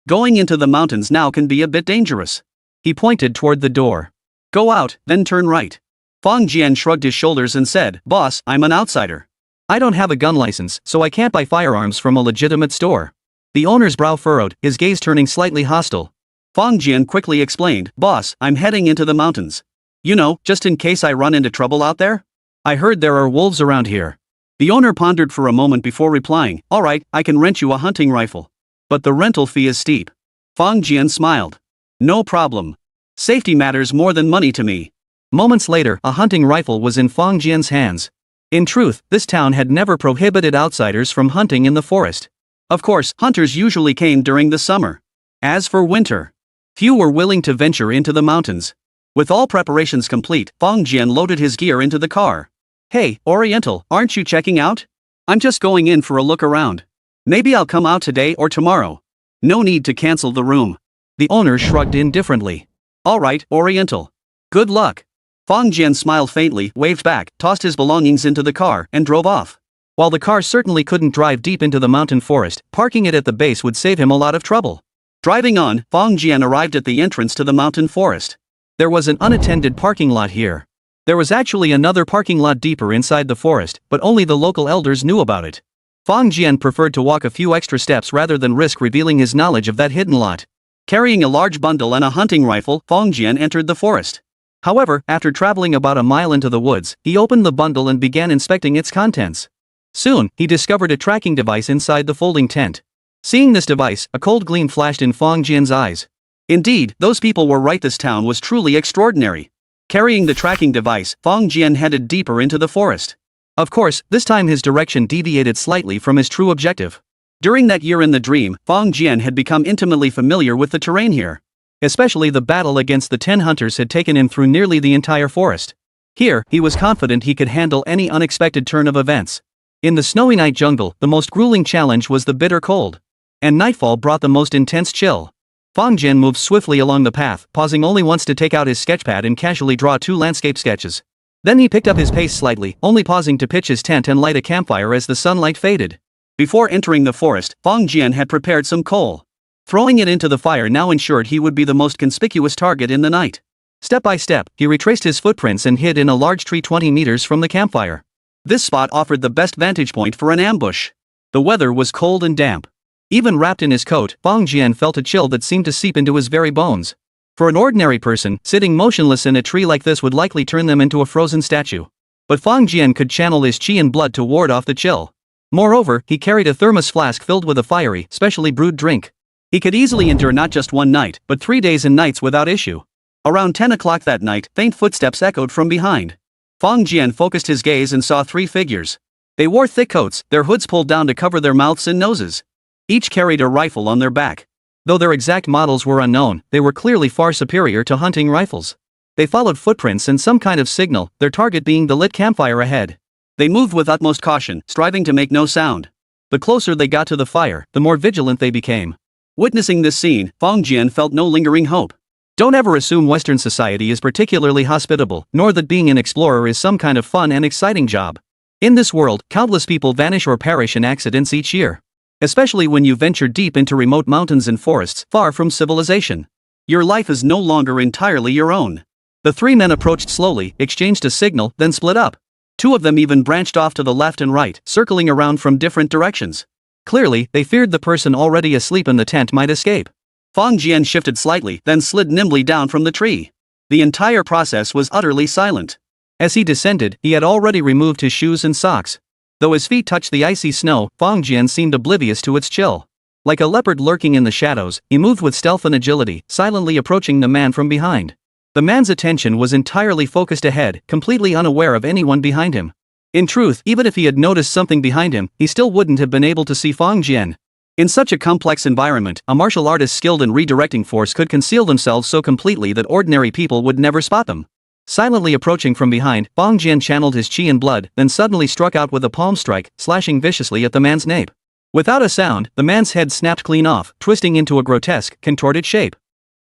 [SPEAKER 2] Going into the mountains now can be a bit dangerous."
[SPEAKER 1] He pointed toward the door.
[SPEAKER 2] "Go out, then turn right." Fang Jian shrugged his shoulders and said, "Boss, I'm an outsider.
[SPEAKER 1] I don't have a gun license, so I can't buy firearms from a legitimate store." The owner's brow furrowed, his gaze turning slightly hostile.
[SPEAKER 2] Fang Jian quickly explained, "Boss, I'm heading into the mountains. You know, just in case I run into trouble out there."
[SPEAKER 1] "I heard there are wolves around here."
[SPEAKER 2] The owner pondered for a moment before replying, "All right, I can rent you a hunting rifle. But the rental fee is steep." Fang Jian smiled. "No problem. Safety matters more than money to me."
[SPEAKER 1] Moments later, a hunting rifle was in Fang Jian's hands. In truth, this town had never prohibited outsiders from hunting in the forest.
[SPEAKER 2] Of course, hunters usually came during the summer. As for winter, few were willing to venture into the mountains. With all preparations complete, Fang Jian loaded his gear into the car. "Hey, Oriental, aren't you checking out? I'm just going in for a look around. Maybe I'll come out today or tomorrow. No need to cancel the room."
[SPEAKER 1] The owner shrugged indifferently.
[SPEAKER 2] "All right, Oriental. Good luck." Fang Jian smiled faintly, waved back, tossed his belongings into the car, and drove off.
[SPEAKER 1] While the car certainly couldn't drive deep into the mountain forest, parking it at the base would save him a lot of trouble.
[SPEAKER 2] Driving on, Fang Jian arrived at the entrance to the mountain forest.
[SPEAKER 1] There was an unattended parking lot here. There was actually another parking lot deeper inside the forest, but only the local elders knew about it. Fang Jian preferred to walk a few extra steps rather than risk revealing his knowledge of that hidden lot.
[SPEAKER 2] Carrying a large bundle and a hunting rifle, Fang Jian entered the forest.
[SPEAKER 1] However, after traveling about a mile into the woods, he opened the bundle and began inspecting its contents. Soon, he discovered a tracking device inside the folding tent. Seeing this device, a cold gleam flashed in Fang Jian's eyes.
[SPEAKER 2] Indeed, those people were right, this town was truly extraordinary. Carrying the tracking device, Fang Jian headed deeper into the forest.
[SPEAKER 1] Of course, this time his direction deviated slightly from his true objective.
[SPEAKER 2] During that year in the dream, Fang Jian had become intimately familiar with the terrain here.
[SPEAKER 1] Especially the battle against the 10 hunters had taken him through nearly the entire forest. Here, he was confident he could handle any unexpected turn of events. In the snowy night jungle, the most grueling challenge was the bitter cold. And nightfall brought the most intense chill. Fang Jian moved swiftly along the path, pausing only once to take out his sketchpad and casually draw 2 landscape sketches. Then he picked up his pace slightly, only pausing to pitch his tent and light a campfire as the sunlight faded.
[SPEAKER 2] Before entering the forest, Fang Jian had prepared some coal. Throwing it into the fire now ensured he would be the most conspicuous target in the night.
[SPEAKER 1] Step by step, he retraced his footprints and hid in a large tree 20 meters from the campfire.
[SPEAKER 2] This spot offered the best vantage point for an ambush.
[SPEAKER 1] The weather was cold and damp. Even wrapped in his coat, Fang Jian felt a chill that seemed to seep into his very bones. For an ordinary person, sitting motionless in a tree like this would likely turn them into a frozen statue. But Fang Jian could channel his qi and blood to ward off the chill. Moreover, he carried a thermos flask filled with a fiery, specially brewed drink. He could easily endure not just one night, but 3 days and nights without issue. Around 10 o'clock that night, faint footsteps echoed from behind. Fang Jian focused his gaze and saw 3 figures. They wore thick coats, their hoods pulled down to cover their mouths and noses. Each carried a rifle on their back. Though their exact models were unknown, they were clearly far superior to hunting rifles. They followed footprints and some kind of signal, their target being the lit campfire ahead. They moved with utmost caution, striving to make no sound. The closer they got to the fire, the more vigilant they became. Witnessing this scene, Fang Jian felt no lingering hope. Don't ever assume Western society is particularly hospitable, nor that being an explorer is some kind of fun and exciting job. In this world, countless people vanish or perish in accidents each year. Especially when you venture deep into remote mountains and forests, far from civilization. Your life is no longer entirely your own. The 3 men approached slowly, exchanged a signal, then split up. 2 of them even branched off to the left and right, circling around from different directions. Clearly, they feared the person already asleep in the tent might escape. Fang Jian shifted slightly, then slid nimbly down from the tree. The entire process was utterly silent. As he descended, he had already removed his shoes and socks. Though his feet touched the icy snow, Fang Jian seemed oblivious to its chill. Like a leopard lurking in the shadows, he moved with stealth and agility, silently approaching the man from behind. The man's attention was entirely focused ahead, completely unaware of anyone behind him. In truth, even if he had noticed something behind him, he still wouldn't have been able to see Fang Jian. In such a complex environment, a martial artist skilled in redirecting force could conceal themselves so completely that ordinary people would never spot them. Silently approaching from behind, Fang Jian channeled his qi and blood, then suddenly struck out with a palm strike, slashing viciously at the man's nape. Without a sound, the man's head snapped clean off, twisting into a grotesque, contorted shape.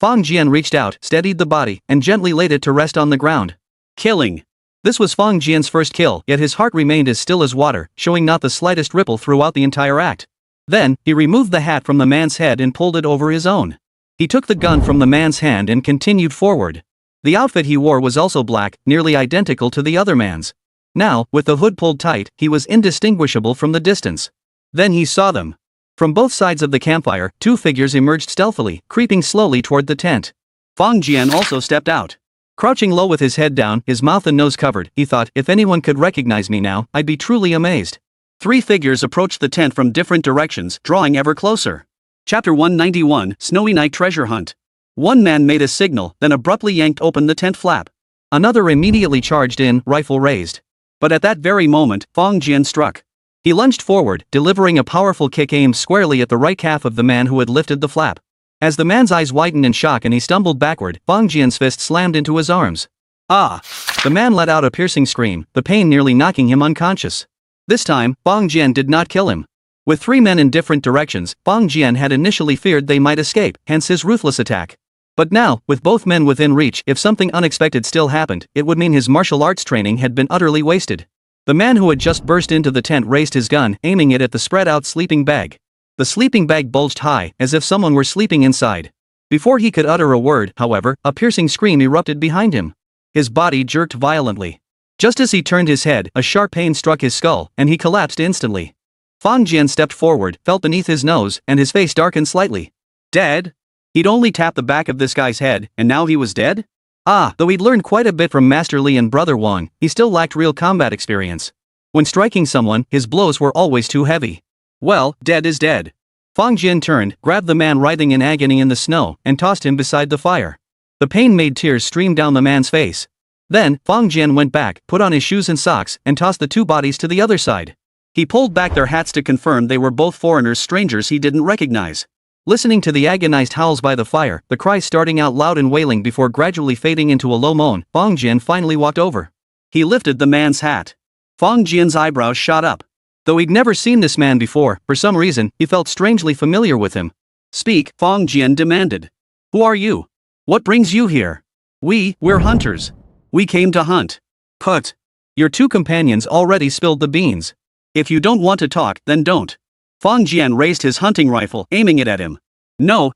[SPEAKER 1] Fang Jian reached out, steadied the body, and gently laid it to rest on the ground. Killing. This was Fang Jian's first kill, yet his heart remained as still as water, showing not the slightest ripple throughout the entire act. Then, he removed the hat from the man's head and pulled it over his own. He took the gun from the man's hand and continued forward. The outfit he wore was also black, nearly identical to the other man's. Now, with the hood pulled tight, he was indistinguishable from the distance. Then he saw them. From both sides of the campfire, 2 figures emerged stealthily, creeping slowly toward the tent. Fang Jian also stepped out. Crouching low with his head down, his mouth and nose covered, he thought, if anyone could recognize me now, I'd be truly amazed. 3 figures approached the tent from different directions, drawing ever closer. Chapter 191, Snowy Night Treasure Hunt. One man made a signal, then abruptly yanked open the tent flap. Another immediately charged in, rifle raised. But at that very moment, Fang Jian struck. He lunged forward, delivering a powerful kick aimed squarely at the right calf of the man who had lifted the flap. As the man's eyes widened in shock and he stumbled backward, Fang Jian's fist slammed into his arms. Ah! The man let out a piercing scream, the pain nearly knocking him unconscious. This time, Fang Jian did not kill him. With 3 men in different directions, Fang Jian had initially feared they might escape, hence his ruthless attack. But now, with both men within reach, if something unexpected still happened, it would mean his martial arts training had been utterly wasted. The man who had just burst into the tent raised his gun, aiming it at the spread-out sleeping bag. The sleeping bag bulged high, as if someone were sleeping inside. Before he could utter a word, however, a piercing scream erupted behind him. His body jerked violently. Just as he turned his head, a sharp pain struck his skull, and he collapsed instantly. Fang Jian stepped forward, felt beneath his nose, and his face darkened slightly. Dead? He'd only tapped the back of this guy's head, and now he was dead? Though he'd learned quite a bit from Master Li and Brother Wang, he still lacked real combat experience. When striking someone, his blows were always too heavy. Well, dead is dead. Fang Jian turned, grabbed the man writhing in agony in the snow, and tossed him beside the fire. The pain made tears stream down the man's face. Then, Fang Jian went back, put on his shoes and socks, and tossed the two bodies to the other side. He pulled back their hats to confirm they were both foreigners, strangers he didn't recognize. Listening to the agonized howls by the fire, the cries starting out loud and wailing before gradually fading into a low moan, Fang Jian finally walked over. He lifted the man's hat. Fang Jian's eyebrows shot up. Though he'd never seen this man before, for some reason, he felt strangely familiar with him. Speak, Fang Jian demanded. Who are you? What brings you here? We're hunters. We came to hunt. Put. Your two companions already spilled the beans. If you don't want to talk, then don't. Fang Jian raised his hunting rifle, aiming it at him. No.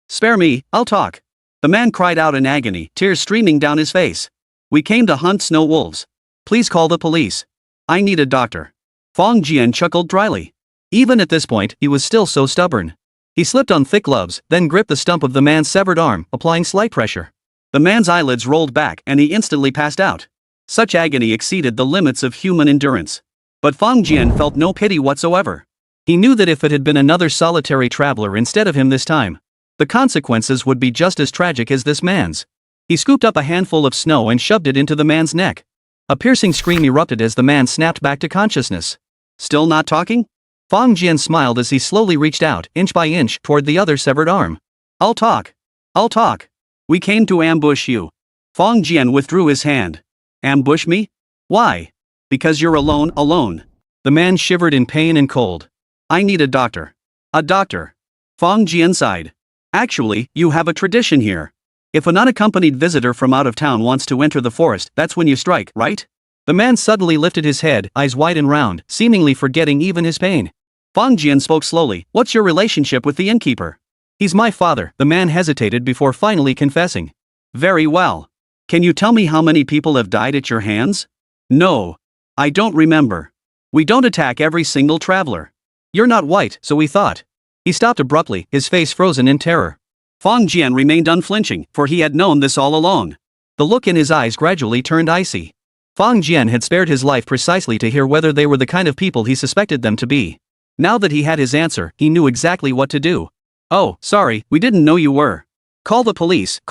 [SPEAKER 1] Spare me, I'll talk. The man cried out in agony, tears streaming down his face. We came to hunt snow wolves. Please call the police. I need a doctor. Fang Jian chuckled dryly. Even at this point, he was still so stubborn. He slipped on thick gloves, then gripped the stump of the man's severed arm, applying slight pressure. The man's eyelids rolled back and he instantly passed out. Such agony exceeded the limits of human endurance. But Fang Jian felt no pity whatsoever. He knew that if it had been another solitary traveler instead of him this time, the consequences would be just as tragic as this man's. He scooped up a handful of snow and shoved it into the man's neck. A piercing scream erupted as the man snapped back to consciousness. Still not talking? Fang Jian smiled as he slowly reached out, inch by inch, toward the other severed arm. I'll talk. We came to ambush you. Fang Jian withdrew his hand. Ambush me? Why? Because you're alone. The man shivered in pain and cold. I need a doctor. A doctor. Fang Jian sighed. Actually, you have a tradition here. If an unaccompanied visitor from out of town wants to enter the forest, that's when you strike, right? The man suddenly lifted his head, eyes wide and round, seemingly forgetting even his pain. Fang Jian spoke slowly. What's your relationship with the innkeeper? He's my father. The man hesitated before finally confessing. Very well. Can you tell me how many people have died at your hands? No. I don't remember. We don't attack every single traveler. You're not white, so we thought. He stopped abruptly, his face frozen in terror. Fang Jian remained unflinching, for he had known this all along. The look in his eyes gradually turned icy. Fang Jian had spared his life precisely to hear whether they were the kind of people he suspected them to be. Now that he had his answer, he knew exactly what to do. Oh, sorry, we didn't know you were. Call the police,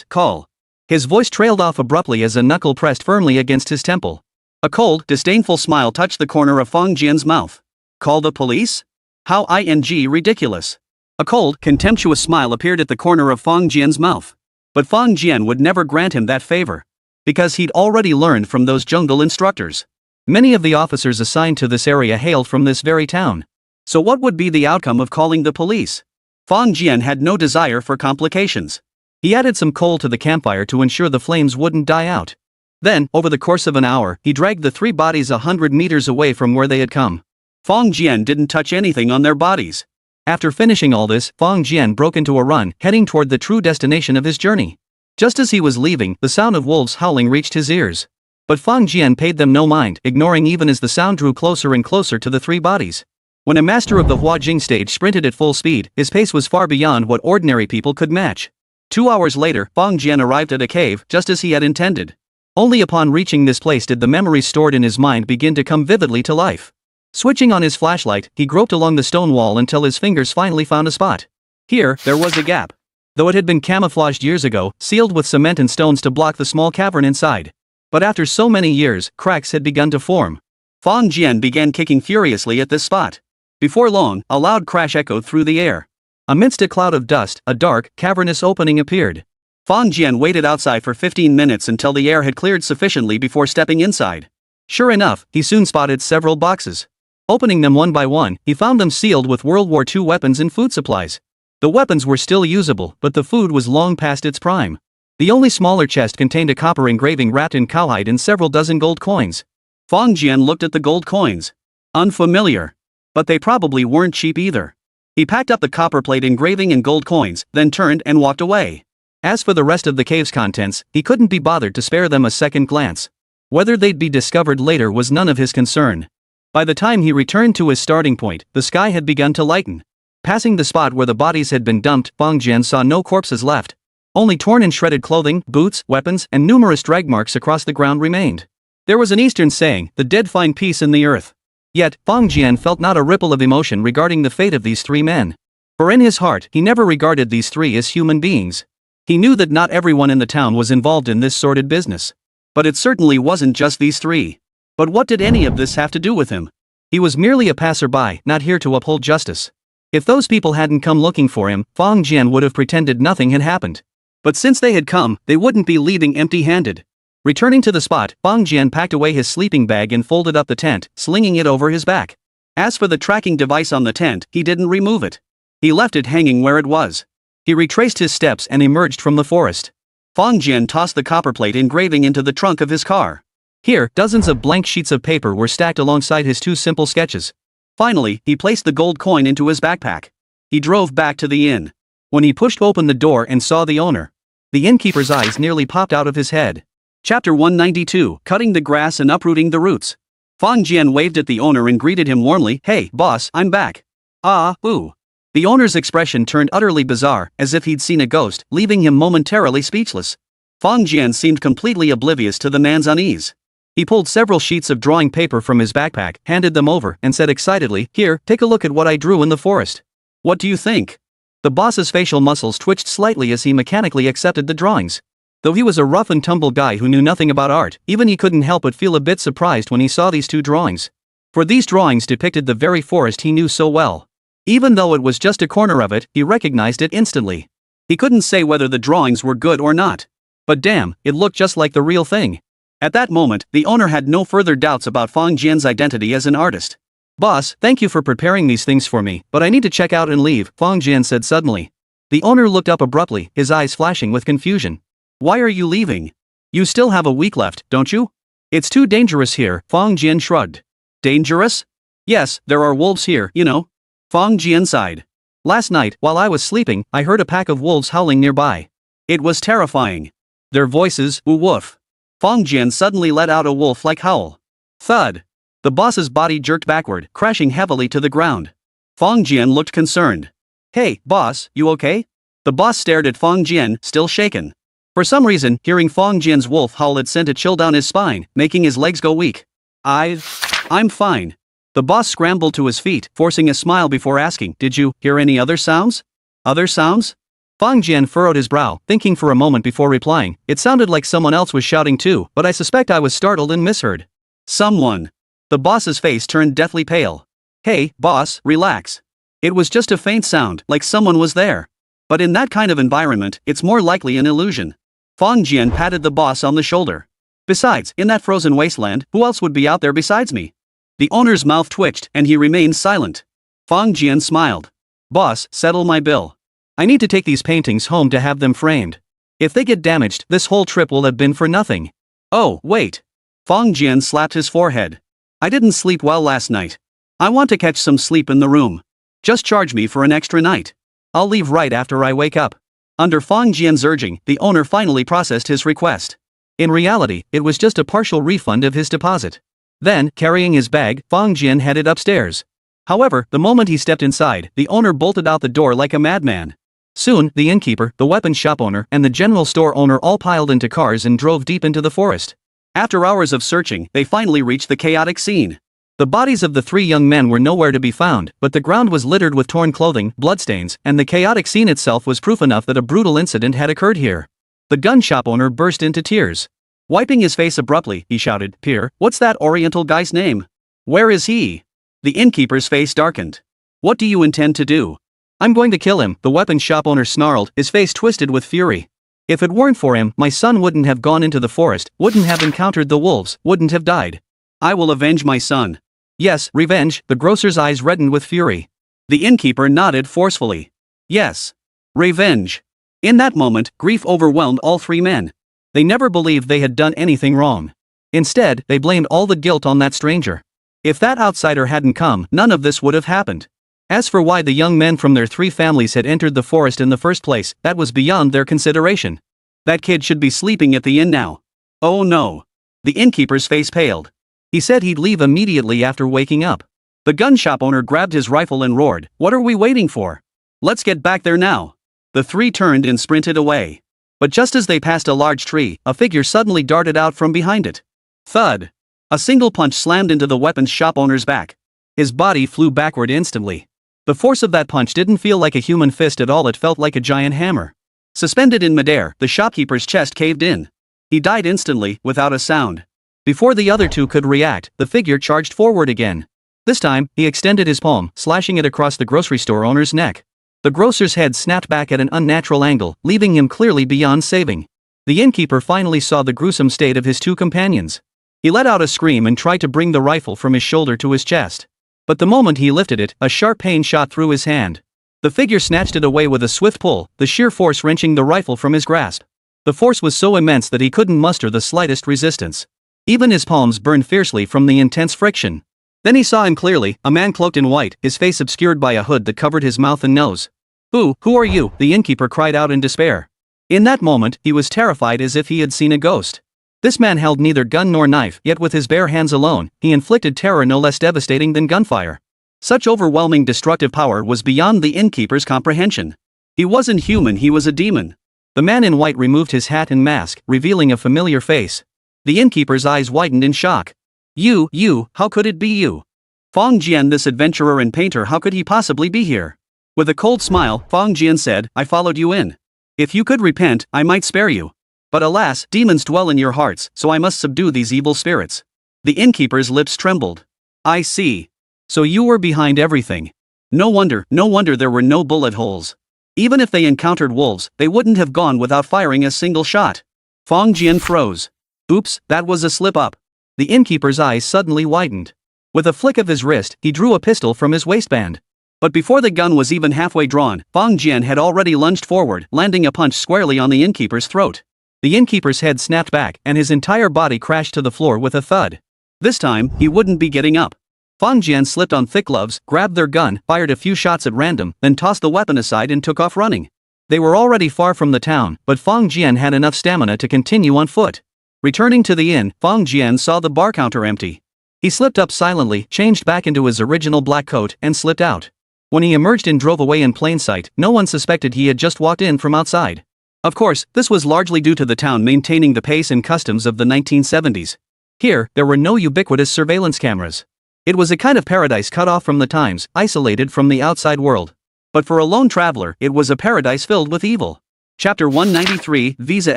[SPEAKER 1] call. His voice trailed off abruptly as a knuckle pressed firmly against his temple. A cold, disdainful smile touched the corner of Fang Jian's mouth. Call the police? How ridiculous. A cold, contemptuous smile appeared at the corner of Fang Jian's mouth. But Fang Jian would never grant him that favor. Because he'd already learned from those jungle instructors. Many of the officers assigned to this area hailed from this very town. So what would be the outcome of calling the police? Fang Jian had no desire for complications. He added some coal to the campfire to ensure the flames wouldn't die out. Then, over the course of an hour, he dragged the three bodies 100 meters away from where they had come. Fang Jian didn't touch anything on their bodies. After finishing all this, Fang Jian broke into a run, heading toward the true destination of his journey. Just as he was leaving, the sound of wolves howling reached his ears. But Fang Jian paid them no mind, ignoring even as the sound drew closer and closer to the three bodies. When a master of the Huajing stage sprinted at full speed, his pace was far beyond what ordinary people could match. 2 hours later, Fang Jian arrived at a cave, just as he had intended. Only upon reaching this place did the memories stored in his mind begin to come vividly to life. Switching on his flashlight, he groped along the stone wall until his fingers finally found a spot. Here, there was a gap. Though it had been camouflaged years ago, sealed with cement and stones to block the small cavern inside. But after so many years, cracks had begun to form. Fang Jian began kicking furiously at this spot. Before long, a loud crash echoed through the air. Amidst a cloud of dust, a dark, cavernous opening appeared. Fang Jian waited outside for 15 minutes until the air had cleared sufficiently before stepping inside. Sure enough, he soon spotted several boxes. Opening them one by one, he found them sealed with World War II weapons and food supplies. The weapons were still usable, but the food was long past its prime. The only smaller chest contained a copper engraving wrapped in cowhide and several dozen gold coins.
[SPEAKER 2] Fong Jian looked at the gold coins. Unfamiliar. But they probably weren't cheap either. He packed up the copperplate engraving and gold coins, then turned and walked away.
[SPEAKER 1] As for the rest of the cave's contents, he couldn't be bothered to spare them a second glance. Whether they'd be discovered later was none of his concern. By the time he returned to his starting point, the sky had begun to lighten. Passing the spot where the bodies had been dumped, Fong Jian saw no corpses left. Only torn and shredded clothing, boots, weapons, and numerous drag marks across the ground remained. There was an Eastern saying, "The dead find peace in the earth." Yet, Fong Jian felt not a ripple of emotion regarding the fate of these three men. For in his heart, he never regarded these three as human beings. He knew that not everyone in the town was involved in this sordid business. But it certainly wasn't just these three. But what did any of this have to do with him? He was merely a passerby, not here to uphold justice. If those people hadn't come looking for him, Fong Jian would have pretended nothing had happened. But since they had come, they wouldn't be leaving empty-handed. Returning to the spot, Fong Jian packed away his sleeping bag and folded up the tent, slinging it over his back. As for the tracking device on the tent, he didn't remove it. He left it hanging where it was. He retraced his steps and emerged from the forest. Fong Jian tossed the copperplate engraving into the trunk of his car. Here, dozens of blank sheets of paper were stacked alongside his two simple sketches. Finally, he placed the gold coin into his backpack. He drove back to the inn. When he pushed open the door and saw the owner, the innkeeper's eyes nearly popped out of his head. Chapter 192, Cutting the Grass and Uprooting the Roots. Fong Jian waved at the owner and greeted him warmly. "Hey, boss, I'm back." "Ah, ooh." The owner's expression turned utterly bizarre, as if he'd seen a ghost, leaving him momentarily speechless. Fong Jian seemed completely oblivious to the man's unease. He pulled several sheets of drawing paper from his backpack, handed them over, and said excitedly, "Here, take a look at what I drew in the forest. What do you think?" The boss's facial muscles twitched slightly as he mechanically accepted the drawings. Though he was a rough and tumble guy who knew nothing about art, even he couldn't help but feel a bit surprised when he saw these two drawings. For these drawings depicted the very forest he knew so well. Even though it was just a corner of it, he recognized it instantly. He couldn't say whether the drawings were good or not. But damn, it looked just like the real thing. At that moment, the owner had no further doubts about Fong Jian's identity as an artist. "Boss, thank you for preparing these things for me, but I need to check out and leave," Fong Jian said suddenly. The owner looked up abruptly, his eyes flashing with confusion. "Why are you leaving? You still have a week left, don't you?" "It's too dangerous here," Fong Jian shrugged. "Dangerous?" "Yes, there are wolves here, you know." Fong Jian sighed. "Last night, while I was sleeping, I heard a pack of wolves howling nearby. It was terrifying. Their voices, woof." Fong Jian suddenly let out a wolf-like howl. Thud. The boss's body jerked backward, crashing heavily to the ground. Fong Jian looked concerned. "Hey, boss, you okay?" The boss stared at Fong Jian, still shaken. For some reason, hearing Fong Jian's wolf howl had sent a chill down his spine, making his legs go weak. I'm fine." The boss scrambled to his feet, forcing a smile before asking, "Did you hear any other sounds?" "Other sounds?" Fong Jian furrowed his brow, thinking for a moment before replying. "It sounded like someone else was shouting too, but I suspect I was startled and misheard." "Someone?" The boss's face turned deathly pale. "Hey, boss, relax. It was just a faint sound, like someone was there. But in that kind of environment, it's more likely an illusion." Fong Jian patted the boss on the shoulder. "Besides, in that frozen wasteland, who else would be out there besides me?" The owner's mouth twitched, and he remained silent. Fong Jian smiled. "Boss, settle my bill. I need to take these paintings home to have them framed. If they get damaged, this whole trip will have been for nothing." "Oh, wait." Fong Jian slapped his forehead. "I didn't sleep well last night. I want to catch some sleep in the room. Just charge me for an extra night. I'll leave right after I wake up." Under Fong Jian's urging, the owner finally processed his request. In reality, it was just a partial refund of his deposit. Then, carrying his bag, Fong Jian headed upstairs. However, the moment he stepped inside, the owner bolted out the door like a madman. Soon, the innkeeper, the weapon shop owner, and the general store owner all piled into cars and drove deep into the forest. After hours of searching, they finally reached the chaotic scene. The bodies of the three young men were nowhere to be found, but the ground was littered with torn clothing, bloodstains, and the chaotic scene itself was proof enough that a brutal incident had occurred here. The gun shop owner burst into tears. Wiping his face abruptly, he shouted, "Pierre, what's that Oriental guy's name? Where is he?" The innkeeper's face darkened. "What do you intend to do?" "I'm going to kill him," the weapon shop owner snarled, his face twisted with fury. "If it weren't for him, my son wouldn't have gone into the forest, wouldn't have encountered the wolves, wouldn't have died. I will avenge my son." "Yes, revenge," the grocer's eyes reddened with fury. The innkeeper nodded forcefully.
[SPEAKER 2] Yes. Revenge. In that moment, grief overwhelmed all three men.
[SPEAKER 1] They never believed they had done anything wrong. Instead, they blamed all the guilt on that stranger. If that outsider hadn't come, none of this would have happened. As for why the young men from their three families had entered the forest in the first place, that was beyond their consideration.
[SPEAKER 2] That kid should be sleeping at the inn now. Oh no. The innkeeper's face paled.
[SPEAKER 1] He said he'd leave immediately after waking up.
[SPEAKER 2] The gun shop owner grabbed his rifle and roared, "What are we waiting for? Let's get back there now." The three turned and sprinted away. But just as they passed a large tree, a figure suddenly darted out from behind it. Thud. A single punch slammed into the weapons shop owner's back.
[SPEAKER 1] His body flew backward instantly. The force of that punch didn't feel like a human fist at all, it felt like a giant hammer.
[SPEAKER 2] Suspended in midair, the shopkeeper's chest caved in. He died instantly, without a sound.
[SPEAKER 1] Before the other two could react, the figure charged forward again. This time, he extended his palm, slashing it across the grocery store owner's neck. The grocer's head snapped back at an unnatural angle, leaving him clearly beyond saving. The innkeeper finally saw the gruesome state of his two companions. He let out a scream and tried to bring the rifle from his shoulder to his chest. But the moment he lifted it, a sharp pain shot through his hand. The figure snatched it away with a swift pull, the sheer force wrenching the rifle from his grasp. The force was so immense that he couldn't muster the slightest resistance. Even his palms burned fiercely from the intense friction. Then he saw him clearly, a man cloaked in white, his face obscured by a hood that covered his mouth and nose. Who are you?" the innkeeper cried out in despair. In that moment, he was terrified as if he had seen a ghost. This man held neither gun nor knife, yet with his bare hands alone, he inflicted terror no less devastating than gunfire. Such overwhelming destructive power was beyond the innkeeper's comprehension. He wasn't human, he was a demon. The man in white removed his hat and mask, revealing a familiar face. The innkeeper's eyes widened in shock. You, how could it be you? Fong Jian, this adventurer and painter, how could he possibly be here? With a cold smile, Fong Jian said, "I followed you in. If you could repent, I might spare you. But alas, demons dwell in your hearts, so I must subdue these evil spirits." The innkeeper's lips trembled. "I see. So you were behind everything. No wonder there were no bullet holes. Even if they encountered wolves, they wouldn't have gone without firing a single shot." Fong Jian froze. Oops, that was a slip-up. The innkeeper's eyes suddenly widened. With a flick of his wrist, he drew a pistol from his waistband. But before the gun was even halfway drawn, Fong Jian had already lunged forward, landing a punch squarely on the innkeeper's throat. The innkeeper's head snapped back, and his entire body crashed to the floor with a thud. This time, he wouldn't be getting up. Fong Jian slipped on thick gloves, grabbed their gun, fired a few shots at random, then tossed the weapon aside and took off running. They were already far from the town, but Fong Jian had enough stamina to continue on foot. Returning to the inn, Fong Jian saw the bar counter empty. He slipped up silently, changed back into his original black coat, and slipped out. When he emerged and drove away in plain sight, no one suspected he had just walked in from outside. Of course, this was largely due to the town maintaining the pace and customs of the 1970s. Here, there were no ubiquitous surveillance cameras. It was a kind of paradise cut off from the times, isolated from the outside world. But for a lone traveler, it was a paradise filled with evil. Chapter 193, Visa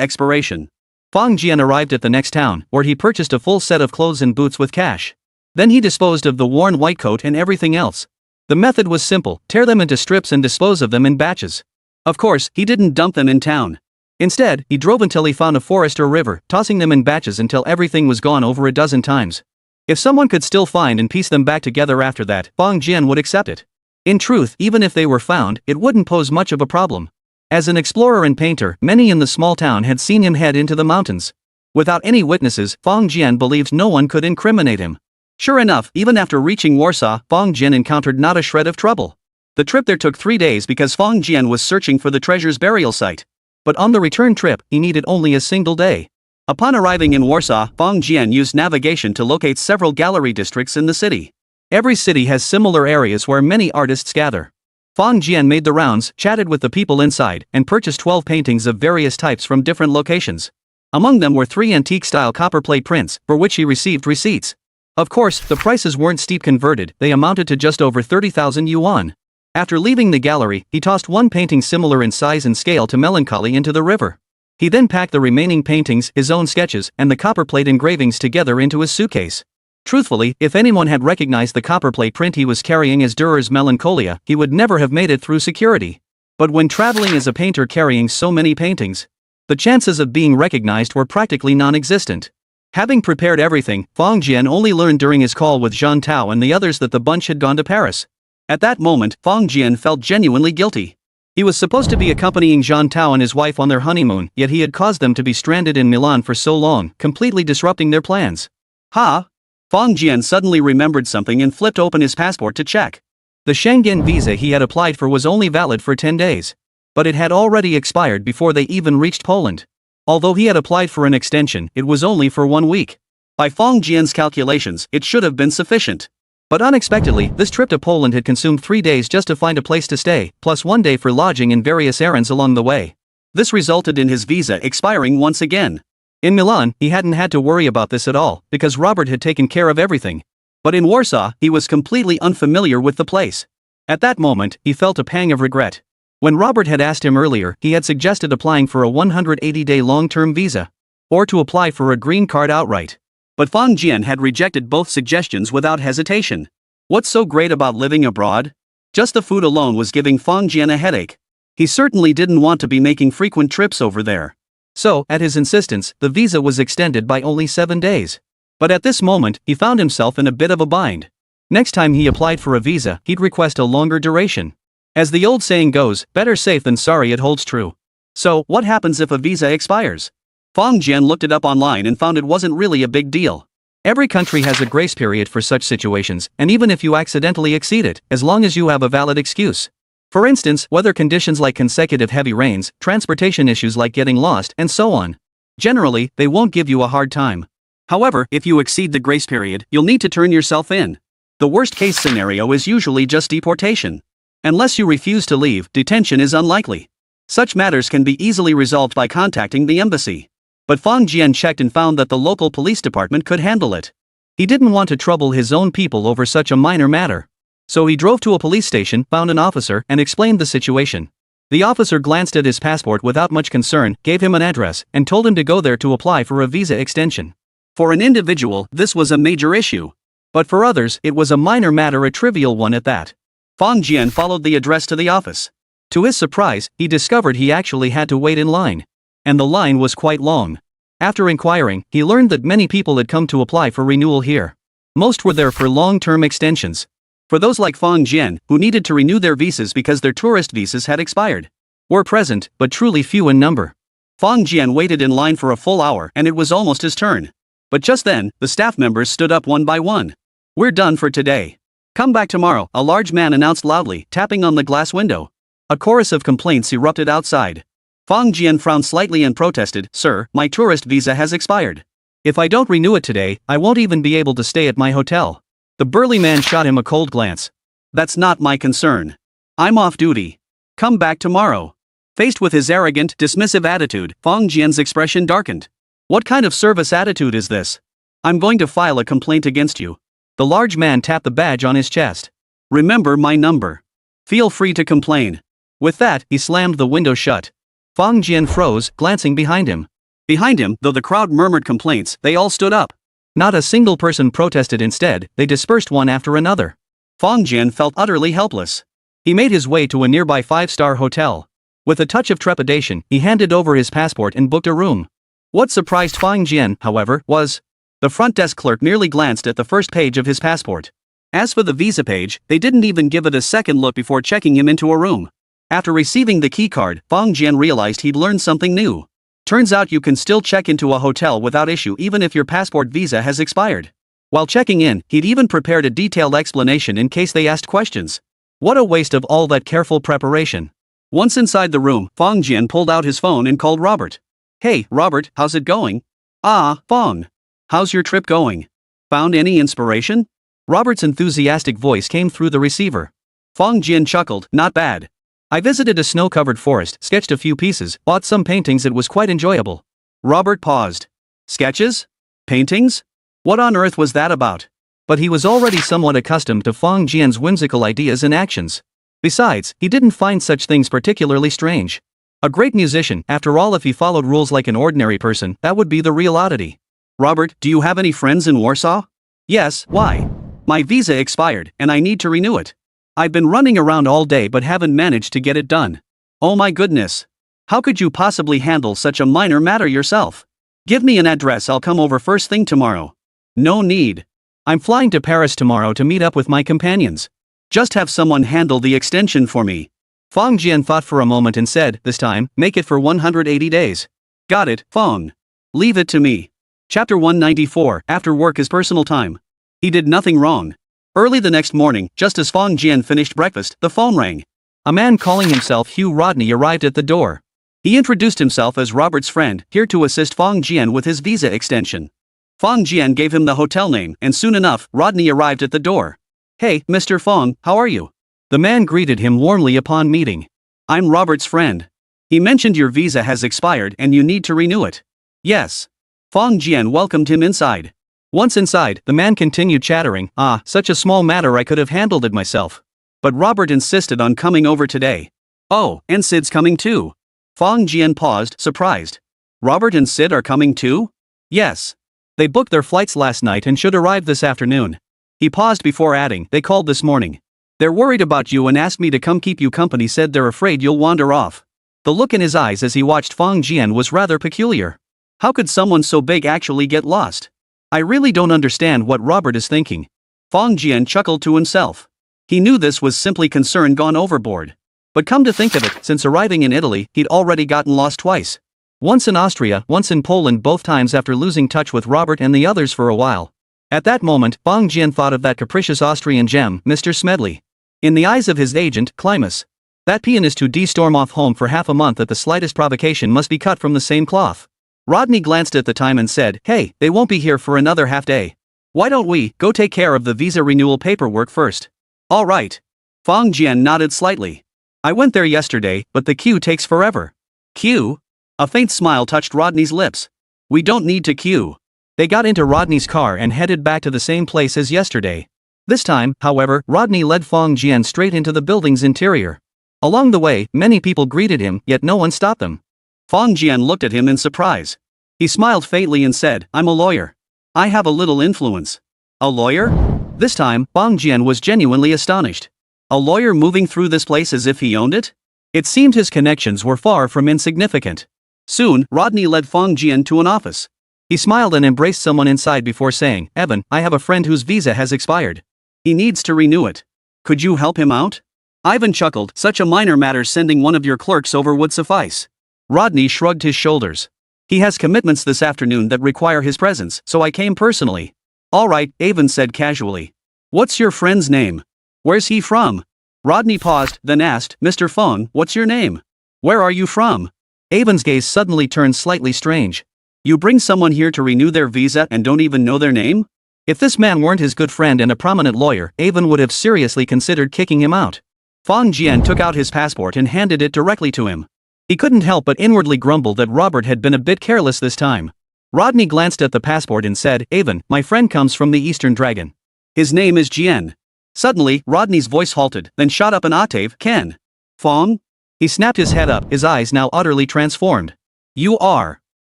[SPEAKER 1] Expiration. Fong Jian arrived at the next town, where he purchased a full set of clothes and boots with cash. Then he disposed of the worn white coat and everything else. The method was simple: tear them into strips and dispose of them in batches. Of course, he didn't dump them in town. Instead, he drove until he found a forest or river, tossing them in batches until everything was gone over a dozen times. If someone could still find and piece them back together after that, Fong Jian would accept it. In truth, even if they were found, it wouldn't pose much of a problem. As an explorer and painter, many in the small town had seen him head into the mountains. Without any witnesses, Fong Jian believed no one could incriminate him. Sure enough, even after reaching Warsaw, Fong Jian encountered not a shred of trouble. The trip there took 3 days because Fong Jian was searching for the treasure's burial site. But on the return trip, he needed only a single day. Upon arriving in Warsaw, Fong Jian used navigation to locate several gallery districts in the city. Every city has similar areas where many artists gather. Fong Jian made the rounds, chatted with the people inside, and purchased 12 paintings of various types from different locations. Among them were 3 antique-style copperplate prints, for which he received receipts. Of course, the prices weren't steep converted, they amounted to just over 30,000 yuan. After leaving the gallery, he tossed one painting similar in size and scale to Melancholy into the river. He then packed the remaining paintings, his own sketches, and the copperplate engravings together into his suitcase. Truthfully, if anyone had recognized the copperplate print he was carrying as Durer's Melancholia, he would never have made it through security. But when traveling as a painter carrying so many paintings, the chances of being recognized were practically non-existent. Having prepared everything, Fong Jian only learned during his call with Jean Tao and the others that the bunch had gone to Paris. At that moment, Fong Jian felt genuinely guilty. He was supposed to be accompanying Jean Tao and his wife on their honeymoon, yet he had caused them to be stranded in Milan for so long, completely disrupting their plans.
[SPEAKER 2] Fang Jian suddenly remembered something and flipped open his passport to check.
[SPEAKER 1] The Schengen visa he had applied for was only valid for 10 days. But it had already expired before they even reached Poland. Although he had applied for an extension, it was only for 1 week.
[SPEAKER 2] By Fang Jian's calculations, it should have been sufficient.
[SPEAKER 1] But unexpectedly, this trip to Poland had consumed 3 days just to find a place to stay, plus 1 day for lodging and various errands along the way.
[SPEAKER 2] This resulted in his visa expiring once again.
[SPEAKER 1] In Milan, he hadn't had to worry about this at all, because Robert had taken care of everything.
[SPEAKER 2] But in Warsaw, he was completely unfamiliar with the place.
[SPEAKER 1] At that moment, he felt a pang of regret. When Robert had asked him earlier, he had suggested applying for a 180-day long-term visa, or to apply for a green card outright.
[SPEAKER 2] But Fang Jian had rejected both suggestions without hesitation. What's so great about living abroad? Just the food alone was giving Fang Jian a headache. He certainly didn't want to be making frequent trips over there.
[SPEAKER 1] So, at his insistence, the visa was extended by only 7 days. But at this moment, he found himself in a bit of a bind. Next time he applied for a visa, he'd request a longer duration. As the old saying goes, better safe than sorry. It holds true.
[SPEAKER 2] So, what happens if a visa expires? Fang Jian looked it up online and found it wasn't really a big deal.
[SPEAKER 1] Every country has a grace period for such situations, and even if you accidentally exceed it, as long as you have a valid excuse. For instance, weather conditions like consecutive heavy rains, transportation issues like getting lost, and so on. Generally, they won't give you a hard time.
[SPEAKER 2] However, if you exceed the grace period, you'll need to turn yourself in. The worst case scenario is usually just deportation. Unless you refuse to leave, detention is unlikely. Such matters can be easily resolved by contacting the embassy. But Fang Jian checked and found that the local police department could handle it.
[SPEAKER 1] He didn't want to trouble his own people over such a minor matter. So he drove to a police station, found an officer, and explained the situation. The officer glanced at his passport without much concern, gave him an address, and told him to go there to apply for a visa extension.
[SPEAKER 2] For an individual, this was a major issue.
[SPEAKER 1] But for others, it was a minor matter, a trivial one at that.
[SPEAKER 2] Fang Jian followed the address to the office.
[SPEAKER 1] To his surprise, he discovered he actually had to wait in line. And the line was quite long. After inquiring, he learned that many people had come to apply for renewal here. Most were there for long-term extensions.
[SPEAKER 2] For those like Fang Jian, who needed to renew their visas because their tourist visas had expired,
[SPEAKER 1] were present, but truly few in number.
[SPEAKER 2] Fang Jian waited in line for a full hour and it was almost his turn. But just then, the staff members stood up one by one. "We're done for today. Come back tomorrow," a large man announced loudly, tapping on the glass window.
[SPEAKER 1] A chorus of complaints erupted outside.
[SPEAKER 2] Fang Jian frowned slightly and protested, "Sir, my tourist visa has expired.
[SPEAKER 1] If I don't renew it today, I won't even be able to stay at my hotel." The burly man shot him a cold glance.
[SPEAKER 2] "That's not my concern. I'm off duty. Come back tomorrow." Faced with his arrogant, dismissive attitude, Fang Jian's expression darkened. "What kind of service attitude is this? I'm going to file a complaint against you."
[SPEAKER 1] The large man tapped the badge on his chest.
[SPEAKER 2] "Remember my number. Feel free to complain."
[SPEAKER 1] With that, he slammed the window shut. Fang Jian froze, glancing behind him.
[SPEAKER 2] Behind him, though the crowd murmured complaints, they all stood up.
[SPEAKER 1] Not a single person protested. Instead, they dispersed one after another.
[SPEAKER 2] Fang Jian felt utterly helpless.
[SPEAKER 1] He made his way to a nearby 5-star hotel. With a touch of trepidation, he handed over his passport and booked a room. What surprised Fang Jian, however, was the front desk clerk merely glanced at the first page of his passport. As for the visa page, they didn't even give it a second look before checking him into a room. After receiving the keycard, Fang Jian realized he'd learned something new. Turns out you can still check into a hotel without issue even if your passport visa has expired. While checking in, he'd even prepared a detailed explanation in case they asked questions. What a waste of all that careful preparation.
[SPEAKER 2] Once inside the room, Fang Jian pulled out his phone and called Robert. "Hey, Robert, how's it going?"
[SPEAKER 1] "Ah, Fang.
[SPEAKER 2] How's your trip going? Found any inspiration?"
[SPEAKER 1] Robert's enthusiastic voice came through the receiver.
[SPEAKER 2] Fang Jian chuckled, "Not bad.
[SPEAKER 1] I visited a snow-covered forest, sketched a few pieces, bought some paintings. It was quite enjoyable."
[SPEAKER 2] Robert paused. "Sketches? Paintings? What on earth was that about?"
[SPEAKER 1] But he was already somewhat accustomed to Fang Jian's whimsical ideas and actions. Besides, he didn't find such things particularly strange. A great musician, after all. If he followed rules like an ordinary person, that would be the real oddity.
[SPEAKER 2] "Robert, do you have any friends in Warsaw?"
[SPEAKER 1] "Yes, why?"
[SPEAKER 2] "My visa expired, and I need to renew it. I've been running around all day but haven't managed to get it done." "Oh my goodness. How could you possibly handle such a minor matter yourself? Give me an address, I'll come over first thing tomorrow." "No need.
[SPEAKER 1] I'm flying to Paris tomorrow to meet up with my companions.
[SPEAKER 2] Just have someone handle the extension for me."
[SPEAKER 1] Fong Jian thought for a moment and said, this time, make it for 180 days.
[SPEAKER 2] Got it, Fong. Leave it to me. Chapter 194, After work is personal time. He did nothing wrong. Early the next morning, just as Fong Jian finished breakfast, the phone rang.
[SPEAKER 1] A man calling himself Hugh Rodney arrived at the door.
[SPEAKER 2] He introduced himself as Robert's friend, here to assist Fong Jian with his visa extension. Fong Jian gave him the hotel name, and soon enough, Rodney arrived at the door. Hey, Mr. Fong, how are you?
[SPEAKER 1] The man greeted him warmly upon meeting.
[SPEAKER 2] I'm Robert's friend. He mentioned your visa has expired and you need to renew it. Yes. Fong Jian welcomed him inside.
[SPEAKER 1] Once inside, the man continued chattering, such a small matter I could have handled it myself.
[SPEAKER 2] But Robert insisted on coming over today. Oh, and Sid's coming too. Fong Jian paused, surprised. Robert and Sid are coming too? Yes.
[SPEAKER 1] They booked their flights last night and should arrive this afternoon.
[SPEAKER 2] He paused before adding, they called this morning. They're worried about you and asked me to come keep you company, said they're afraid you'll wander off.
[SPEAKER 1] The look in his eyes as he watched Fong Jian was rather peculiar.
[SPEAKER 2] How could someone so big actually get lost? I really don't understand what Robert is thinking. Fong Jian chuckled to himself. He knew this was simply concern gone overboard. But come to think of it, since arriving in Italy, he'd already gotten lost twice. Once in Austria, once in Poland, both times after losing touch with Robert and the others for a while. At that moment, Fong Jian thought of that capricious Austrian gem, Mr. Smedley. In the eyes of his agent, Klimas, that pianist who stormed off home for half a month at the slightest provocation must be cut from the same cloth. Rodney glanced at the time and said, hey, they won't be here for another half day. Why don't we go take care of the visa renewal paperwork first? All right. Fong Jian nodded slightly. I went there yesterday, but the queue takes forever. Queue? A faint smile touched Rodney's lips. We don't need to queue.
[SPEAKER 1] They got into Rodney's car and headed back to the same place as yesterday. This time, however, Rodney led Fong Jian straight into the building's interior. Along the way, many people greeted him, yet no one stopped them. Fong Jian looked at him in surprise. He smiled faintly and said, I'm a lawyer. I have a little influence. A lawyer? This time, Fong Jian was genuinely astonished. A lawyer moving through this place as if he owned it? It seemed his connections were far from insignificant. Soon, Rodney led Fong Jian to an office. He smiled and embraced someone inside before saying, Evan, I have a friend whose visa has expired. He needs to renew it. Could you help him out? Ivan chuckled, such a minor matter, sending one of your clerks over would suffice. Rodney shrugged his shoulders. He has commitments this afternoon that require his presence, so I came personally. All right, Ivan said casually. What's your friend's name? Where's he from? Rodney paused, then asked, Mr. Fong, what's your name? Where are you from? Ivan's gaze suddenly turned slightly strange. You bring someone here to renew their visa and don't even know their name? If this man weren't his good friend and a prominent lawyer, Ivan would have seriously considered kicking him out. Fong Jian took out his passport and handed it directly to him. He couldn't help but inwardly grumble that Robert had been a bit careless this time. Rodney glanced at the passport and said, Ivan, my friend comes from the Eastern Dragon. His name is Jian. Suddenly, Rodney's voice halted, then shot up an octave, Ken. Fong? He snapped his head up, his eyes now utterly transformed. You are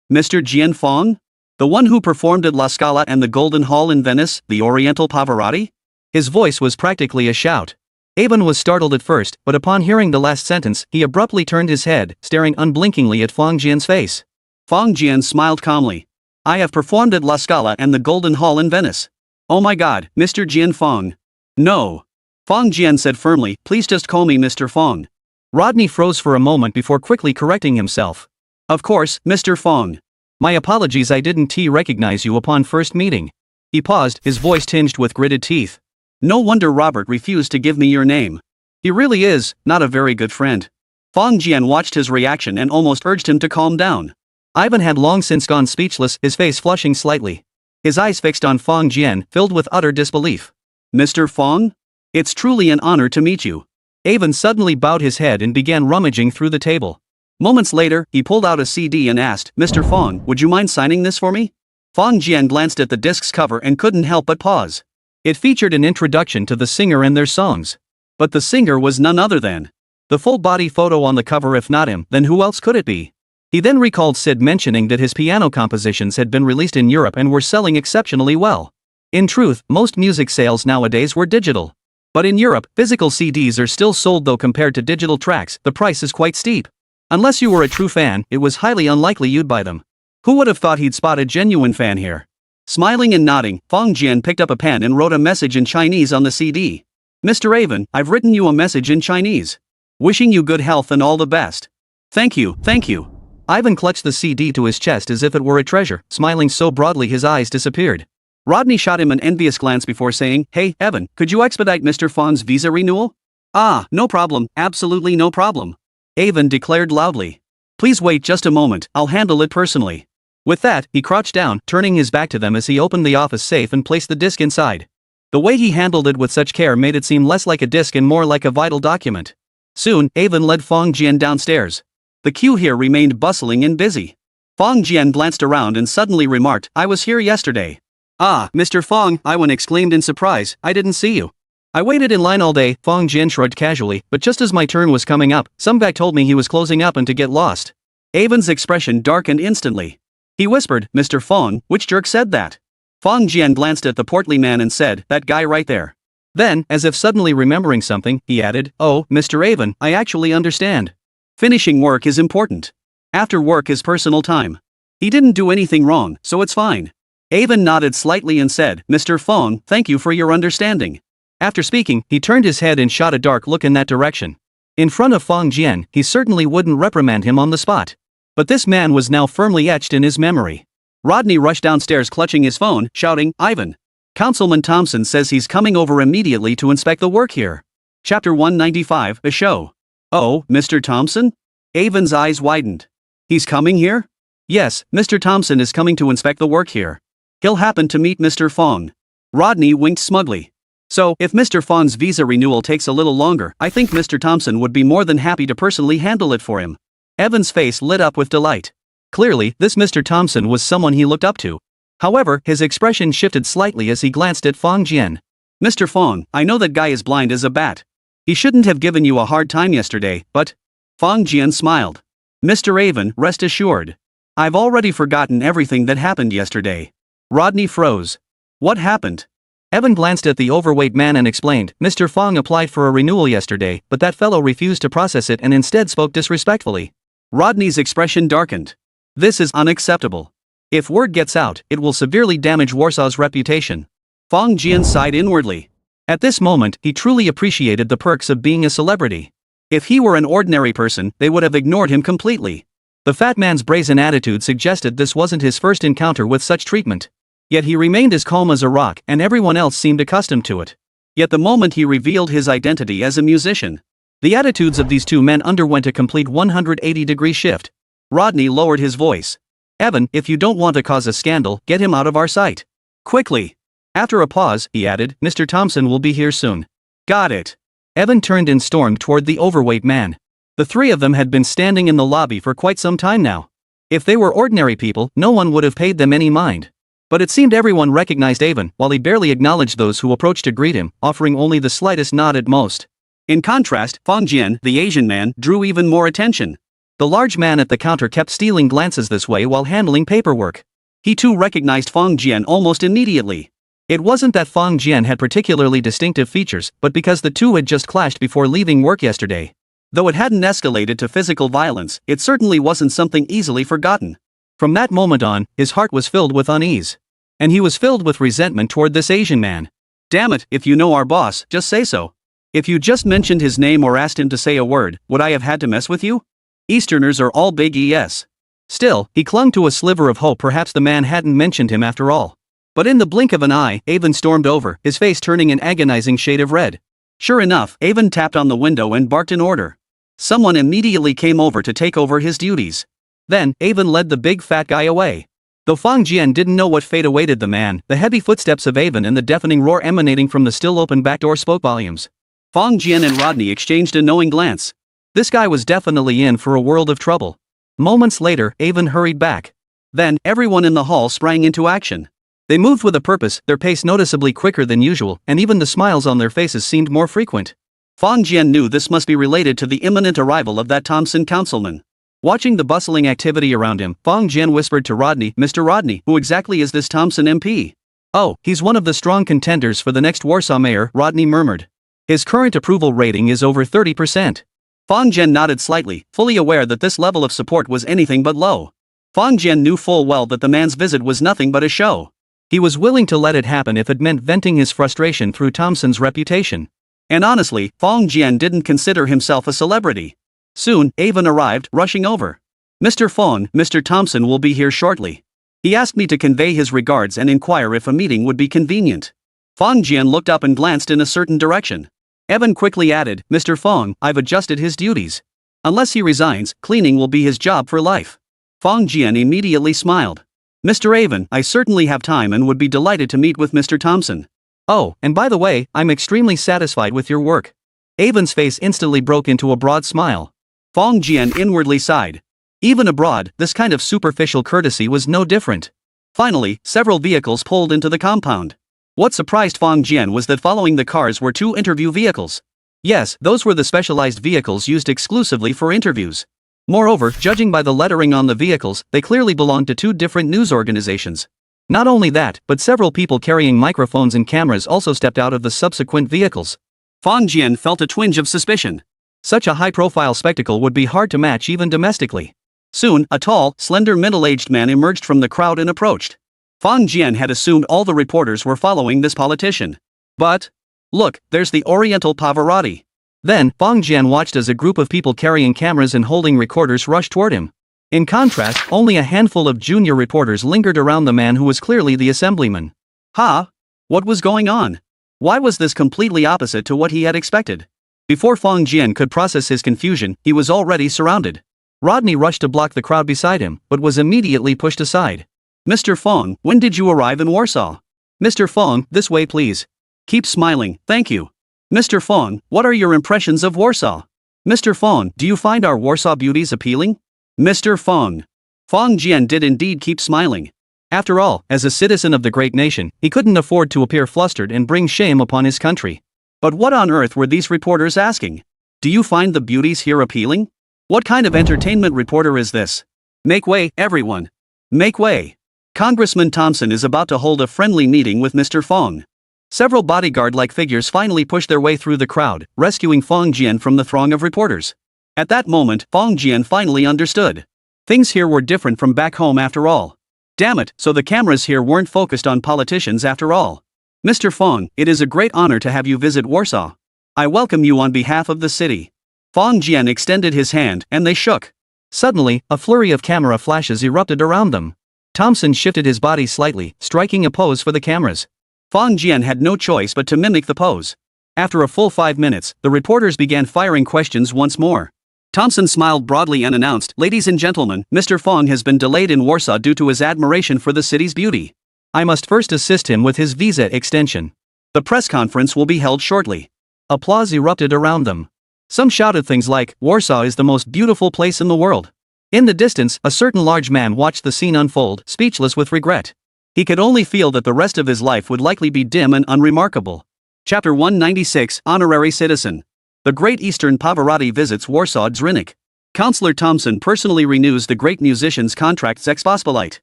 [SPEAKER 1] Mr. Jian Fong? The one who performed at La Scala and the Golden Hall in Venice, the Oriental Pavarotti? His voice was practically a shout. Ivan was startled at first, but upon hearing the last sentence, he abruptly turned his head, staring unblinkingly at Fong Jian's face. Fong Jian smiled calmly. I have performed at La Scala and the Golden Hall in Venice. Oh my god, Mr. Jian Fong. No. Fong Jian said firmly, please just call me Mr. Fong. Rodney froze for a moment before quickly correcting himself. Of course, Mr. Fong. My apologies, I didn't recognize you upon first meeting. He paused, his voice tinged with gritted teeth. No wonder Robert refused to give me your name. He really is not a very good friend. Fong Jian watched his reaction and almost urged him to calm down. Ivan had long since gone speechless, his face flushing slightly. His eyes fixed on Fong Jian, filled with utter disbelief. Mr. Fong? It's truly an honor to meet you. Ivan suddenly bowed his head and began rummaging through the table. Moments later, he pulled out a CD and asked, Mr. Fong, would you mind signing this for me? Fong Jian glanced at the disc's cover and couldn't help but pause. It featured an introduction to the singer and their songs. But the singer was none other than the full-body photo on the cover. If not him, then who else could it be? He then recalled Sid mentioning that his piano compositions had been released in Europe and were selling exceptionally well. In truth, most music sales nowadays were digital. But in Europe, physical CDs are still sold, though compared to digital tracks, the price is quite steep. Unless you were a true fan, it was highly unlikely you'd buy them. Who would have thought he'd spot a genuine fan here? Smiling and nodding, Fong Jian picked up a pen and wrote a message in Chinese on the CD. Mr. Ivan, I've written you a message in Chinese.
[SPEAKER 2] Wishing you good health and all the best. Thank you, thank you.
[SPEAKER 1] Ivan clutched the CD to his chest as if it were a treasure, smiling so broadly his eyes disappeared.
[SPEAKER 2] Rodney shot him an envious glance before saying, "Hey, Evan, could you expedite Mr. Fawn's visa renewal?" "Ah, no problem, absolutely no problem," Ivan declared loudly. "Please wait just a moment, I'll handle it personally."
[SPEAKER 1] With that, he crouched down, turning his back to them as he opened the office safe and placed the disc inside. The way he handled it with such care made it seem less like a disc and more like a vital document. Soon, Ivan led Fong Jian downstairs. The queue here remained bustling and busy. Fong Jian glanced around and suddenly remarked, "I was here yesterday."
[SPEAKER 2] "Ah, Mr. Fong," Iwan exclaimed in surprise, "I didn't see you."
[SPEAKER 1] "I waited in line all day," Fong Jian shrugged casually, but just as my turn was coming up, some guy told me he was closing up and to get lost.
[SPEAKER 2] Ivan's expression darkened instantly. He whispered, "Mr. Fong, which jerk said that?" Fong Jian glanced at the portly man and said, "That guy right there."
[SPEAKER 1] Then, as if suddenly remembering something, he added, "Oh, Mr. Ivan, I actually understand.
[SPEAKER 2] Finishing work is important. After work is personal time. He didn't do anything wrong, so it's fine." Ivan nodded slightly and said, "Mr. Fong, thank you for your understanding."
[SPEAKER 1] After speaking, he turned his head and shot a dark look in that direction. In front of Fong Jian, he certainly wouldn't reprimand him on the spot. But this man was now firmly etched in his memory.
[SPEAKER 2] Rodney rushed downstairs clutching his phone, shouting, "Ivan! Councilman Thompson says he's coming over immediately to inspect the work here." Chapter 195, A Show. "Oh, Mr. Thompson?" Ivan's eyes widened. "He's coming here?"
[SPEAKER 1] "Yes, Mr. Thompson is coming to inspect the work here.
[SPEAKER 2] He'll happen to meet Mr. Fong." Rodney winked smugly. "So, if Mr. Fong's visa renewal takes a little longer, I think Mr. Thompson would be more than happy to personally handle it for him."
[SPEAKER 1] Evan's face lit up with delight. Clearly, this Mr. Thompson was someone he looked up to. However, his expression shifted slightly as he glanced at Fong Jian.
[SPEAKER 2] "Mr. Fong, I know that guy is blind as a bat. He shouldn't have given you a hard time yesterday, but..." Fong Jian smiled. "Mr. Ivan, rest assured. I've already forgotten everything that happened yesterday." Rodney froze. "What happened?"
[SPEAKER 1] Evan glanced at the overweight man and explained, "Mr. Fong applied for a renewal yesterday, but that fellow refused to process it and instead spoke disrespectfully."
[SPEAKER 2] Rodney's expression darkened. "This is unacceptable. If word gets out, it will severely damage Warsaw's reputation." Fong Jian sighed inwardly. At this moment, he truly appreciated the perks of being a celebrity. If he were an ordinary person, they would have ignored him completely.
[SPEAKER 1] The fat man's brazen attitude suggested this wasn't his first encounter with such treatment. Yet he remained as calm as a rock and everyone else seemed accustomed to it.
[SPEAKER 2] Yet the moment he revealed his identity as a musician,
[SPEAKER 1] the attitudes of these two men underwent a complete 180-degree shift.
[SPEAKER 2] Rodney lowered his voice.
[SPEAKER 1] "Evan, if you don't want to cause a scandal, get him out of our sight.
[SPEAKER 2] Quickly."
[SPEAKER 1] After a pause, he added, "Mr. Thompson will be here soon."
[SPEAKER 2] "Got it."
[SPEAKER 1] Evan turned and stormed toward the overweight man. The three of them had been standing in the lobby for quite some time now. If they were ordinary people, no one would have paid them any mind. But it seemed everyone recognized Ivan, while he barely acknowledged those who approached to greet him, offering only the slightest nod at most.
[SPEAKER 2] In contrast, Fong Jian, the Asian man, drew even more attention.
[SPEAKER 1] The large man at the counter kept stealing glances this way while handling paperwork.
[SPEAKER 2] He too recognized Fong Jian almost immediately.
[SPEAKER 1] It wasn't that Fong Jian had particularly distinctive features, but because the two had just clashed before leaving work yesterday.
[SPEAKER 2] Though it hadn't escalated to physical violence, it certainly wasn't something easily forgotten.
[SPEAKER 1] From that moment on, his heart was filled with unease. And he was filled with resentment toward this Asian man.
[SPEAKER 2] "Damn it, if you know our boss, just say so. If you just mentioned his name or asked him to say a word, would I have had to mess with you? Easterners are all big ES."
[SPEAKER 1] Still, he clung to a sliver of hope perhaps the man hadn't mentioned him after all. But in the blink of an eye, Ivan stormed over, his face turning an agonizing shade of red.
[SPEAKER 2] Sure enough, Ivan tapped on the window and barked an order. Someone immediately came over to take over his duties.
[SPEAKER 1] Then, Ivan led the big fat guy away. Though Fong Jian didn't know what fate awaited the man, the heavy footsteps of Ivan and the deafening roar emanating from the still open back door spoke volumes.
[SPEAKER 2] Fong Jian and Rodney exchanged a knowing glance.
[SPEAKER 1] This guy was definitely in for a world of trouble. Moments later, Ivan hurried back.
[SPEAKER 2] Then, everyone in the hall sprang into action.
[SPEAKER 1] They moved with a purpose, their pace noticeably quicker than usual, and even the smiles on their faces seemed more frequent.
[SPEAKER 2] Fong Jian knew this must be related to the imminent arrival of that Thompson councilman. Watching the bustling activity around him, Fong Jian whispered to Rodney, "Mr. Rodney, who exactly is this Thompson MP?"
[SPEAKER 1] "Oh, he's one of the strong contenders for the next Warsaw mayor," Rodney murmured. "His current approval rating is over 30%.
[SPEAKER 2] Fong Jian nodded slightly, fully aware that this level of support was anything but low. Fong Jian knew full well that the man's visit was nothing but a show.
[SPEAKER 1] He was willing to let it happen if it meant venting his frustration through Thompson's reputation.
[SPEAKER 2] And honestly, Fong Jian didn't consider himself a celebrity. Soon, Avon arrived, rushing over. Mr. Fong, Mr. Thompson will be here shortly. He asked me to convey his regards and inquire if a meeting would be convenient. Fong Jian looked up and glanced in a certain direction. Evan quickly added, Mr. Fong, I've adjusted his duties. Unless he resigns, cleaning will be his job for life. Fong Jian immediately smiled. Mr. Avon, I certainly have time and would be delighted to meet with Mr. Thompson.
[SPEAKER 1] Oh, and by the way, I'm extremely satisfied with your work. Avon's face instantly broke into a broad smile.
[SPEAKER 2] Fong Jian inwardly sighed. Even abroad, this kind of superficial courtesy was no different. Finally, several vehicles pulled into the compound. What surprised Fong Jian was that following the cars were two interview vehicles. Yes, those were the specialized vehicles used exclusively for interviews. Moreover, judging by the lettering on the vehicles, they clearly belonged to two different news organizations. Not only that, but several people carrying microphones and cameras also stepped out of the subsequent vehicles. Fong Jian felt a twinge of suspicion.
[SPEAKER 1] Such a high-profile spectacle would be hard to match even domestically.
[SPEAKER 2] Soon, a tall, slender middle-aged man emerged from the crowd and approached. Fong Jian had assumed all the reporters were following this politician. But, look, there's the Oriental Pavarotti.
[SPEAKER 1] Then, Fong Jian watched as a group of people carrying cameras and holding recorders rushed toward him. In contrast, only a handful of junior reporters lingered around the man who was clearly the assemblyman.
[SPEAKER 2] What was going on? Why was this completely opposite to what he had expected? Before Fong Jian could process his confusion, he was already surrounded.
[SPEAKER 1] Rodney rushed to block the crowd beside him, but was immediately pushed aside.
[SPEAKER 2] Mr. Fong, when did you arrive in Warsaw?
[SPEAKER 1] Mr. Fong, this way please.
[SPEAKER 2] Keep smiling, thank you. Mr. Fong, what are your impressions of Warsaw? Mr. Fong, do you find our Warsaw beauties appealing? Mr. Fong. Fong Jian did indeed keep smiling.
[SPEAKER 1] After all, as a citizen of the great nation, he couldn't afford to appear flustered and bring shame upon his country.
[SPEAKER 2] But what on earth were these reporters asking? Do you find the beauties here appealing? What kind of entertainment reporter is this? Make way, everyone. Make way. Congressman Thompson is about to hold a friendly meeting with Mr. Fong. Several bodyguard-like figures finally pushed their way through the crowd, rescuing Fong Jian from the throng of reporters. At that moment, Fong Jian finally understood. Things here were different from back home after all. Damn it, so the cameras here weren't focused on politicians after all. Mr. Fong, it is a great honor to have you visit Warsaw. I welcome you on behalf of the city. Fong Jian extended his hand, and they shook.
[SPEAKER 1] Suddenly, a flurry of camera flashes erupted around them. Thompson shifted his body slightly, striking a pose for the cameras.
[SPEAKER 2] Fong Jian had no choice but to mimic the pose. After a full 5 minutes, the reporters began firing questions once more. Thompson smiled broadly and announced, Ladies and gentlemen, Mr. Fong has been delayed in Warsaw due to his admiration for the city's beauty.
[SPEAKER 1] I must first assist him with his visa extension.
[SPEAKER 2] The press conference will be held shortly.
[SPEAKER 1] Applause erupted around them. Some shouted things like, Warsaw is the most beautiful place in the world. In the distance, a certain large man watched the scene unfold, speechless with regret. He could only feel that the rest of his life would likely be dim and unremarkable. Chapter 196, Honorary Citizen. The Great Eastern Pavarotti visits Warsaw Drzwinek. Counselor Thompson personally renews the great musician's contract Rzeczpospolite.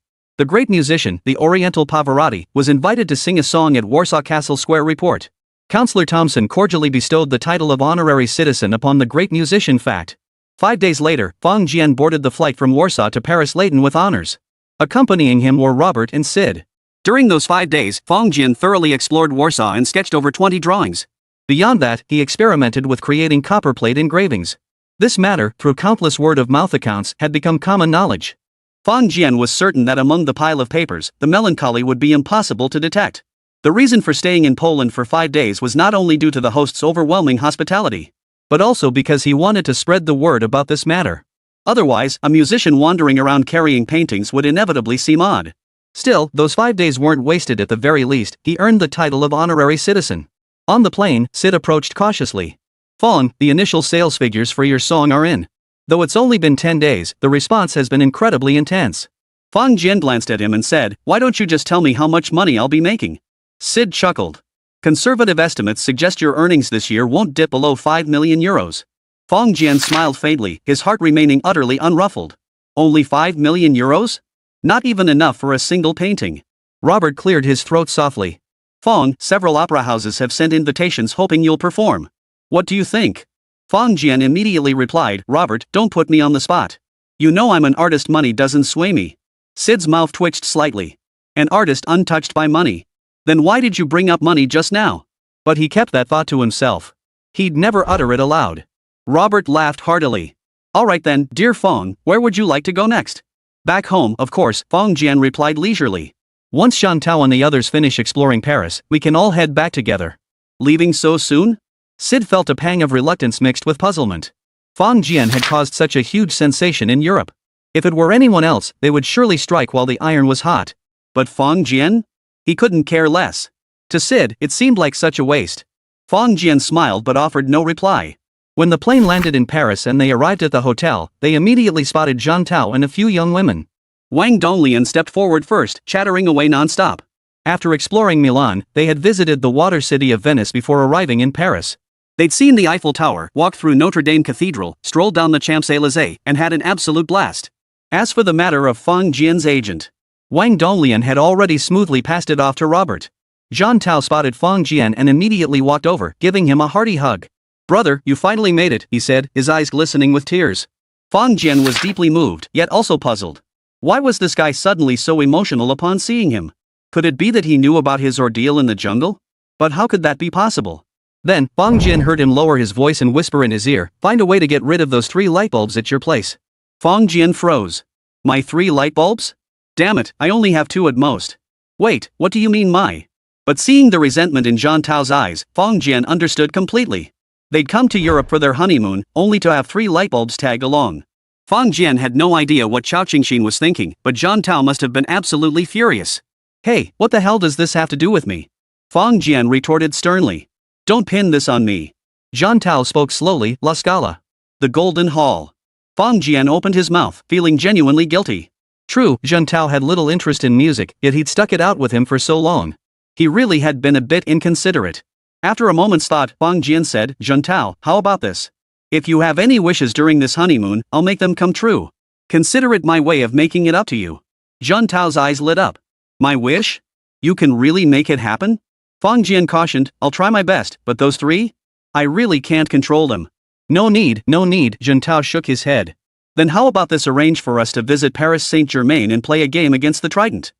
[SPEAKER 1] The great musician, the Oriental Pavarotti, was invited to sing a song at Warsaw Castle Square Report. Counselor Thompson cordially bestowed the title of honorary citizen upon the great musician. 5 days later, Fong Jian boarded the flight from Warsaw to Paris laden with honors. Accompanying him were Robert and Sid. During those 5 days, Fong Jian thoroughly explored Warsaw and sketched over 20 drawings. Beyond that, he experimented with creating copperplate engravings. This matter, through countless word-of-mouth accounts, had become common knowledge. Fong Jian was certain that among the pile of papers, the melancholy would be impossible to detect. The reason for staying in Poland for 5 days was not only due to the host's overwhelming hospitality, but also because he wanted to spread the word about this matter. Otherwise, a musician wandering around carrying paintings would inevitably seem odd. Still, those 5 days weren't wasted. At the very least, he earned the title of honorary citizen. On the plane, Sid approached cautiously. Fong, the initial sales figures for your song are in. Though it's only been 10 days, the response has been incredibly intense. Fong Jian glanced at him and said, Why don't you just tell me how much money I'll be making? Sid chuckled. Conservative estimates suggest your earnings this year won't dip below 5 million euros. Fong Jian smiled faintly, his heart remaining utterly unruffled. Only 5 million euros? Not even enough for a single painting. Robert cleared his throat softly. Fong, several opera houses have sent invitations hoping you'll perform. What do you think? Fong Jian immediately replied, Robert, don't put me on the spot. You know I'm an artist, money doesn't sway me. Sid's mouth twitched slightly. An artist untouched by money. Then why did you bring up money just now? But he kept that thought to himself.
[SPEAKER 2] He'd never utter it aloud. Robert laughed heartily. Alright then, dear Fong, where would you like to go next? Back home, of course, Fong Jian replied leisurely.
[SPEAKER 1] Once Chantal and the others finish exploring Paris, we can all head back together.
[SPEAKER 2] Leaving so soon?
[SPEAKER 1] Sid felt a pang of reluctance mixed with puzzlement. Fong Jian had caused such a huge sensation in Europe. If it were anyone else, they would surely strike while the iron was hot.
[SPEAKER 2] But Fong Jian? He couldn't care less. To Sid, it seemed like such a waste. Fong Jian smiled but offered no reply.
[SPEAKER 1] When the plane landed in Paris and they arrived at the hotel, they immediately spotted Zhang Tao and a few young women.
[SPEAKER 2] Wang Donglian stepped forward first, chattering away non-stop.
[SPEAKER 1] After exploring Milan, they had visited the water city of Venice before arriving in Paris.
[SPEAKER 2] They'd seen the Eiffel Tower, walked through Notre Dame Cathedral, strolled down the Champs-Élysées, and had an absolute blast. As for the matter of Fong Jian's agent,
[SPEAKER 1] Wang Donglian had already smoothly passed it off to Robert. Zhang Tao spotted Fong Jian and immediately walked over, giving him a hearty hug.
[SPEAKER 2] "Brother, you finally made it," he said, his eyes glistening with tears. Fong Jian was deeply moved, yet also puzzled. Why was this guy suddenly so emotional upon seeing him? Could it be that he knew about his ordeal in the jungle? But how could that be possible?
[SPEAKER 1] Then, Fong Jian heard him lower his voice and whisper in his ear, "Find a way to get rid of those 3 light bulbs at your place."
[SPEAKER 2] Fong Jian froze. My 3 light bulbs? Damn it, I only have 2 at most. Wait, what do you mean my? But seeing the resentment in Zhang Tao's eyes, Fong Jian understood completely. They'd come to Europe for their honeymoon, only to have 3 light bulbs tag along. Fong Jian had no idea what Chao Qingxin was thinking, but Zhang Tao must have been absolutely furious.
[SPEAKER 1] "Hey, what the hell does this have to do with me?"
[SPEAKER 2] Fong Jian retorted sternly. "Don't pin this on me."
[SPEAKER 1] Zhang Tao spoke slowly, "La Scala.
[SPEAKER 2] The Golden Hall." Fong Jian opened his mouth, feeling genuinely guilty.
[SPEAKER 1] True, Zhang Tao had little interest in music, yet he'd stuck it out with him for so long.
[SPEAKER 2] He really had been a bit inconsiderate. After a moment's thought, Fong Jian said, "Zhang Tao, how about this? If you have any wishes during this honeymoon, I'll make them come true. Consider it my way of making it up to you." Zhang Tao's eyes lit up. "My wish? You can really make it happen?" Fong Jian cautioned, "I'll try my best, but those 3? I really can't control them."
[SPEAKER 1] No need, Zhang Tao shook his head.
[SPEAKER 2] "Then how about this arrange for us to visit Paris Saint-Germain and play a game against the Trident?"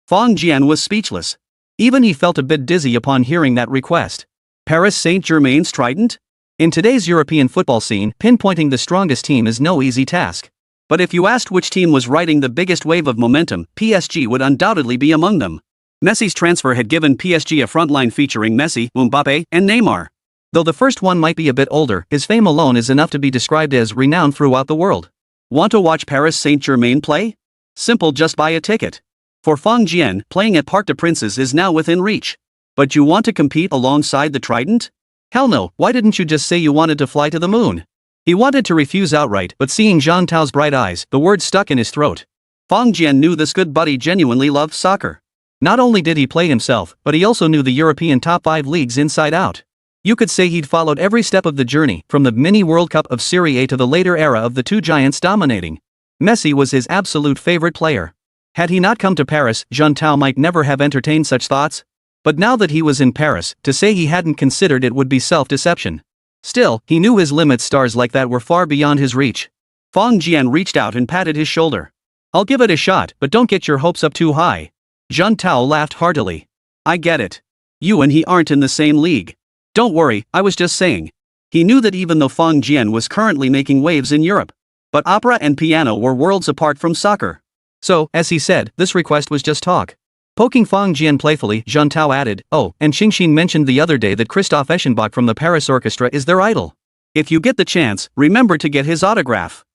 [SPEAKER 2] Fong Jian was speechless.
[SPEAKER 1] Even he felt a bit dizzy upon hearing that request.
[SPEAKER 2] Paris Saint-Germain's Trident?
[SPEAKER 1] In today's European football scene, pinpointing the strongest team is no easy task.
[SPEAKER 2] But if you asked which team was riding the biggest wave of momentum, PSG would undoubtedly be among them. Messi's transfer had given PSG a frontline featuring Messi, Mbappe, and Neymar.
[SPEAKER 1] Though the first one might be a bit older, his fame alone is enough to be described as renowned throughout the world.
[SPEAKER 2] Want to watch Paris Saint-Germain play? Simple, just buy a ticket. For Fong Jian, playing at Parc des Princes is now within reach. But you want to compete alongside the Trident?
[SPEAKER 1] Hell no, why didn't you just say you wanted to fly to the moon? He wanted to refuse outright, but seeing Zhang Tao's bright eyes, the words stuck in his throat.
[SPEAKER 2] Fong Jian knew this good buddy genuinely loved soccer.
[SPEAKER 1] Not only did he play himself, but he also knew the European top 5 leagues inside out. You could say he'd followed every step of the journey, from the mini World Cup of Serie A to the later era of the 2 giants dominating. Messi was his absolute favorite player. Had he not come to Paris, Zhang Tao might never have entertained such thoughts. But now that he was in Paris, to say he hadn't considered it would be self-deception. Still, he knew his limits. Stars like that were far beyond his reach.
[SPEAKER 2] Fong Jian reached out and patted his shoulder.
[SPEAKER 1] "I'll give it a shot, but don't get your hopes up too high."
[SPEAKER 2] Zhang Tao laughed heartily. "I get it. You and he aren't in the same league. Don't worry, I was just saying." He knew that even though Fong Jian was currently making waves in Europe, but opera and piano were worlds apart from soccer.
[SPEAKER 1] So, as he said, this request was just talk. Poking Fong Jian playfully, Zhang Tao added, "Oh, and Qingxin mentioned the other day that Christoph Eschenbach from the Paris Orchestra is their idol.
[SPEAKER 2] If you get the chance, remember to get his autograph."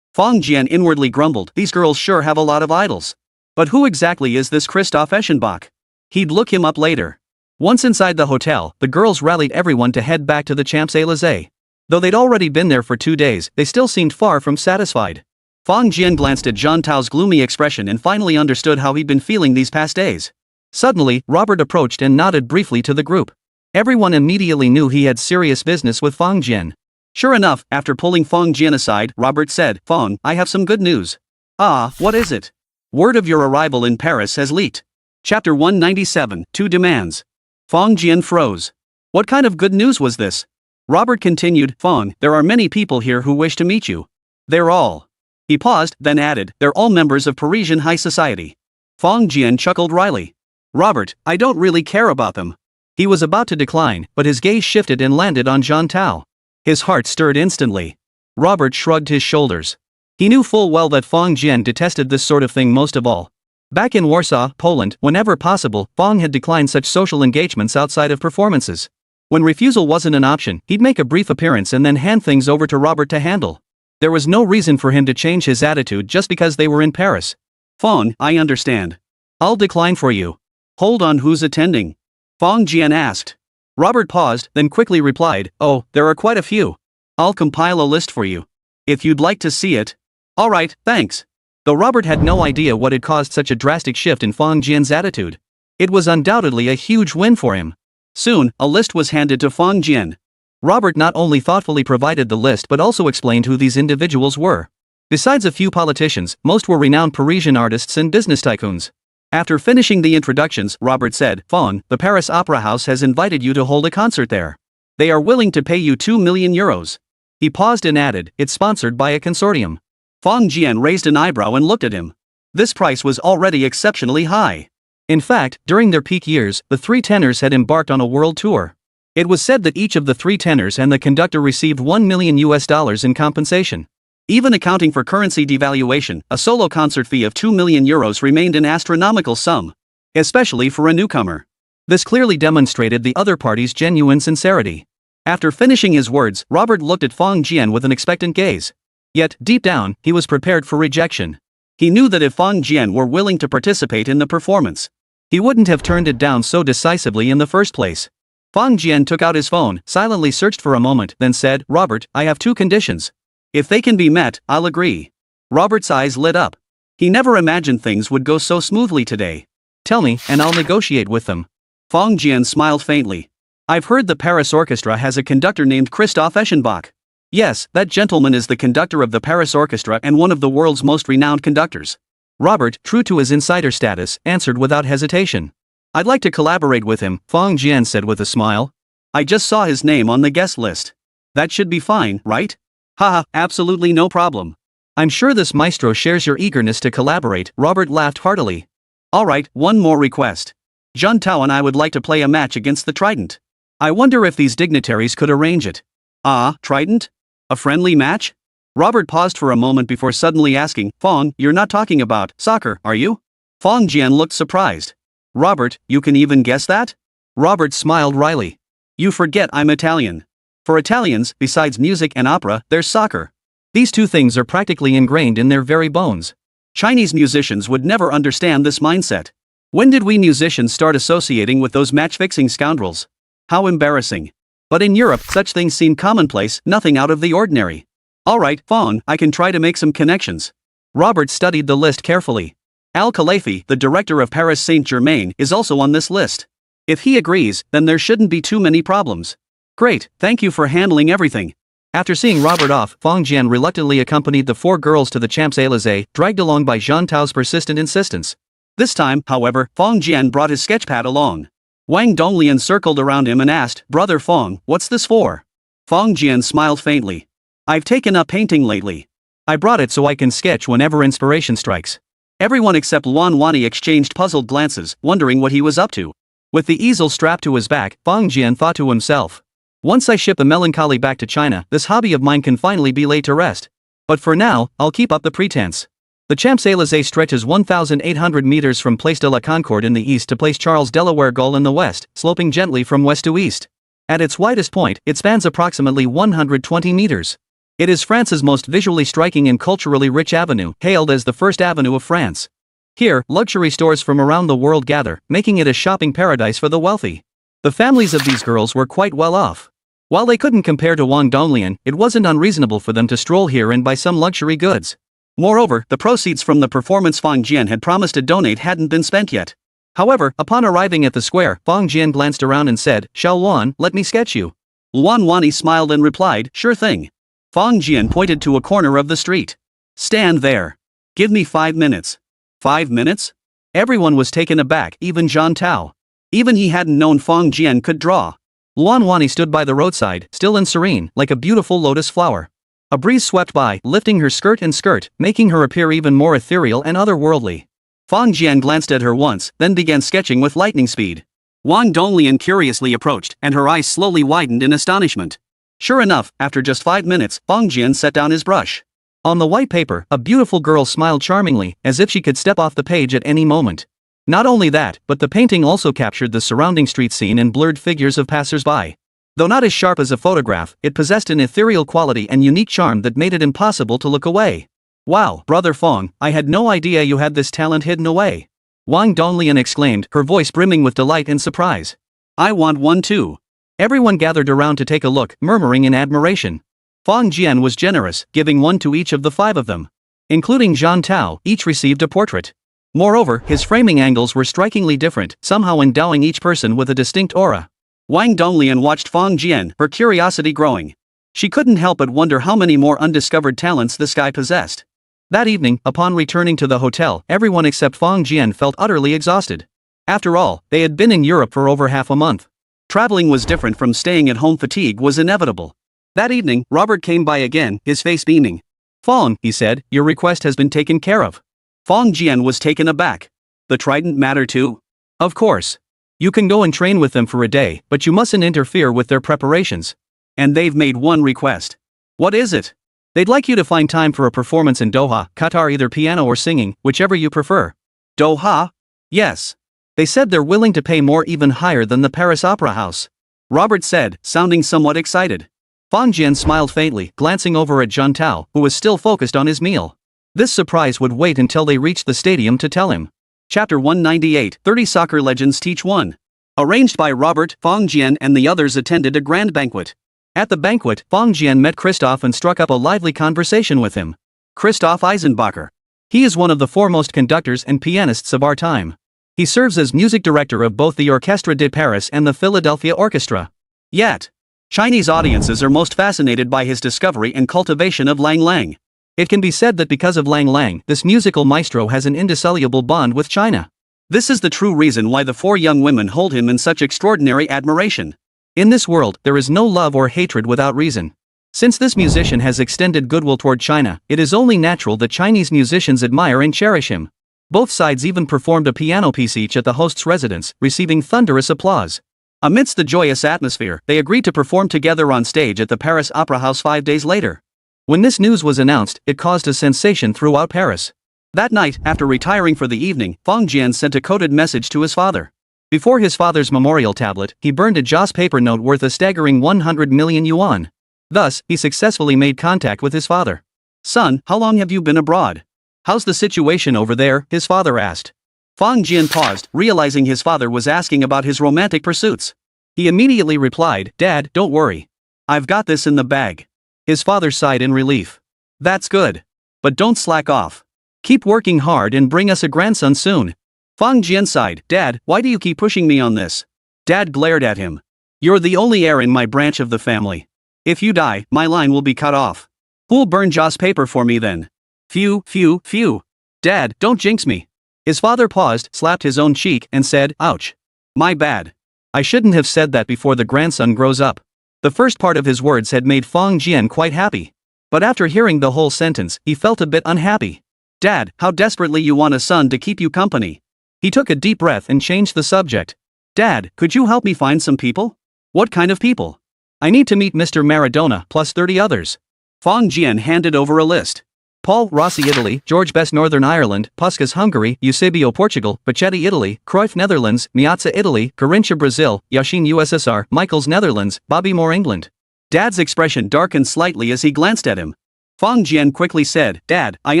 [SPEAKER 2] Fong Jian inwardly grumbled, "These girls sure have a lot of idols. But who exactly is this Christoph Eschenbach? He'd look him up later." Once inside the hotel, the girls rallied everyone to head back to the Champs-Élysées. Though they'd already been there for 2 days, they still seemed far from satisfied. Fong Jian glanced at Zhang Tao's gloomy expression and finally understood how he'd been feeling these past days. Suddenly, Robert approached and nodded briefly to the group. Everyone immediately knew he had serious business with Fong Jian. Sure enough, after pulling Fong Jian aside, Robert said, "Fong, I have some good news." "Ah, what is it?" "Word of your arrival in Paris has leaked." Chapter 197, 2 Demands. Fong Jian froze. What kind of good news was this? Robert continued, "Fong, there are many people here who wish to meet you. They're all..." He paused, then added, "They're all members of Parisian high society." Fong Jian chuckled wryly. "Robert, I don't really care about them.
[SPEAKER 1] He was about to decline, but his gaze shifted and landed on John Tao. His heart stirred instantly. Robert shrugged his shoulders. He knew full well that Fong Jian detested this sort of thing most of all. Back in Warsaw, Poland, whenever possible, Fong had declined such social engagements outside of performances. When refusal wasn't an option, he'd make a brief appearance and then hand things over to Robert to handle. There was no reason for him to change his attitude just because they were in Paris.
[SPEAKER 2] Fong, I understand.
[SPEAKER 1] I'll decline for you.
[SPEAKER 2] Hold on, who's attending? Fong Jian asked.
[SPEAKER 1] Robert paused, then quickly replied, oh, there are quite a few.
[SPEAKER 2] I'll compile a list for you. If you'd like to see it.
[SPEAKER 1] Alright, thanks. Though Robert had no idea what had caused such a drastic shift in Fong Jian's attitude. It was undoubtedly a huge win for him.
[SPEAKER 2] Soon, a list was handed to Fong Jian.
[SPEAKER 1] Robert not only thoughtfully provided the list but also explained who these individuals were. Besides a few politicians, most were renowned Parisian artists and business tycoons. After finishing the introductions, Robert said, Fong, the Paris Opera House has invited you to hold a concert there. They are willing to pay you 2 million euros. He paused and added, it's sponsored by a consortium.
[SPEAKER 2] Fong Jian raised an eyebrow and looked at him. This price was already exceptionally high.
[SPEAKER 1] In fact, during their peak years, the three tenors had embarked on a world tour. It was said that each of the three tenors and the conductor received $1 million in compensation.
[SPEAKER 2] Even accounting for currency devaluation, a solo concert fee of 2 million euros remained an astronomical sum. Especially for a newcomer.
[SPEAKER 1] This clearly demonstrated the other party's genuine sincerity. After finishing his words, Robert looked at Fong Jian with an expectant gaze. Yet, deep down, he was prepared for rejection. He knew that if Fong Jian were willing to participate in the performance, he wouldn't have turned it down so decisively in the first place. Fong Jian took out his phone, silently searched for a moment, then said, Robert, I have two conditions.
[SPEAKER 2] If they can be met, I'll agree. Robert's eyes lit up. He never imagined things would go so smoothly today.
[SPEAKER 1] Tell me, and I'll negotiate with them.
[SPEAKER 2] Fong Jian smiled faintly. I've heard the Paris Orchestra has a conductor named Christoph Eschenbach. Yes, that gentleman is the conductor of the Paris Orchestra and one of the world's most renowned conductors.
[SPEAKER 1] Robert, true to his insider status, answered without hesitation.
[SPEAKER 2] I'd like to collaborate with him, Fong Jian said with a smile. I just saw his name on the guest list. That should be fine, right? Haha, absolutely no problem.
[SPEAKER 1] I'm sure this maestro shares your eagerness to collaborate, Robert laughed heartily.
[SPEAKER 2] Alright, one more request. John Tao and I would like to play a match against the Trident. I wonder if these dignitaries could arrange it. Ah, Trident? A friendly match? Robert paused for a moment before suddenly asking, Fong, you're not talking about soccer, are you? Fong Jian looked surprised. Robert, you can even guess that?
[SPEAKER 1] Robert smiled wryly.
[SPEAKER 2] You forget I'm Italian. For Italians, besides music and opera, there's soccer.
[SPEAKER 1] These two things are practically ingrained in their very bones.
[SPEAKER 2] Chinese musicians would never understand this mindset. When did we musicians start associating with those match-fixing scoundrels? How embarrassing. But in Europe, such things seem commonplace, nothing out of the ordinary. Alright, Fong, I can try to make some connections.
[SPEAKER 1] Robert studied the list carefully.
[SPEAKER 2] Al-Khalafi, the director of Paris Saint-Germain, is also on this list. If he agrees, then there shouldn't be too many problems. Great, thank you for handling everything.
[SPEAKER 1] After seeing Robert off, Fong Jian reluctantly accompanied the four girls to the Champs-Élysées, dragged along by Jean Tao's persistent insistence.
[SPEAKER 2] This time, however, Fong Jian brought his sketchpad along. Wang Donglian circled around him and asked, Brother Fong, what's this for? Fong Jian smiled faintly. I've taken up painting lately.
[SPEAKER 1] I brought it so I can sketch whenever inspiration strikes.
[SPEAKER 2] Everyone except Luan Wani exchanged puzzled glances, wondering what he was up to.
[SPEAKER 1] With the easel strapped to his back, Fong Jian thought to himself. Once I ship the melancholy back to China, this hobby of mine can finally be laid to rest. But for now, I'll keep up the pretense. The Champs-Élysées stretches 1,800 meters from Place de la Concorde in the east to Place Charles Delaware Gaulle in the west, sloping gently from west to east. At its widest point, it spans approximately 120 meters. It is France's most visually striking and culturally rich avenue, hailed as the First Avenue of France. Here, luxury stores from around the world gather, making it a shopping paradise for the wealthy. The families of these girls were quite well off. While they couldn't compare to Wang Donglian, it wasn't unreasonable for them to stroll here and buy some luxury goods. Moreover, the proceeds from the performance Fong Jian had promised to donate hadn't been spent yet. However, upon arriving at the square, Fong Jian glanced around and said, Xiao Luan, let me sketch you. Luan Wani smiled and replied, sure thing. Fong Jian pointed to a corner of the street. Stand there. Give me 5 minutes. 5 minutes? Everyone was taken aback, even Jean Tao. Even he hadn't known Fong Jian could draw. Luan Wani stood by the roadside, still and serene, like a beautiful lotus flower. A breeze swept by, lifting her skirt and skirt, making her appear even more ethereal and otherworldly. Fong Jian glanced at her once, then began sketching with lightning speed.
[SPEAKER 2] Wang Donglian curiously approached, and her eyes slowly widened in astonishment. Sure enough, after just 5 minutes, Fang Jian set down his brush.
[SPEAKER 1] On the white paper, a beautiful girl smiled charmingly, as if she could step off the page at any moment. Not only that, but the painting also captured the surrounding street scene and blurred figures of passers-by. Though not as sharp as a photograph, it possessed an ethereal quality and unique charm that made it impossible to look away. Wow, Brother Fong, I had no idea you had this talent hidden away. Wang Donglian exclaimed, her voice brimming with delight and surprise.
[SPEAKER 2] I want one too.
[SPEAKER 1] Everyone gathered around to take a look, murmuring in admiration. Fang Jian was generous, giving one to each of the 5 of them. Including Zhang Tao, each received a portrait. Moreover, his framing angles were strikingly different, somehow endowing each person with a distinct aura.
[SPEAKER 2] Wang Donglian watched Fang Jian, her curiosity growing. She couldn't help but wonder how many more undiscovered talents this guy possessed. That evening, upon returning to the hotel, everyone except Fang Jian felt utterly exhausted. After all, they had been in Europe for over half a month. Traveling was different from staying at home. Fatigue was inevitable. That evening, Robert came by again, his face beaming. Fang, he said, your request has been taken care of. Fang Jian was taken aback. The trident matter too? Of course. You can go and train with them for a day, but you mustn't interfere with their preparations. And they've made one request. What is it? They'd like you to find time for a performance in Doha, Qatar, either piano or singing, whichever you prefer. Doha? Yes. They said they're willing to pay more, even higher than the Paris Opera House. Robert said, sounding somewhat excited. Fang Jian smiled faintly, glancing over at Zhang Tao, who was still focused on his meal. This surprise would wait until they reached the stadium to tell him. Chapter 198, 30 Soccer Legends Teach 1. Arranged by Robert, Fang Jian and the others attended a grand banquet. At the banquet, Fang Jian met Christoph and struck up a lively conversation with him. Christoph Eisenbacher. He is one of the foremost conductors and pianists of our time. He serves as music director of both the Orchestre de Paris and the Philadelphia Orchestra. Yet, Chinese audiences are most fascinated by his discovery and cultivation of Lang Lang. It can be said that because of Lang Lang, this musical maestro has an indissoluble bond with China. This is the true reason why the 4 young women hold him in such extraordinary admiration. In this world, there is no love or hatred without reason. Since this musician has extended goodwill toward China, it is only natural that Chinese musicians admire and cherish him. Both sides even performed a piano piece each at the host's residence, receiving thunderous applause. Amidst the joyous atmosphere, they agreed to perform together on stage at the Paris Opera House 5 days later. When this news was announced, it caused a sensation throughout Paris. That night, after retiring for the evening, Fang Jian sent a coded message to his father. Before his father's memorial tablet, he burned a Joss paper note worth a staggering 100 million yuan. Thus, he successfully made contact with his father. Son, how long have you been abroad? How's the situation over there? His father asked. Fang Jian paused, realizing his father was asking about his romantic pursuits. He immediately replied, Dad, don't worry. I've got this in the bag. His father sighed in relief. That's good. But don't slack off. Keep working hard and bring us a grandson soon. Fang Jian sighed, Dad, why do you keep pushing me on this? Dad glared at him. You're the only heir in my branch of the family. If you die, my line will be cut off. Who'll burn Joss paper for me then? Phew. Dad, don't jinx me. His father paused, slapped his own cheek, and said, Ouch. My bad. I shouldn't have said that before the grandson grows up. The first part of his words had made Fang Jian quite happy. But after hearing the whole sentence, he felt a bit unhappy. Dad, how desperately you want a son to keep you company. He took a deep breath and changed the subject. Dad, could you help me find some people? What kind of people? I need to meet Mr. Maradona plus 30 others. Fang Jian handed over a list. Paul Rossi, Italy; George Best, Northern Ireland; Puskas, Hungary; Eusebio, Portugal; Pachetti, Italy; Cruyff, Netherlands; Miazza, Italy; Garincha, Brazil; Yashin, USSR; Michaels, Netherlands; Bobby Moore, England. Dad's expression darkened slightly as he glanced at him. Fang Jian quickly said, Dad, I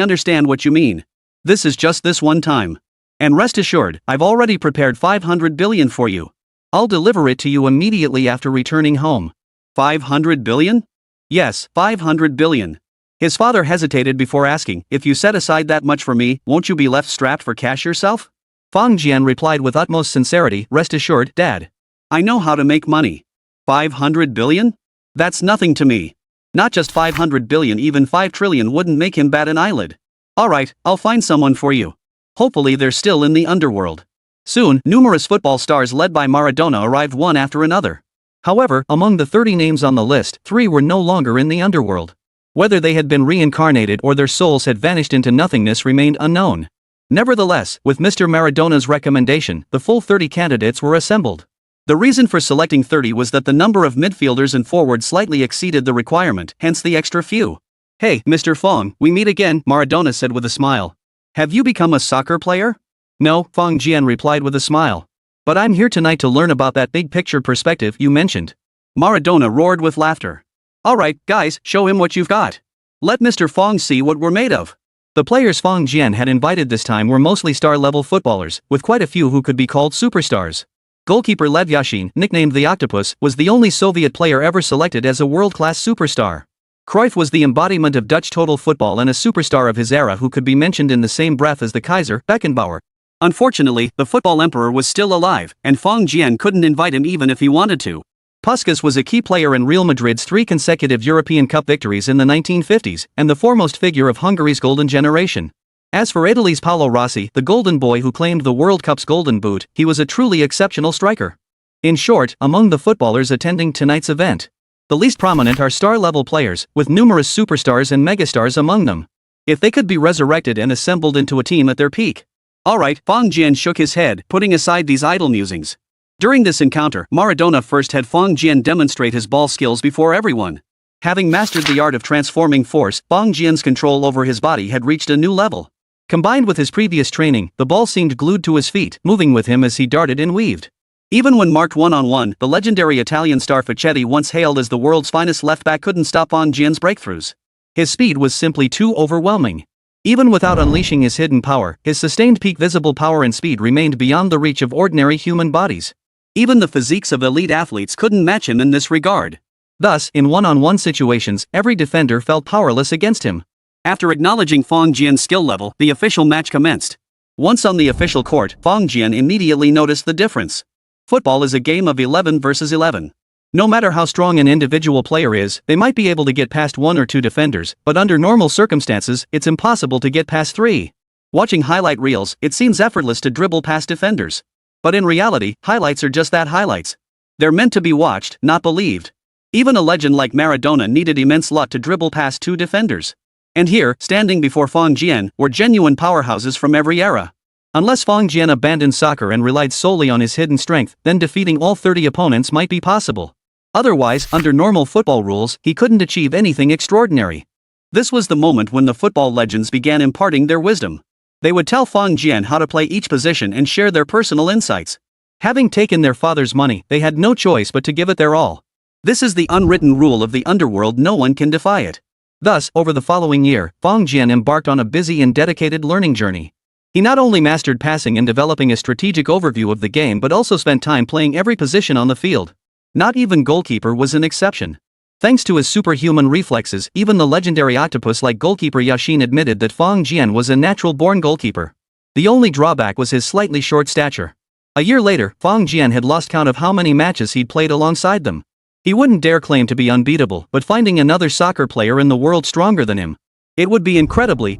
[SPEAKER 2] understand what you mean. This is just this one time. And rest assured, I've already prepared 500 billion for you. I'll deliver it to you immediately after returning home. 500 billion? Yes, 500 billion. His father hesitated before asking, If you set aside that much for me, won't you be left strapped for cash yourself? Fang Jian replied with utmost sincerity, Rest assured, Dad. I know how to make money. 500 billion? That's nothing to me. Not just 500 billion, even 5 trillion wouldn't make him bat an eyelid. Alright, I'll find someone for you. Hopefully they're still in the underworld. Soon, numerous football stars led by Maradona arrived one after another. However, among the 30 names on the list, 3 were no longer in the underworld. Whether they had been reincarnated or their souls had vanished into nothingness remained unknown. Nevertheless, with Mr. Maradona's recommendation, the full 30 candidates were assembled. The reason for selecting 30 was that the number of midfielders and forwards slightly exceeded the requirement, hence the extra few. "Hey, Mr. Fong, we meet again," Maradona said with a smile. "Have you become a soccer player?" "No," Fong Jian replied with a smile. "But I'm here tonight to learn about that big picture perspective you mentioned." Maradona roared with laughter. "Alright, guys, show him what you've got. Let Mr. Fong see what we're made of." The players Fong Jian had invited this time were mostly star-level footballers, with quite a few who could be called superstars. Goalkeeper Lev Yashin, nicknamed the Octopus, was the only Soviet player ever selected as a world-class superstar. Cruyff was the embodiment of Dutch total football and a superstar of his era who could be mentioned in the same breath as the Kaiser, Beckenbauer. Unfortunately, the football emperor was still alive, and Fong Jian couldn't invite him even if he wanted to. Puskas was a key player in Real Madrid's 3 consecutive European Cup victories in the 1950s, and the foremost figure of Hungary's golden generation. As for Italy's Paolo Rossi, the golden boy who claimed the World Cup's golden boot, he was a truly exceptional striker. In short, among the footballers attending tonight's event, the least prominent are star-level players, with numerous superstars and megastars among them. If they could be resurrected and assembled into a team at their peak. Alright, Fong Jian shook his head, putting aside these idle musings. During this encounter, Maradona first had Fong Jian demonstrate his ball skills before everyone. Having mastered the art of transforming force, Fong Jian's control over his body had reached a new level. Combined with his previous training, the ball seemed glued to his feet, moving with him as he darted and weaved. Even when marked one-on-one, the legendary Italian star Facchetti, once hailed as the world's finest left-back, couldn't stop Fong Jian's breakthroughs. His speed was simply too overwhelming. Even without unleashing his hidden power, his sustained peak visible power and speed remained beyond the reach of ordinary human bodies. Even the physiques of elite athletes couldn't match him in this regard. Thus, in one-on-one situations, every defender felt powerless against him. After acknowledging Fong Jian's skill level, the official match commenced. Once on the official court, Fong Jian immediately noticed the difference. Football is a game of 11 versus 11. No matter how strong an individual player is, they might be able to get past 1 or 2 defenders, but under normal circumstances, it's impossible to get past 3. Watching highlight reels, it seems effortless to dribble past defenders. But in reality, highlights are just that, highlights. They're meant to be watched, not believed. Even a legend like Maradona needed immense luck to dribble past 2 defenders. And here, standing before Fong Jian, were genuine powerhouses from every era. Unless Fong Jian abandoned soccer and relied solely on his hidden strength, then defeating all 30 opponents might be possible. Otherwise, under normal football rules, he couldn't achieve anything extraordinary. This was the moment when the football legends began imparting their wisdom. They would tell Fong Jian how to play each position and share their personal insights. Having taken their father's money, they had no choice but to give it their all. This is the unwritten rule of the underworld, no one can defy it. Thus, over the following year, Fong Jian embarked on a busy and dedicated learning journey. He not only mastered passing and developing a strategic overview of the game but also spent time playing every position on the field. Not even goalkeeper was an exception. Thanks to his superhuman reflexes, even the legendary octopus like goalkeeper Yashin admitted that Fong Jian was a natural-born goalkeeper. The only drawback was his slightly short stature. A year later, Fong Jian had lost count of how many matches he'd played alongside them. He wouldn't dare claim to be unbeatable, but finding another soccer player in the world stronger than him, it would be incredibly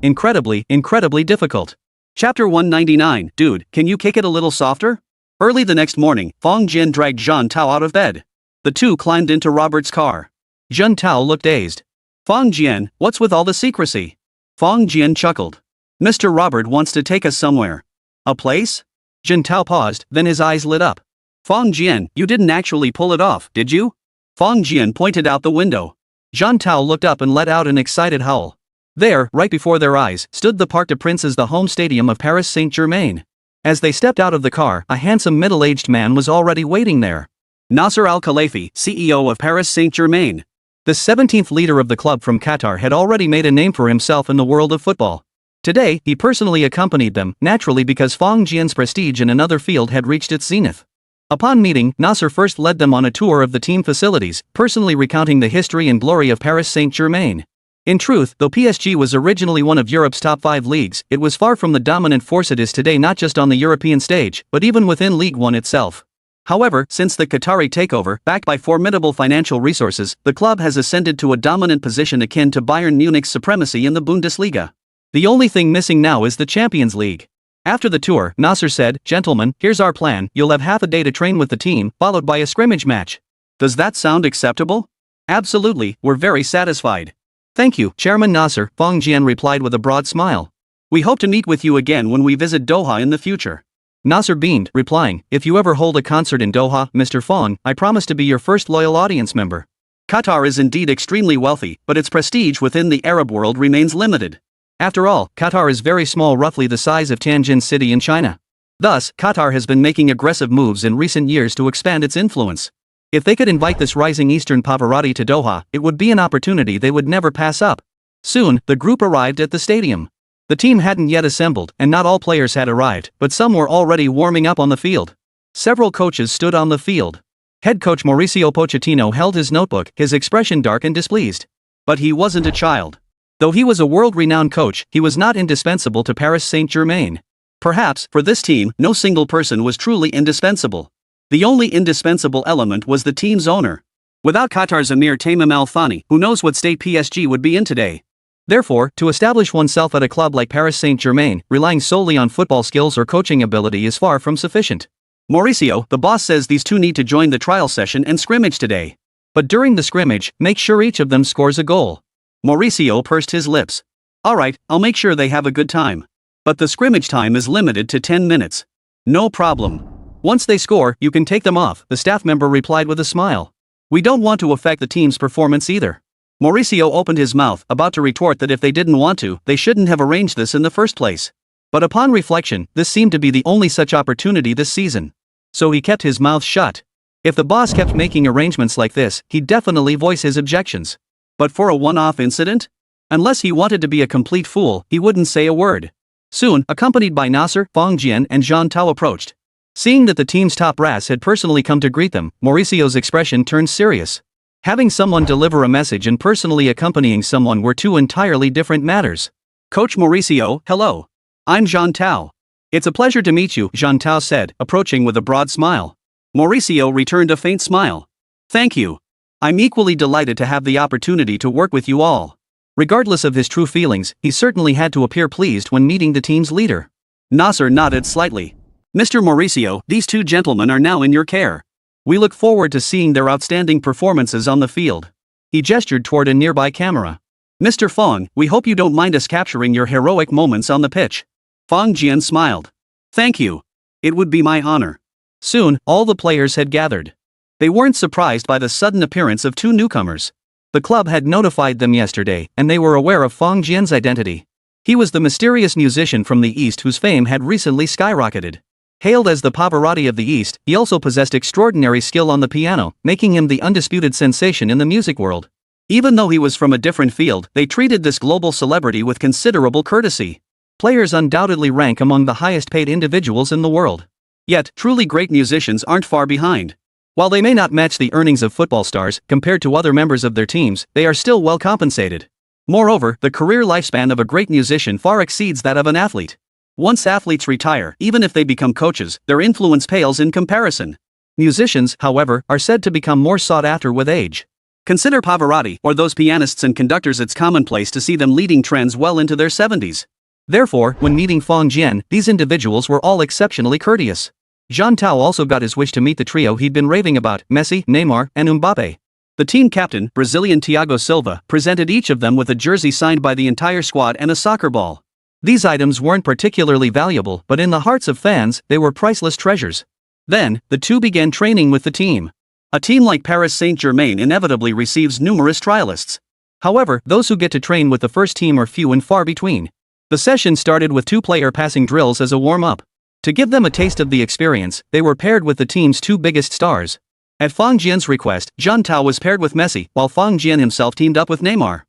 [SPEAKER 2] difficult. Chapter 199, Dude, can you kick it a little softer? Early the next morning, Fong Jian dragged Jean Tao out of bed. The two climbed into Robert's car. Jean Tao looked dazed. Fong Jian, what's with all the secrecy? Fong Jian chuckled. Mr. Robert wants to take us somewhere. A place? Jean Tao paused, then his eyes lit up. Fong Jian, you didn't actually pull it off, did you? Fong Jian pointed out the window. Jean Tao looked up and let out an excited howl. There, right before their eyes, stood the Parc des Princes, the home stadium of Paris Saint-Germain. As they stepped out of the car, a handsome middle-aged man was already waiting there. Nasser Al-Khelaifi, CEO of Paris Saint-Germain. The 17th leader of the club from Qatar had already made a name for himself in the world of football. Today, he personally accompanied them, naturally because Fong Jian's prestige in another field had reached its zenith. Upon meeting, Nasser first led them on a tour of the team facilities, personally recounting the history and glory of Paris Saint-Germain. In truth, though PSG was originally one of Europe's top 5 leagues, it was far from the dominant force it is today, not just on the European stage, but even within Ligue 1 itself. However, since the Qatari takeover, backed by formidable financial resources, the club has ascended to a dominant position akin to Bayern Munich's supremacy in the Bundesliga. The only thing missing now is the Champions League. After the tour, Nasser said, "Gentlemen, here's our plan. You'll have half a day to train with the team, followed by a scrimmage match. Does that sound acceptable?" "Absolutely, we're very satisfied." "Thank you, Chairman Nasser," Fong Jian replied with a broad smile. "We hope to meet with you again when we visit Doha in the future."
[SPEAKER 1] Nasser beamed, replying, "If you ever hold a concert in Doha, Mr. Fong, I promise to be your first loyal audience member."
[SPEAKER 2] Qatar is indeed extremely wealthy, but its prestige within the Arab world remains limited.
[SPEAKER 1] After all, Qatar is very small, roughly the size of Tianjin City in China. Thus, Qatar has been making aggressive moves in recent years to expand its influence. If they could invite this rising Eastern Pavarotti to Doha, it would be an opportunity they would never pass up. Soon, the group arrived at the stadium. The team hadn't yet assembled, and not all players had arrived, but some were already warming up on the field. Several coaches stood on the field. Head coach Mauricio Pochettino held his notebook, his expression dark and displeased.
[SPEAKER 2] But he wasn't a child.
[SPEAKER 1] Though he was a world-renowned coach, he was not indispensable to Paris Saint-Germain.
[SPEAKER 2] Perhaps, for this team, no single person was truly indispensable. The only indispensable element was the team's owner. Without Qatar's Emir Tamim Al Thani, who knows what state PSG would be in today?
[SPEAKER 1] Therefore, to establish oneself at a club like Paris Saint-Germain, relying solely on football skills or coaching ability is far from sufficient.
[SPEAKER 2] Mauricio, the boss, says these two need to join the trial session and scrimmage today.
[SPEAKER 1] But during the scrimmage, make sure each of them scores a goal.
[SPEAKER 2] Mauricio pursed his lips. Alright, I'll make sure they have a good time. But the scrimmage time is limited to 10 minutes. No problem.
[SPEAKER 1] Once they score, you can take them off, the staff member replied with a smile. We don't want to affect the team's performance either.
[SPEAKER 2] Mauricio opened his mouth, about to retort that if they didn't want to, they shouldn't have arranged this in the first place.
[SPEAKER 1] But upon reflection, this seemed to be the only such opportunity this season. So he kept his mouth shut. If the boss kept making arrangements like this, he'd definitely voice his objections.
[SPEAKER 2] But for a one-off incident? Unless he wanted to be a complete fool, he wouldn't say a word.
[SPEAKER 1] Soon, accompanied by Nasser, Fong Jian and Jean Tao approached. Seeing that the team's top brass had personally come to greet them, Mauricio's expression turned serious. Having someone deliver a message and personally accompanying someone were two entirely different matters.
[SPEAKER 2] Coach Mauricio, hello. I'm Jean Tao.
[SPEAKER 1] It's a pleasure to meet you, Jean Tao said, approaching with a broad smile.
[SPEAKER 2] Mauricio returned a faint smile. Thank you. I'm equally delighted to have the opportunity to work with you all.
[SPEAKER 1] Regardless of his true feelings, he certainly had to appear pleased when meeting the team's leader.
[SPEAKER 2] Nasser nodded slightly. Mr. Mauricio, these two gentlemen are now in your care.
[SPEAKER 1] We look forward to seeing their outstanding performances on the field. He gestured toward a nearby camera.
[SPEAKER 2] Mr. Fong, we hope you don't mind us capturing your heroic moments on the pitch. Fong Jian smiled. Thank you. It would be my honor.
[SPEAKER 1] Soon, all the players had gathered. They weren't surprised by the sudden appearance of two newcomers. The club had notified them yesterday, and they were aware of Fong Jian's identity. He was the mysterious musician from the East whose fame had recently skyrocketed. Hailed as the Pavarotti of the East, he also possessed extraordinary skill on the piano, making him the undisputed sensation in the music world. Even though he was from a different field, they treated this global celebrity with considerable courtesy. Players undoubtedly rank among the highest-paid individuals in the world.
[SPEAKER 2] Yet, truly great musicians aren't far behind.
[SPEAKER 1] While they may not match the earnings of football stars, compared to other members of their teams, they are still well compensated. Moreover, the career lifespan of a great musician far exceeds that of an athlete. Once athletes retire, even if they become coaches, their influence pales in comparison. Musicians, however, are said to become more sought after with age.
[SPEAKER 2] Consider Pavarotti, or those pianists and conductors. It's commonplace to see them leading trends well into their 70s.
[SPEAKER 1] Therefore, when meeting Fong Jian, these individuals were all exceptionally courteous. Jean Tao also got his wish to meet the trio he'd been raving about, Messi, Neymar, and Mbappe. The team captain, Brazilian Thiago Silva, presented each of them with a jersey signed by the entire squad and a soccer ball. These items weren't particularly valuable, but in the hearts of fans, they were priceless treasures. Then, the two began training with the team.
[SPEAKER 2] A team like Paris Saint-Germain inevitably receives numerous trialists.
[SPEAKER 1] However, those who get to train with the first team are few and far between. The session started with two-player passing drills as a warm-up. To give them a taste of the experience, they were paired with the team's two biggest stars. At Fong Jian's request, Jean Tao was paired with Messi, while Fong Jian himself teamed up with Neymar.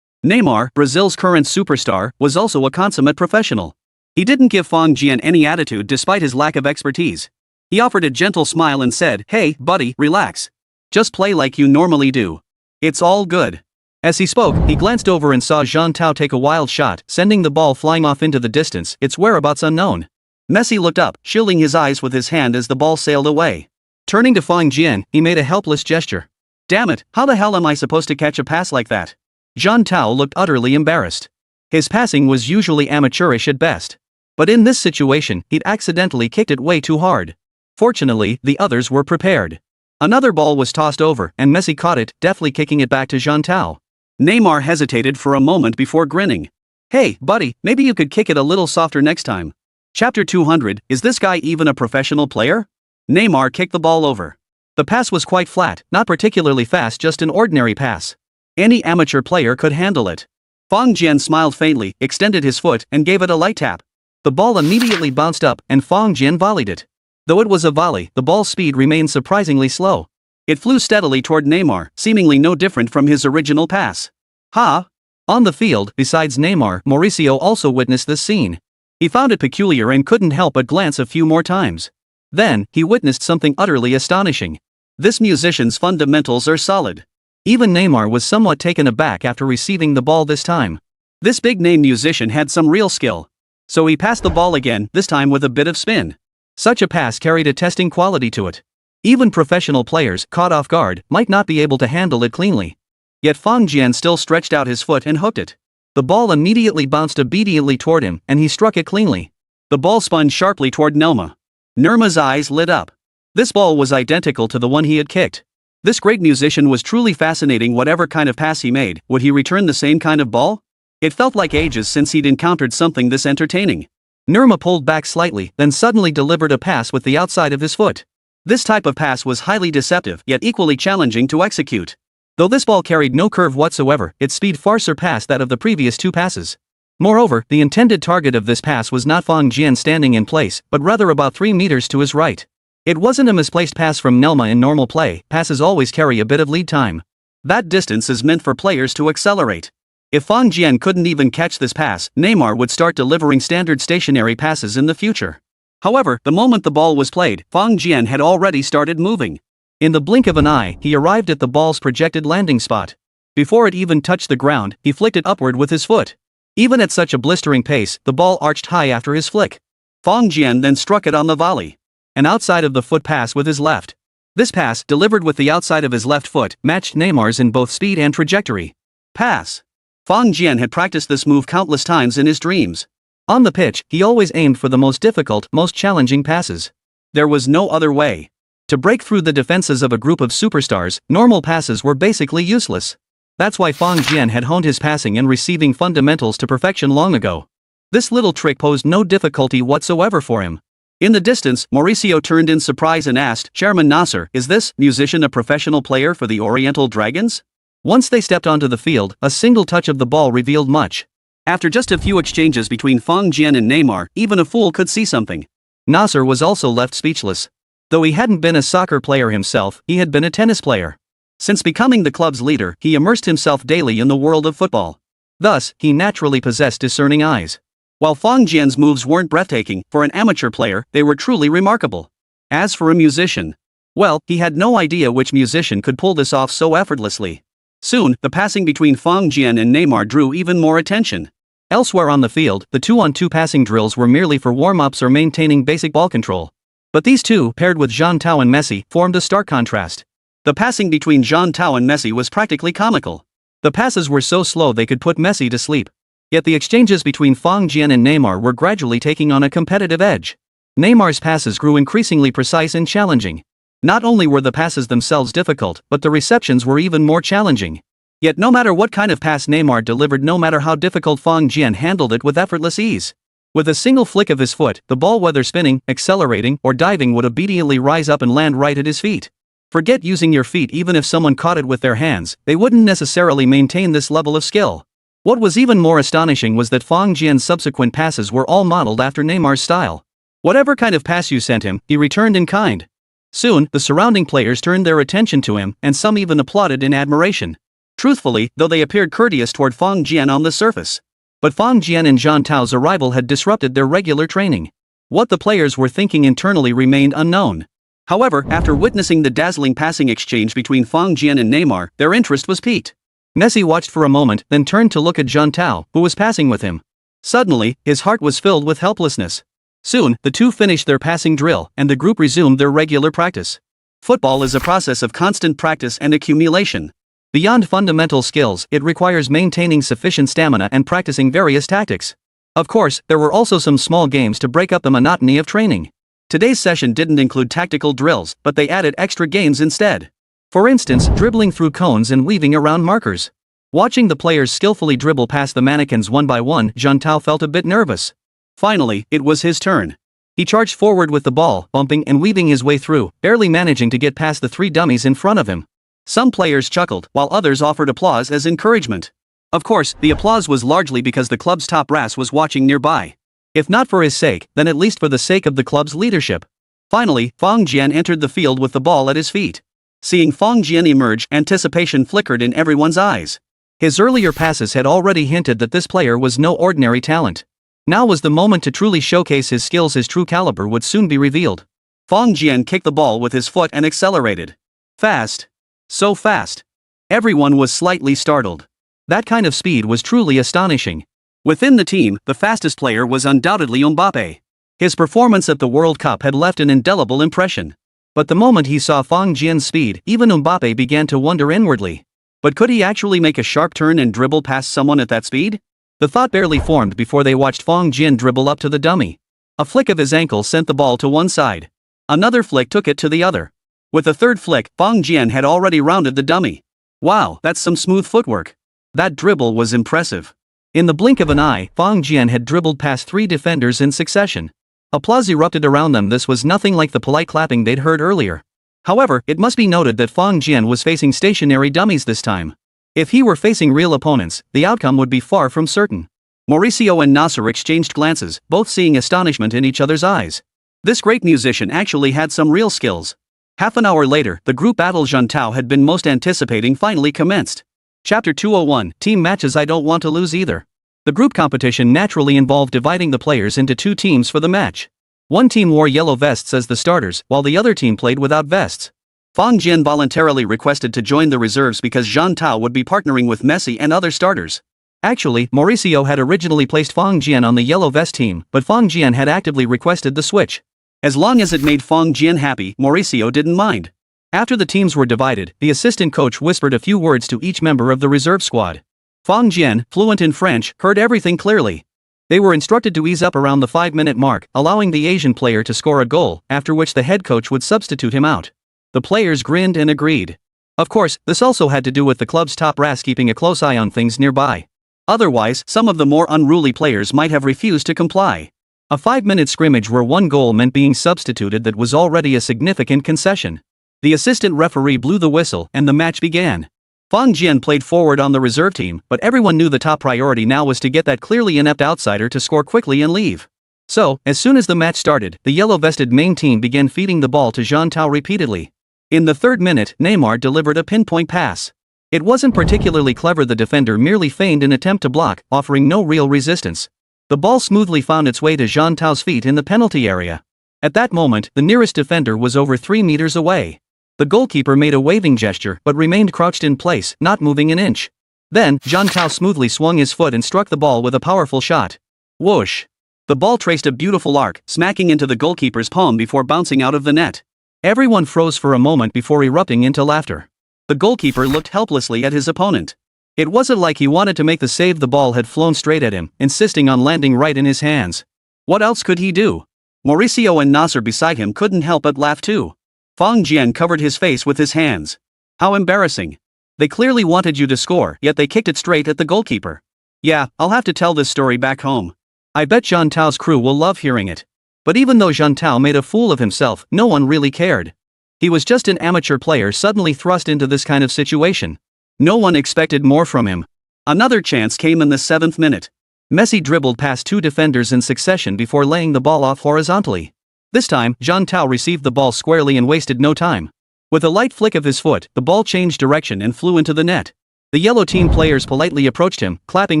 [SPEAKER 1] Neymar, Brazil's current superstar, was also a consummate professional. He didn't give Fong Jian any attitude despite his lack of expertise. He offered a gentle smile and said, "Hey, buddy, relax. Just play like you normally do. It's all good." As he spoke, he glanced over and saw Jean Tao take a wild shot, sending the ball flying off into the distance, its whereabouts unknown. Messi looked up, shielding his eyes with his hand as the ball sailed away. Turning to Fong Jian, he made a helpless gesture. "Damn it, how the hell am I supposed to catch a pass like that?" Jean Tao looked utterly embarrassed. His passing was usually amateurish at best. But in this situation, he'd accidentally kicked it way too hard. Fortunately, the others were prepared. Another ball was tossed over, and Messi caught it, deftly kicking it back to Jean Tao.
[SPEAKER 2] Neymar hesitated for a moment before grinning. "Hey, buddy, maybe you could kick it a little softer next time." Chapter 200, is this guy even a professional player? Neymar kicked the ball over. The pass was quite flat, not particularly fast, just an ordinary pass. Any amateur player could handle it. Fang Jian smiled faintly, extended his foot, and gave it a light tap. The ball immediately bounced up, and Fang Jian volleyed it. Though it was a volley, the ball's speed remained surprisingly slow. It flew steadily toward Neymar, seemingly no different from his original pass. Ha! On the field, besides Neymar, Mauricio also witnessed this scene. He found it peculiar and couldn't help but glance a few more times. Then, he witnessed something utterly astonishing. This musician's fundamentals are solid. Even Neymar was somewhat taken aback after receiving the ball this time. This big-name musician had some real skill. So he passed the ball again, this time with a bit of spin. Such a pass carried a testing quality to it. Even professional players, caught off guard, might not be able to handle it cleanly. Yet Fang Jian still stretched out his foot and hooked it. The ball immediately bounced obediently toward him, and he struck it cleanly. The ball spun sharply toward Nurma. Nurma's eyes lit up. This ball was identical to the one he had kicked. This great musician was truly fascinating. Whatever kind of pass he made, would he return the same kind of ball? It felt like ages since he'd encountered something this entertaining. Nurma pulled back slightly, then suddenly delivered a pass with the outside of his foot. This type of pass was highly deceptive, yet equally challenging to execute. Though this ball carried no curve whatsoever, its speed far surpassed that of the previous two passes. Moreover, the intended target of this pass was not Fang Jian standing in place, but rather about 3 meters to his right. It wasn't a misplaced pass from Nelma. In normal play, passes always carry a bit of lead time. That distance is meant for players to accelerate. If Fang Jian couldn't even catch this pass, Neymar would start delivering standard stationary passes in the future. However, the moment the ball was played, Fang Jian had already started moving. In the blink of an eye, he arrived at the ball's projected landing spot. Before it even touched the ground, he flicked it upward with his foot. Even at such a blistering pace, the ball arched high after his flick. Fang Jian then struck it on the volley. An outside of the foot pass with his left. This pass, delivered with the outside of his left foot, matched Neymar's in both speed and trajectory. Pass. Fang Jian had practiced this move countless times in his dreams. On the pitch, he always aimed for the most difficult, most challenging passes. There was no other way. To break through the defenses of a group of superstars, normal passes were basically useless. That's why Fang Jian had honed his passing and receiving fundamentals to perfection long ago. This little trick posed no difficulty whatsoever for him. In the distance, Mauricio turned in surprise and asked, "Chairman Nasser, is this musician a professional player for the Oriental Dragons?" Once they stepped onto the field, a single touch of the ball revealed much. After just a few exchanges between Fang Jian and Neymar, even a fool could see something. Nasser was also left speechless. Though he hadn't been a soccer player himself, he had been a tennis player. Since becoming the club's leader, he immersed himself daily in the world of football. Thus, he naturally possessed discerning eyes. While Fang Jian's moves weren't breathtaking, for an amateur player, they were truly remarkable. As for a musician, well, he had no idea which musician could pull this off so effortlessly. Soon, the passing between Fang Jian and Neymar drew even more attention. Elsewhere on the field, the 2-on-2 passing drills were merely for warm-ups or maintaining basic ball control. But these two, paired with Jean Tao and Messi, formed a stark contrast. The passing between Jean Tao and Messi was practically comical. The passes were so slow they could put Messi to sleep. Yet the exchanges between Fang Jian and Neymar were gradually taking on a competitive edge. Neymar's passes grew increasingly precise and challenging. Not only were the passes themselves difficult, but the receptions were even more challenging. Yet no matter what kind of pass Neymar delivered, no matter how difficult, Fang Jian handled it with effortless ease. With a single flick of his foot, the ball, whether spinning, accelerating, or diving, would immediately rise up and land right at his feet. Forget using your feet. Even if someone caught it with their hands, they wouldn't necessarily maintain this level of skill. What was even more astonishing was that Fang Jian's subsequent passes were all modeled after Neymar's style. Whatever kind of pass you sent him, he returned in kind. Soon, the surrounding players turned their attention to him, and some even applauded in admiration. Truthfully, though they appeared courteous toward Fang Jian on the surface. But Fang Jian and Jean Tao's arrival had disrupted their regular training. What the players were thinking internally remained unknown. However, after witnessing the dazzling passing exchange between Fang Jian and Neymar, their interest was piqued. Messi watched for a moment, then turned to look at Jean Tao, who was passing with him. Suddenly, his heart was filled with helplessness. Soon, the two finished their passing drill, and the group resumed their regular practice. Football is a process of constant practice and accumulation. Beyond fundamental skills, it requires maintaining sufficient stamina and practicing various tactics. Of course, there were also some small games to break up the monotony of training. Today's session didn't include tactical drills, but they added extra games instead. For instance, dribbling through cones and weaving around markers. Watching the players skillfully dribble past the mannequins one by one, Jean Tao felt a bit nervous. Finally, it was his turn. He charged forward with the ball, bumping and weaving his way through, barely managing to get past the three dummies in front of him. Some players chuckled, while others offered applause as encouragement. Of course, the applause was largely because the club's top brass was watching nearby. If not for his sake, then at least for the sake of the club's leadership. Finally, Fang Jian entered the field with the ball at his feet. Seeing Fang Jian emerge, anticipation flickered in everyone's eyes. His earlier passes had already hinted that this player was no ordinary talent. Now was the moment to truly showcase his skills. His true caliber would soon be revealed. Fang Jian kicked the ball with his foot and accelerated. Fast. So fast. Everyone was slightly startled. That kind of speed was truly astonishing. Within the team, the fastest player was undoubtedly Mbappe. His performance at the World Cup had left an indelible impression. But the moment he saw Fang Jian's speed, even Mbappe began to wonder inwardly. But could he actually make a sharp turn and dribble past someone at that speed? The thought barely formed before they watched Fang Jian dribble up to the dummy. A flick of his ankle sent the ball to one side. Another flick took it to the other. With a third flick, Fang Jian had already rounded the dummy. Wow, that's some smooth footwork. That dribble was impressive. In the blink of an eye, Fang Jian had dribbled past three defenders in succession. Applause erupted around them. This was nothing like the polite clapping they'd heard earlier. However, it must be noted that Fang Jian was facing stationary dummies this time. If he were facing real opponents, the outcome would be far from certain. Mauricio and Nasser exchanged glances, both seeing astonishment in each other's eyes. This great musician actually had some real skills. Half an hour later, the group battle Jean Tao had been most anticipating finally commenced. Chapter 201, Team Matches. I don't want to lose either. The group competition naturally involved dividing the players into two teams for the match. One team wore yellow vests as the starters, while the other team played without vests. Fang Jian voluntarily requested to join the reserves because Jean Tao would be partnering with Messi and other starters. Actually, Mauricio had originally placed Fang Jian on the yellow vest team, but Fang Jian had actively requested the switch. As long as it made Fang Jian happy, Mauricio didn't mind. After the teams were divided, the assistant coach whispered a few words to each member of the reserve squad. Fang Jian, fluent in French, heard everything clearly. They were instructed to ease up around the 5-minute mark, allowing the Asian player to score a goal, after which the head coach would substitute him out. The players grinned and agreed. Of course, this also had to do with the club's top brass keeping a close eye on things nearby. Otherwise, some of the more unruly players might have refused to comply. A 5-minute scrimmage where one goal meant being substituted that was already a significant concession. The assistant referee blew the whistle and the match began. Fang Jian played forward on the reserve team, but everyone knew the top priority now was to get that clearly inept outsider to score quickly and leave. So, as soon as the match started, the yellow-vested main team began feeding the ball to Jean Tao repeatedly. In the third minute, Neymar delivered a pinpoint pass. It wasn't particularly clever. The defender merely feigned an attempt to block, offering no real resistance. The ball smoothly found its way to Jean Tao's feet in the penalty area. At that moment, the nearest defender was over 3 meters away. The goalkeeper made a waving gesture but remained crouched in place, not moving an inch. Then, Jean Tao smoothly swung his foot and struck the ball with a powerful shot. Whoosh! The ball traced a beautiful arc, smacking into the goalkeeper's palm before bouncing out of the net. Everyone froze for a moment before erupting into laughter. The goalkeeper looked helplessly at his opponent. It wasn't like he wanted to make the save. The ball had flown straight at him, insisting on landing right in his hands. What else could he do? Mauricio and Nasser beside him couldn't help but laugh too. Fang Jian covered his face with his hands. How embarrassing. They clearly wanted you to score, yet they kicked it straight at the goalkeeper. Yeah, I'll have to tell this story back home. I bet Jean Tao's crew will love hearing it. But even though Jean Tao made a fool of himself, no one really cared. He was just an amateur player suddenly thrust into this kind of situation. No one expected more from him. Another chance came in the 7th minute. Messi dribbled past 2 defenders in succession before laying the ball off horizontally. This time, Jean Tao received the ball squarely and wasted no time. With a light flick of his foot, the ball changed direction and flew into the net. The yellow team players politely approached him, clapping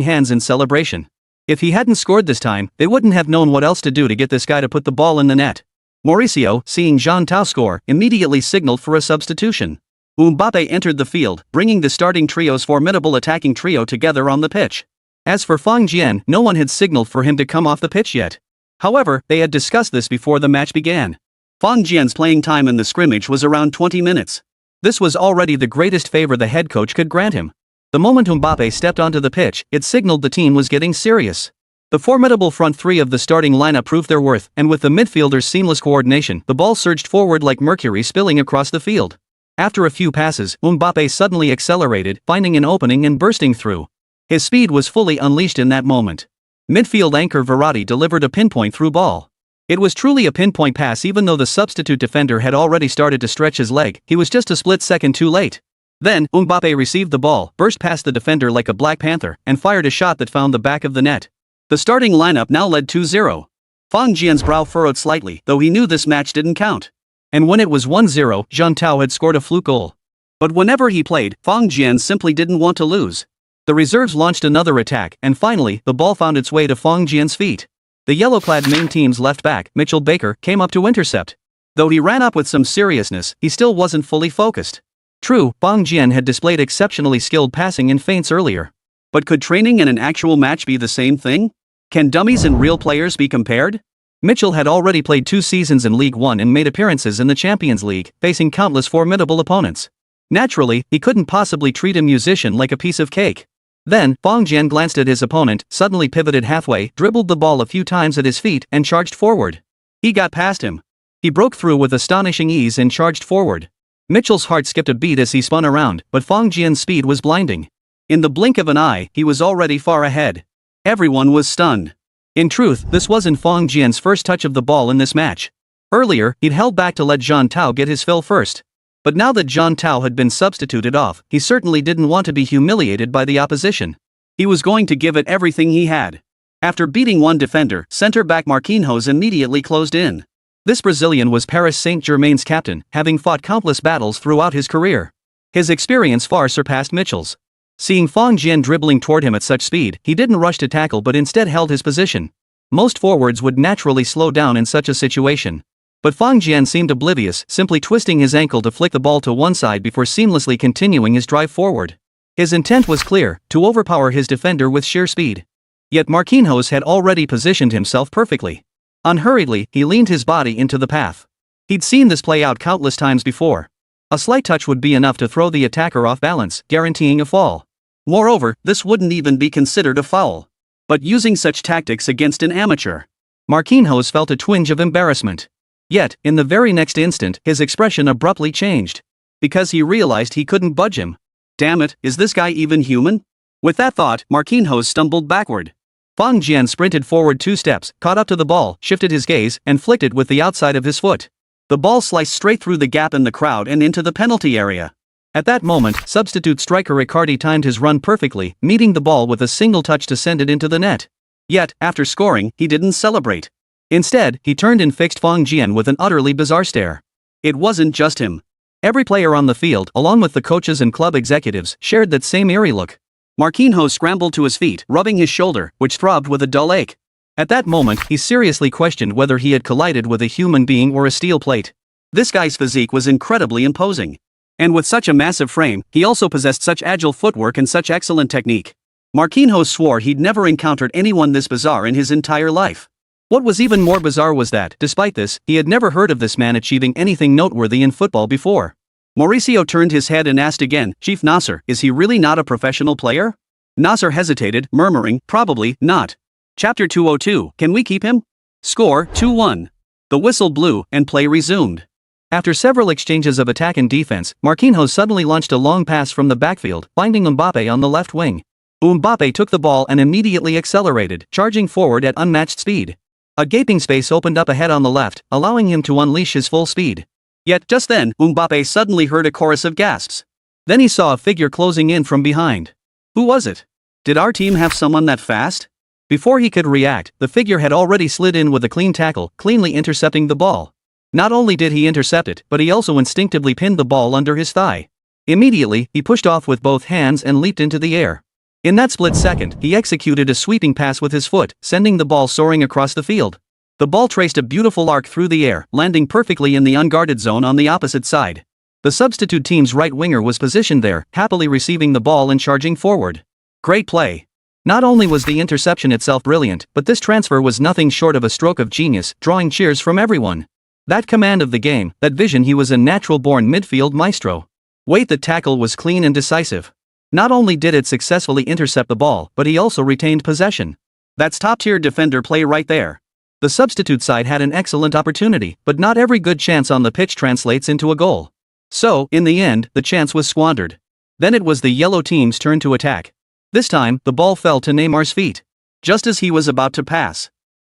[SPEAKER 2] hands in celebration. If he hadn't scored this time, they wouldn't have known what else to do to get this guy to put the ball in the net. Mauricio, seeing Jean Tao score, immediately signaled for a substitution. Mbappe entered the field, bringing the starting trio's formidable attacking trio together on the pitch. As for Fang Jian, no one had signaled for him to come off the pitch yet. However, they had discussed this before the match began. Fang Jian's playing time in the scrimmage was around 20 minutes. This was already the greatest favor the head coach could grant him. The moment Mbappe stepped onto the pitch, it signaled the team was getting serious. The formidable front three of the starting lineup proved their worth, and with the midfielders' seamless coordination, the ball surged forward like mercury spilling across the field. After a few passes, Mbappe suddenly accelerated, finding an opening and bursting through. His speed was fully unleashed in that moment.
[SPEAKER 1] Midfield anchor Verratti delivered a pinpoint through ball. It was truly a pinpoint pass even though the substitute defender had already started to stretch his leg, he was just a split second too late. Then, Mbappe received the ball, burst past the defender like a Black Panther, and fired a shot that found the back of the net. The starting lineup now led 2-0. Fang Jian's brow furrowed slightly, though he knew this match didn't count. And when it was 1-0, Zhang Tao had scored a fluke goal. But whenever he played, Fang Jian simply didn't want to lose. The reserves launched another attack, and finally, the ball found its way to Fang Jian's feet. The yellow-clad main team's left back, Mitchell Baker, came up to intercept. Though he ran up with some seriousness, he still wasn't fully focused. True, Fang Jian had displayed exceptionally skilled passing in feints earlier. But could training and an actual match be the same thing? Can dummies and real players be compared? Mitchell had already played 2 seasons in League One and made appearances in the Champions League, facing countless formidable opponents. Naturally, he couldn't possibly treat a musician like a piece of cake. Then, Fang Jian glanced at his opponent, suddenly pivoted halfway, dribbled the ball a few times at his feet, and charged forward. He got past him. He broke through with astonishing ease and charged forward. Mitchell's heart skipped a beat as he spun around, but Fang Jian's speed was blinding. In the blink of an eye, he was already far ahead. Everyone was stunned. In truth, this wasn't Fang Jian's first touch of the ball in this match. Earlier, he'd held back to let Zhang Tao get his fill first. But now that Zhang Tao had been substituted off, he certainly didn't want to be humiliated by the opposition. He was going to give it everything he had. After beating one defender, centre-back Marquinhos immediately closed in. This Brazilian was Paris Saint-Germain's captain, having fought countless battles throughout his career. His experience far surpassed Mitchell's. Seeing Fang Jian dribbling toward him at such speed, he didn't rush to tackle but instead held his position. Most forwards would naturally slow down in such a situation. But Fang Jian seemed oblivious, simply twisting his ankle to flick the ball to one side before seamlessly continuing his drive forward. His intent was clear, to overpower his defender with sheer speed. Yet Marquinhos had already positioned himself perfectly. Unhurriedly, he leaned his body into the path. He'd seen this play out countless times before. A slight touch would be enough to throw the attacker off balance, guaranteeing a fall. Moreover, this wouldn't even be considered a foul. But using such tactics against an amateur, Marquinhos felt a twinge of embarrassment. Yet, in the very next instant, his expression abruptly changed. Because he realized he couldn't budge him. Damn it, is this guy even human? With that thought, Marquinhos stumbled backward. Fang Jian sprinted forward 2 steps, caught up to the ball, shifted his gaze, and flicked it with the outside of his foot. The ball sliced straight through the gap in the crowd and into the penalty area. At that moment, substitute striker Icardi timed his run perfectly, meeting the ball with a single touch to send it into the net. Yet, after scoring, he didn't celebrate. Instead, he turned and fixed Fang Jian with an utterly bizarre stare. It wasn't just him. Every player on the field, along with the coaches and club executives, shared that same eerie look. Marquinhos scrambled to his feet, rubbing his shoulder, which throbbed with a dull ache. At that moment, he seriously questioned whether he had collided with a human being or a steel plate. This guy's physique was incredibly imposing. And with such a massive frame, he also possessed such agile footwork and such excellent technique. Marquinhos swore he'd never encountered anyone this bizarre in his entire life. What was even more bizarre was that, despite this, he had never heard of this man achieving anything noteworthy in football before. Mauricio turned his head and asked again, "Chief Nasser, is he really not a professional player?" Nasser hesitated, murmuring, "Probably not." Chapter 202, Can we keep him? Score, 2-1. The whistle blew, and play resumed. After several exchanges of attack and defense, Marquinhos suddenly launched a long pass from the backfield, finding Mbappe on the left wing. Mbappe took the ball and immediately accelerated, charging forward at unmatched speed. A gaping space opened up ahead on the left, allowing him to unleash his full speed. Yet, just then, Mbappe suddenly heard a chorus of gasps. Then he saw a figure closing in from behind. Who was it? Did our team have someone that fast? Before he could react, the figure had already slid in with a clean tackle, cleanly intercepting the ball. Not only did he intercept it, but he also instinctively pinned the ball under his thigh. Immediately, he pushed off with both hands and leaped into the air. In that split second, he executed a sweeping pass with his foot, sending the ball soaring across the field. The ball traced a beautiful arc through the air, landing perfectly in the unguarded zone on the opposite side. The substitute team's right winger was positioned there, happily receiving the ball and charging forward. Great play. Not only was the interception itself brilliant, but this transfer was nothing short of a stroke of genius, drawing cheers from everyone. That command of the game, that vision, he was a natural-born midfield maestro. Wait, the tackle was clean and decisive. Not only did it successfully intercept the ball, but he also retained possession. That's top-tier defender play right there. The substitute side had an excellent opportunity, but not every good chance on the pitch translates into a goal. So, in the end, the chance was squandered. Then it was the yellow team's turn to attack. This time, the ball fell to Neymar's feet.
[SPEAKER 2] just as he was about to pass.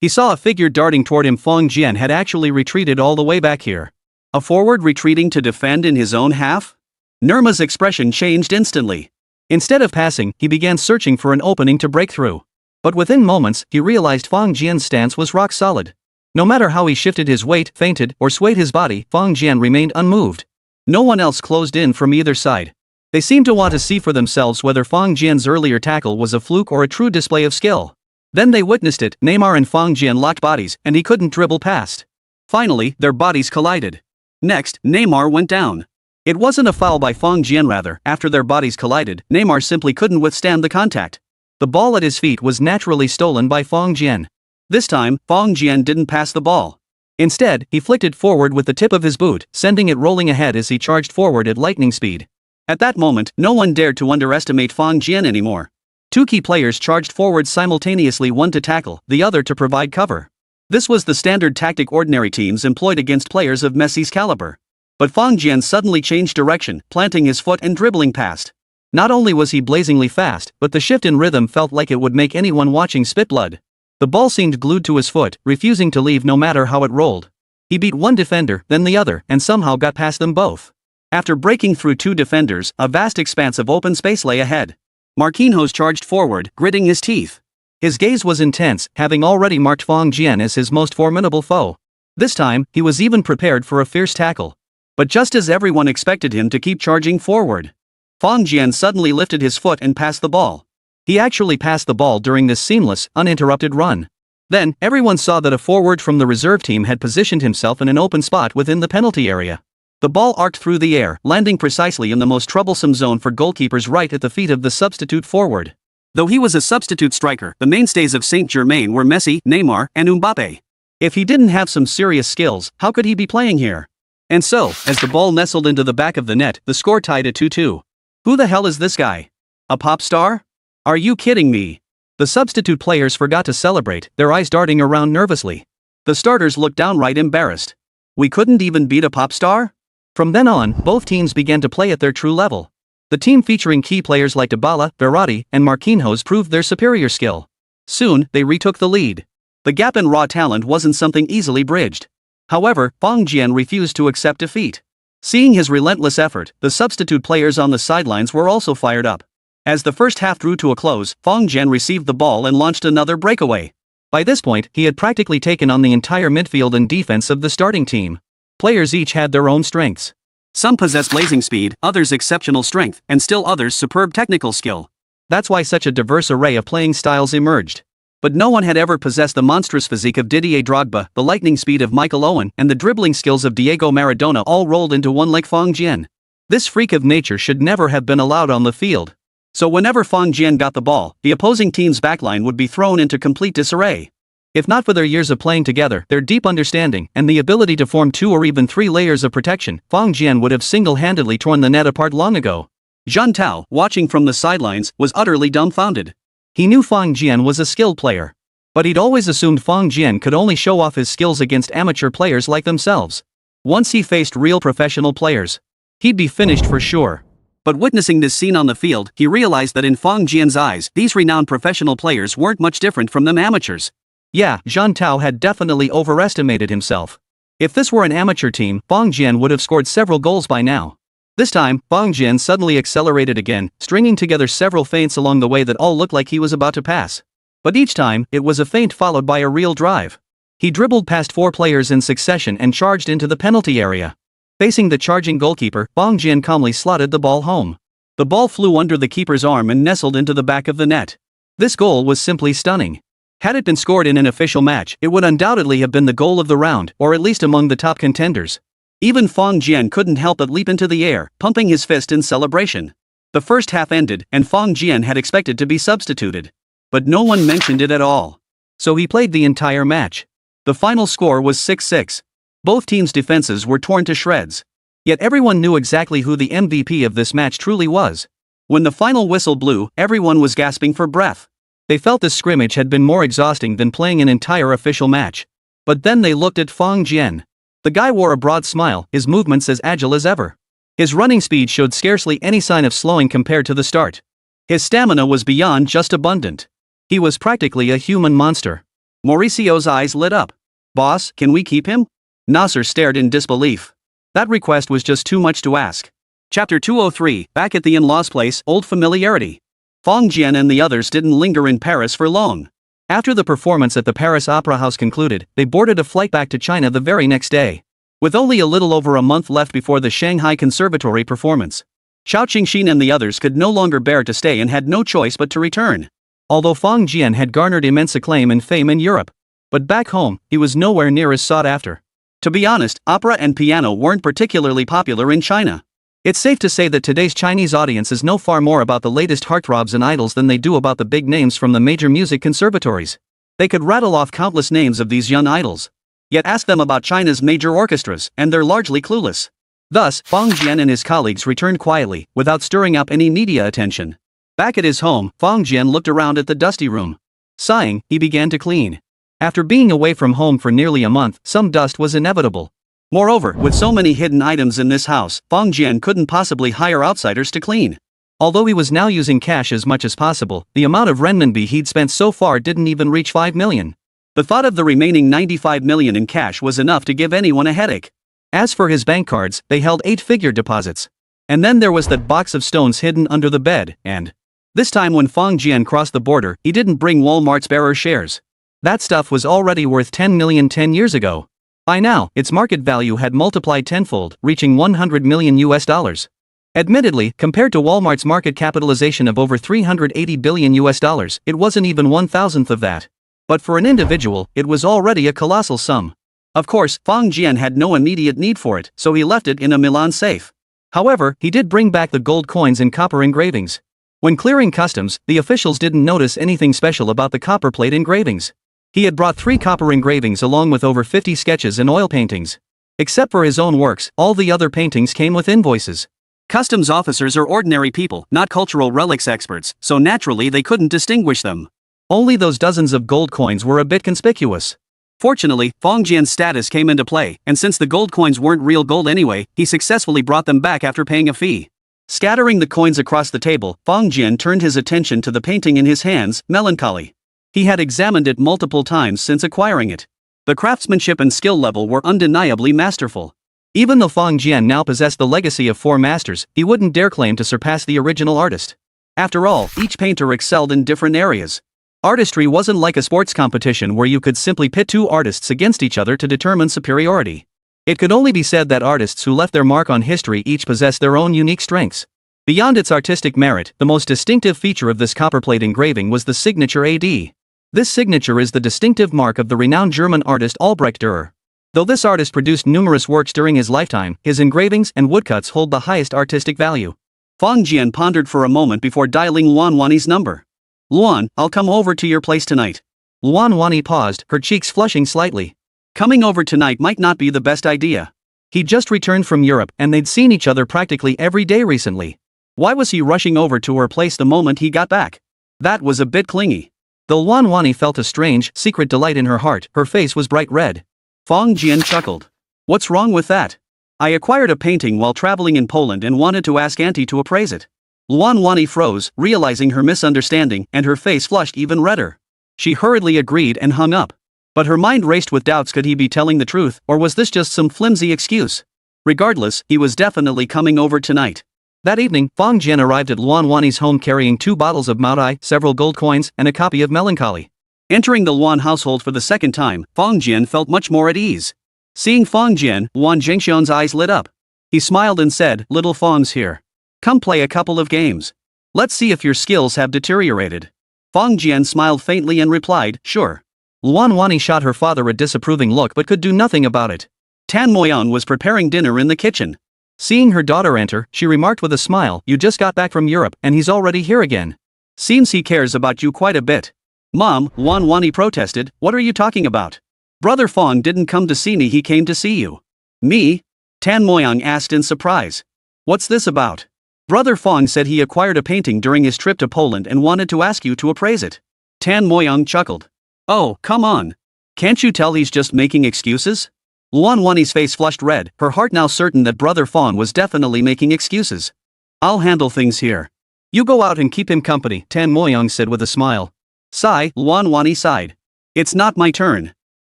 [SPEAKER 2] He saw a figure darting toward him. Fang Jian had actually retreated all the way back here. A forward retreating to defend in his own half? Nirma's expression changed instantly. Instead of passing, he began searching for an opening to break through. But within moments, he realized Fang Jian's stance was rock solid. No matter how he shifted his weight, feinted, or swayed his body, Fang Jian remained unmoved. No one else closed in from either side. They seemed to want to see for themselves whether Fang Jian's earlier tackle was a fluke or a true display of skill. Then they witnessed it. Neymar and Fang Jian locked bodies, and he couldn't dribble past. Finally, their bodies collided. Next, Neymar went down. It wasn't a foul by Fang Jian, rather, after their bodies collided, Neymar simply couldn't withstand the contact. The ball at his feet was naturally stolen by Fang Jian. This time, Fang Jian didn't pass the ball. Instead, he flicked it forward with the tip of his boot, sending it rolling ahead as he charged forward at lightning speed. At that moment, no one dared to underestimate Fang Jian anymore. Two key players charged forward simultaneously, one to tackle, the other to provide cover. This was the standard tactic ordinary teams employed against players of Messi's caliber. But Fang Jian suddenly changed direction, planting his foot and dribbling past. Not only was he blazingly fast, but the shift in rhythm felt like it would make anyone watching spit blood. The ball seemed glued to his foot, refusing to leave no matter how it rolled. He beat one defender, then the other, and somehow got past them both. After breaking through two defenders, a vast expanse of open space lay ahead. Marquinhos charged forward, gritting his teeth. His gaze was intense, having already marked Fang Jian as his most formidable foe. This time, he was even prepared for a fierce tackle. But just as everyone expected him to keep charging forward, Fang Jian suddenly lifted his foot and passed the ball. He actually passed the ball during this seamless, uninterrupted run. Then, everyone saw that a forward from the reserve team had positioned himself in an open spot within the penalty area. The ball arced through the air, landing precisely in the most troublesome zone for goalkeepers, right at the feet of the substitute forward. Though he was a substitute striker, the mainstays of Saint-Germain were Messi, Neymar, and Mbappe. If he didn't have some serious skills, how could he be playing here? And so, as the ball nestled into the back of the net, the score tied at 2-2. Who the hell is this guy? A pop star? Are you kidding me? The substitute players forgot to celebrate, their eyes darting around nervously. The starters looked downright embarrassed. We couldn't even beat a pop star? From then on, both teams began to play at their true level. The team featuring key players like Dybala, Verratti, and Marquinhos proved their superior skill. Soon, they retook the lead. The gap in raw talent wasn't something easily bridged. However, Fang Jian refused to accept defeat. Seeing his relentless effort, the substitute players on the sidelines were also fired up. As the first half drew to a close, Fang Jian received the ball and launched another breakaway. By this point, he had practically taken on the entire midfield and defense of the starting team. Players each had their own strengths. Some possessed blazing speed, others exceptional strength, and still others superb technical skill. That's why such a diverse array of playing styles emerged. But no one had ever possessed the monstrous physique of Didier Drogba, the lightning speed of Michael Owen, and the dribbling skills of Diego Maradona, all rolled into one like Fang Jian. This freak of nature should never have been allowed on the field. So whenever Fang Jian got the ball, the opposing team's backline would be thrown into complete disarray. If not for their years of playing together, their deep understanding, and the ability to form 2 or even 3 layers of protection, Fang Jian would have single-handedly torn the net apart long ago. Zhang Tao, watching from the sidelines, was utterly dumbfounded. He knew Fang Jian was a skilled player. But he'd always assumed Fang Jian could only show off his skills against amateur players like themselves. Once he faced real professional players, he'd be finished for sure. But witnessing this scene on the field, he realized that in Fang Jian's eyes, these renowned professional players weren't much different from them amateurs. Yeah, Zhang Tao had definitely overestimated himself. If this were an amateur team, Fang Jian would have scored several goals by now. This time, Fang Jian suddenly accelerated again, stringing together several feints along the way that all looked like he was about to pass. But each time, it was a feint followed by a real drive. He dribbled past 4 players in succession and charged into the penalty area. Facing the charging goalkeeper, Fang Jian calmly slotted the ball home. The ball flew under the keeper's arm and nestled into the back of the net. This goal was simply stunning. Had it been scored in an official match, it would undoubtedly have been the goal of the round, or at least among the top contenders. Even Fang Jian couldn't help but leap into the air, pumping his fist in celebration. The first half ended, and Fang Jian had expected to be substituted. But no one mentioned it at all. So he played the entire match. The final score was 6-6. Both teams' defenses were torn to shreds. Yet everyone knew exactly who the MVP of this match truly was. When the final whistle blew, everyone was gasping for breath. They felt this scrimmage had been more exhausting than playing an entire official match. But then they looked at Fang Jian. The guy wore a broad smile, his movements as agile as ever. His running speed showed scarcely any sign of slowing compared to the start. His stamina was beyond just abundant.
[SPEAKER 1] He was practically a human monster.
[SPEAKER 2] Mauricio's eyes lit up. Boss, can we keep him? Nasser stared in disbelief. That request was just too much to ask. Chapter 203, back at the in-laws' place, old familiarity. Fong Jian and the others didn't linger in Paris for long.
[SPEAKER 1] After the performance at the Paris Opera House concluded, they boarded a flight back to China the very next day. With only a little over a month left before the Shanghai Conservatory performance, Xiao Qingxin and the others could no longer bear to stay and had no choice but to return. Although Fong Jian had garnered immense acclaim and fame in Europe, but back home, he was nowhere near as sought after. To be honest, opera and piano weren't particularly popular in China. It's safe to say that today's Chinese audiences know far more about the latest heartthrobs and idols than they do about the big names from the major music conservatories. They could rattle off countless names of these young idols. Yet ask them about China's major orchestras, and they're largely clueless. Thus, Fong Jian and his colleagues returned quietly, without stirring up any media attention. Back at his home, Fong Jian looked around at the dusty room. Sighing, he began to clean. After being away from home for nearly a month, some dust was inevitable. Moreover, with so many hidden items in this house, Fong Jian couldn't possibly hire outsiders to clean. Although he was now using cash as much as possible, the amount of renminbi he'd spent so far didn't even reach 5 million. The thought of the remaining 95 million in cash was enough to give anyone a headache. As for his bank cards, they held 8-figure deposits. And then there was that box of stones hidden under the bed, and this time when Fong Jian crossed the border, he didn't bring Walmart's bearer shares. That stuff was already worth 10 million 10 years ago. By now, its market value had multiplied tenfold, reaching 100 million US dollars. Admittedly, compared to Walmart's market capitalization of over 380 billion US dollars, it wasn't even 1,000th of that. But for an individual, it was already a colossal sum. Of course, Fong Jian had no immediate need for it, so he left it in a Milan safe. However, he did bring back the gold coins and copper engravings. When clearing customs, the officials didn't notice anything special about the copperplate engravings. He had brought 3 copper engravings along with over 50 sketches and oil paintings. Except for his own works, all the other paintings came with invoices. Customs officers are ordinary people, not cultural relics experts, so naturally they couldn't distinguish them. Only those dozens of gold coins were a bit conspicuous. Fortunately, Fong Jian's status came into play, and since the gold coins weren't real gold anyway, he successfully brought them back after paying a fee. Scattering the coins across the table, Fong Jian turned his attention to the painting in his hands, Melancholy. He had examined it multiple times since acquiring it. The craftsmanship and skill level were undeniably masterful. Even though Fong Jian now possessed the legacy of 4 masters, he wouldn't dare claim to surpass the original artist. After all, each painter excelled in different areas. Artistry wasn't like a sports competition where you could simply pit 2 artists against each other to determine superiority. It could only be said that artists who left their mark on history each possessed their own unique strengths. Beyond its artistic merit, the most distinctive feature of this copperplate engraving was the signature AD. This signature is the distinctive mark of the renowned German artist Albrecht Dürer. Though this artist produced numerous works during his lifetime, his engravings and woodcuts hold the highest artistic value. Fong Jian pondered for a moment before dialing Luan Wani's number. Luan, I'll come over to your place tonight. Luan Wani paused, her cheeks flushing slightly. Coming over tonight might not be the best idea. He'd just returned from Europe and they'd seen each other practically every day recently. Why was he rushing over to her place the moment he got back? That was a bit clingy. Though Luan Wani felt a strange, secret delight in her heart, her face was bright red. Fong Jian chuckled. What's wrong with that? I acquired a painting while traveling in Poland and wanted to ask Auntie to appraise it. Luan Wani froze, realizing her misunderstanding, and her face flushed even redder. She hurriedly agreed and hung up. But her mind raced with doubts. Could he be telling the truth, or was this just some flimsy excuse? Regardless, he was definitely coming over tonight. That evening, Fong Jian arrived at Luan Wani's home carrying 2 bottles of Maodai, several gold coins, and a copy of Melancholy. Entering the Luan household for the second time, Fong Jian felt much more at ease. Seeing Fong Jian, Luan Zhengxian's eyes lit up. He smiled and said, "Little Fong's here. Come play a couple of games. Let's see if your skills have deteriorated." Fong Jian smiled faintly and replied, "Sure." Luan Wani shot her father a disapproving look but could do nothing about it. Tan Moyan was preparing dinner in the kitchen. Seeing her daughter enter, she remarked with a smile, "You just got back from Europe, and he's already here again. Seems he cares about you quite a bit." "Mom," Luan Wani protested, "what are you talking about? Brother Fong didn't come to see me, he came to see you." "Me?" Tan Moyang asked in surprise. "What's this about?" "Brother Fong said he acquired a painting during his trip to Poland and wanted to ask you to appraise it." Tan Moyang chuckled. "Oh, come on. Can't you tell he's just making excuses?" Luan Wani's face flushed red, her heart now certain that Brother Fong was definitely making excuses. "I'll handle things here. You go out and keep him company," Tan Moyang said with a smile.
[SPEAKER 2] Sigh, Luan Wani sighed. It's not my turn.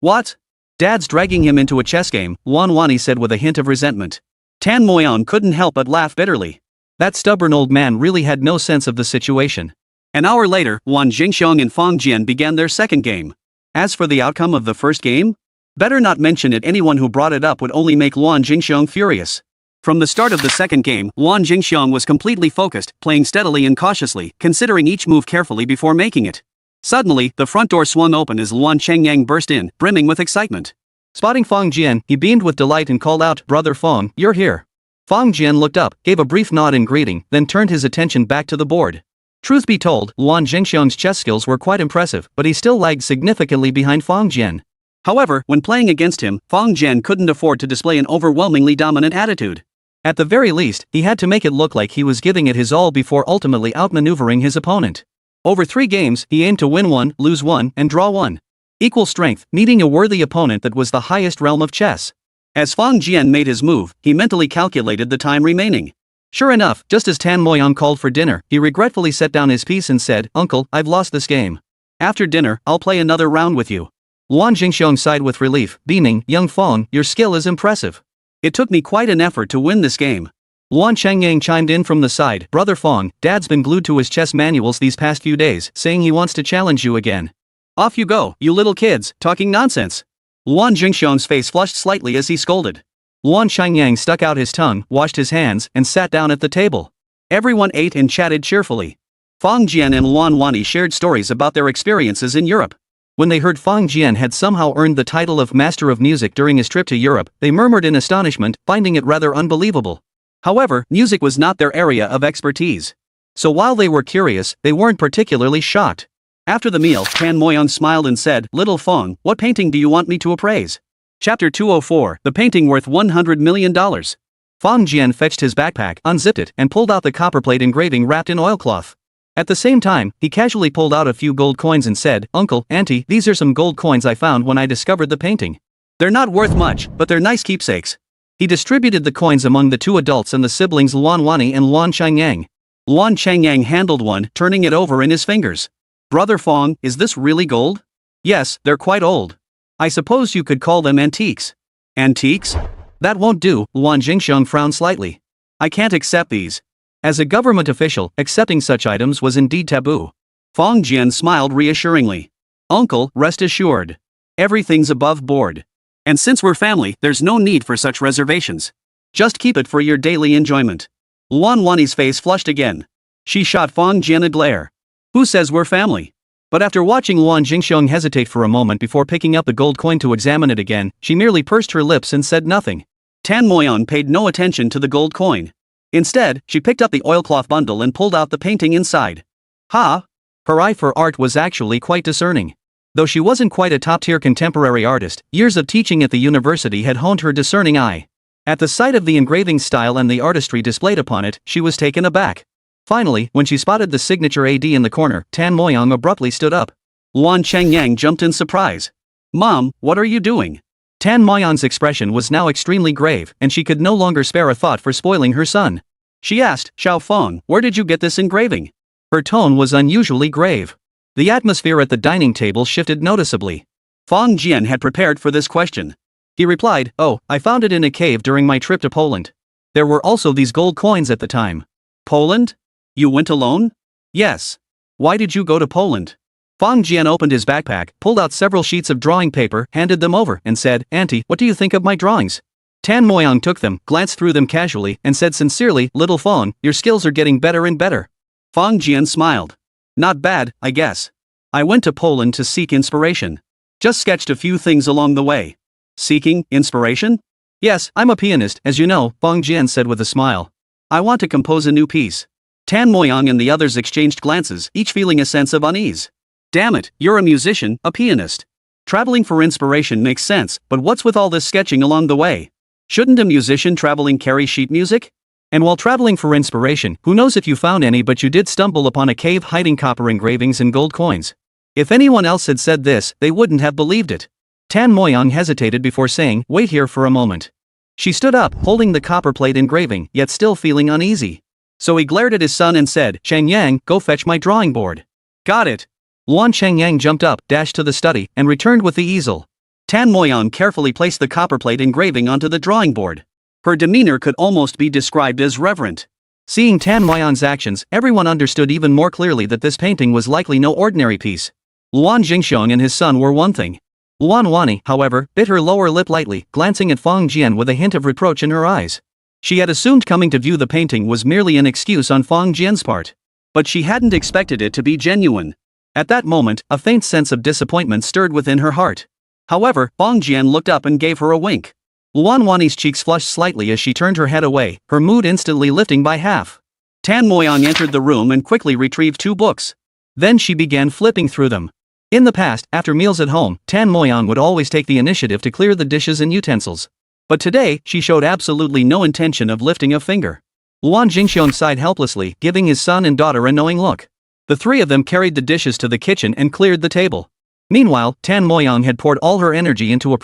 [SPEAKER 2] What? Dad's dragging him into a chess game, Luan Wani said with a hint of resentment. Tan Moyon couldn't help but laugh bitterly.
[SPEAKER 1] That stubborn old man really had no sense of the situation.
[SPEAKER 2] An hour later, Wan Jingxiong and Fang Jian began their second game. As for the outcome of the first game? Better not mention it. Anyone who brought it up would only make Luan Jingxiong furious. From the start of the second game, Luan Jingxiong was completely focused, playing steadily and cautiously, considering each move carefully before making it. Suddenly, the front door swung open as Luan Chengyang burst in, brimming with excitement.
[SPEAKER 1] Spotting Fang Jian, he beamed with delight and called out, "Brother Fang, you're here." Fang Jian looked up, gave a brief nod in greeting, then turned his attention back to the board. Truth be told, Luan Jingxiong's chess skills were quite impressive, but he still lagged significantly behind Fang Jian.
[SPEAKER 2] However, when playing against him, Fang Jian couldn't afford to display an overwhelmingly dominant attitude.
[SPEAKER 1] At the very least, he had to make it look like he was giving it his all before ultimately outmaneuvering his opponent. Over 3 games, he aimed to win 1, lose 1, and draw 1. Equal strength, needing a worthy opponent that was the highest realm of chess. As Fang Jian made his move, he mentally calculated the time remaining. Sure enough, just as Tan Moyang called for dinner, he regretfully set down his piece and said, "Uncle, I've lost this game. After dinner, I'll play another round with you." Luan Jingxiong sighed with relief, beaming, "Young Fang, your skill is impressive. It took me quite an effort to win this game." Luan Chengyang chimed in from the side, "Brother Fang, Dad's been glued to his chess manuals these past few days, saying he wants to challenge you again." "Off you go, you little kids, talking nonsense." Luan Jingxiong's face flushed slightly as he scolded. Luan Chengyang stuck out his tongue, washed his hands, and sat down at the table. Everyone ate and chatted cheerfully. Fang Jian and Luan Wani shared stories about their experiences in Europe. When they heard Fang Jian had somehow earned the title of Master of Music during his trip to Europe, they murmured in astonishment, finding it rather unbelievable. However, music was not their area of expertise. So while they were curious, they weren't particularly shocked. After the meal, Tan Moyang smiled and said, "Little Fang, what painting do you want me to appraise?" Chapter 204, The Painting Worth $100 Million. Fang Jian fetched his backpack, unzipped it, and pulled out the copperplate engraving wrapped in oilcloth. At the same time, he casually pulled out a few gold coins and said, "Uncle, Auntie, these are some gold coins I found when I discovered the painting. They're not worth much, but they're nice keepsakes." He distributed the coins among the 2 adults and the siblings Luan Wani and Luan Chengyang. Luan Chengyang handled one, turning it over in his fingers. "Brother Fang, is this really gold?" "Yes, they're quite old. I suppose you could call them antiques." "Antiques? That won't do," Luan Jingxiong frowned slightly. "I can't accept these." As a government official, accepting such items was indeed taboo. Fang Jian smiled reassuringly. "Uncle, rest assured. Everything's above board. And since we're family, there's no need for such reservations. Just keep it for your daily enjoyment." Luan Wani's face flushed again. She shot Fang Jian a glare. "Who says we're family?" But after watching Luan Jingxiong hesitate for a moment before picking up the gold coin to examine it again, she merely pursed her lips and said nothing. Tan Moyan paid no attention to the gold coin. Instead, she picked up the oilcloth bundle and pulled out the painting inside. Ha! Her eye for art was actually quite discerning. Though she wasn't quite a top-tier contemporary artist, years of teaching at the university had honed her discerning eye. At the sight of the engraving style and the artistry displayed upon it, she was taken aback. Finally, when she spotted the signature AD in the corner, Tan Moyang abruptly stood up. Luan Chengyang jumped in surprise. "Mom, what are you doing?" Tan Moyang's expression was now extremely grave, and she could no longer spare a thought for spoiling her son. She asked, "Xiao Feng, where did you get this engraving?" Her tone was unusually grave. The atmosphere at the dining table shifted noticeably. Fang Jian had prepared for this question. He replied, "Oh, I found it in a cave during my trip to Poland. There were also these gold coins at the time." "Poland? You went alone?" "Yes." "Why did you go to Poland?" Fang Jian opened his backpack, pulled out several sheets of drawing paper, handed them over, and said, "Auntie, what do you think of my drawings?" Tan Moyang took them, glanced through them casually, and said sincerely, "Little Fang, your skills are getting better and better." Fang Jian smiled. "Not bad, I guess. I went to Poland to seek inspiration. Just sketched a few things along the way." "Seeking inspiration?" "Yes, I'm a pianist, as you know," Fang Jian said with a smile. "I want to compose a new piece." Tan Moyang and the others exchanged glances, each feeling a sense of unease. "Damn it, you're a musician, a pianist. Traveling for inspiration makes sense, but what's with all this sketching along the way? Shouldn't a musician traveling carry sheet music? And while traveling for inspiration, who knows if you found any, but you did stumble upon a cave hiding copper engravings and gold coins." If anyone else had said this, they wouldn't have believed it. Tan Moyang hesitated before saying, "Wait here for a moment." She stood up, holding the copperplate engraving, yet still feeling uneasy. So he glared at his son and said, "Cheng Yang, go fetch my drawing board." "Got it." Luan Chengyang jumped up, dashed to the study, and returned with the easel.
[SPEAKER 2] Tan Moyang carefully placed the copperplate engraving onto the drawing board. Her demeanor could almost be described as reverent.
[SPEAKER 1] Seeing Tan Moyang's actions, everyone understood even more clearly that this painting was likely no ordinary piece. Luan Jingxiong and his son were one thing. Luan Wani, however, bit her lower lip lightly, glancing at Fang Jian with a hint of reproach in her eyes. She had assumed coming to view the painting was merely an excuse on Fang Jian's part.
[SPEAKER 2] But she hadn't expected it to be genuine. At that moment, a faint sense of disappointment stirred within her heart. However, Fang Jian looked up and gave her a wink. Luan Wani's cheeks flushed slightly as she turned her head away, her mood instantly lifting by half. Tan Moyang entered the room and quickly retrieved 2 books.
[SPEAKER 1] Then she began flipping through them. In the past, after meals at home, Tan Moyang would always take the initiative to clear the dishes and utensils. But today, she showed absolutely no intention of lifting a finger. Luan Jingxiong sighed helplessly, giving his son and daughter a knowing look. The 3 of them carried the dishes to the kitchen and cleared the table. Meanwhile, Tan Moyang had poured all her energy into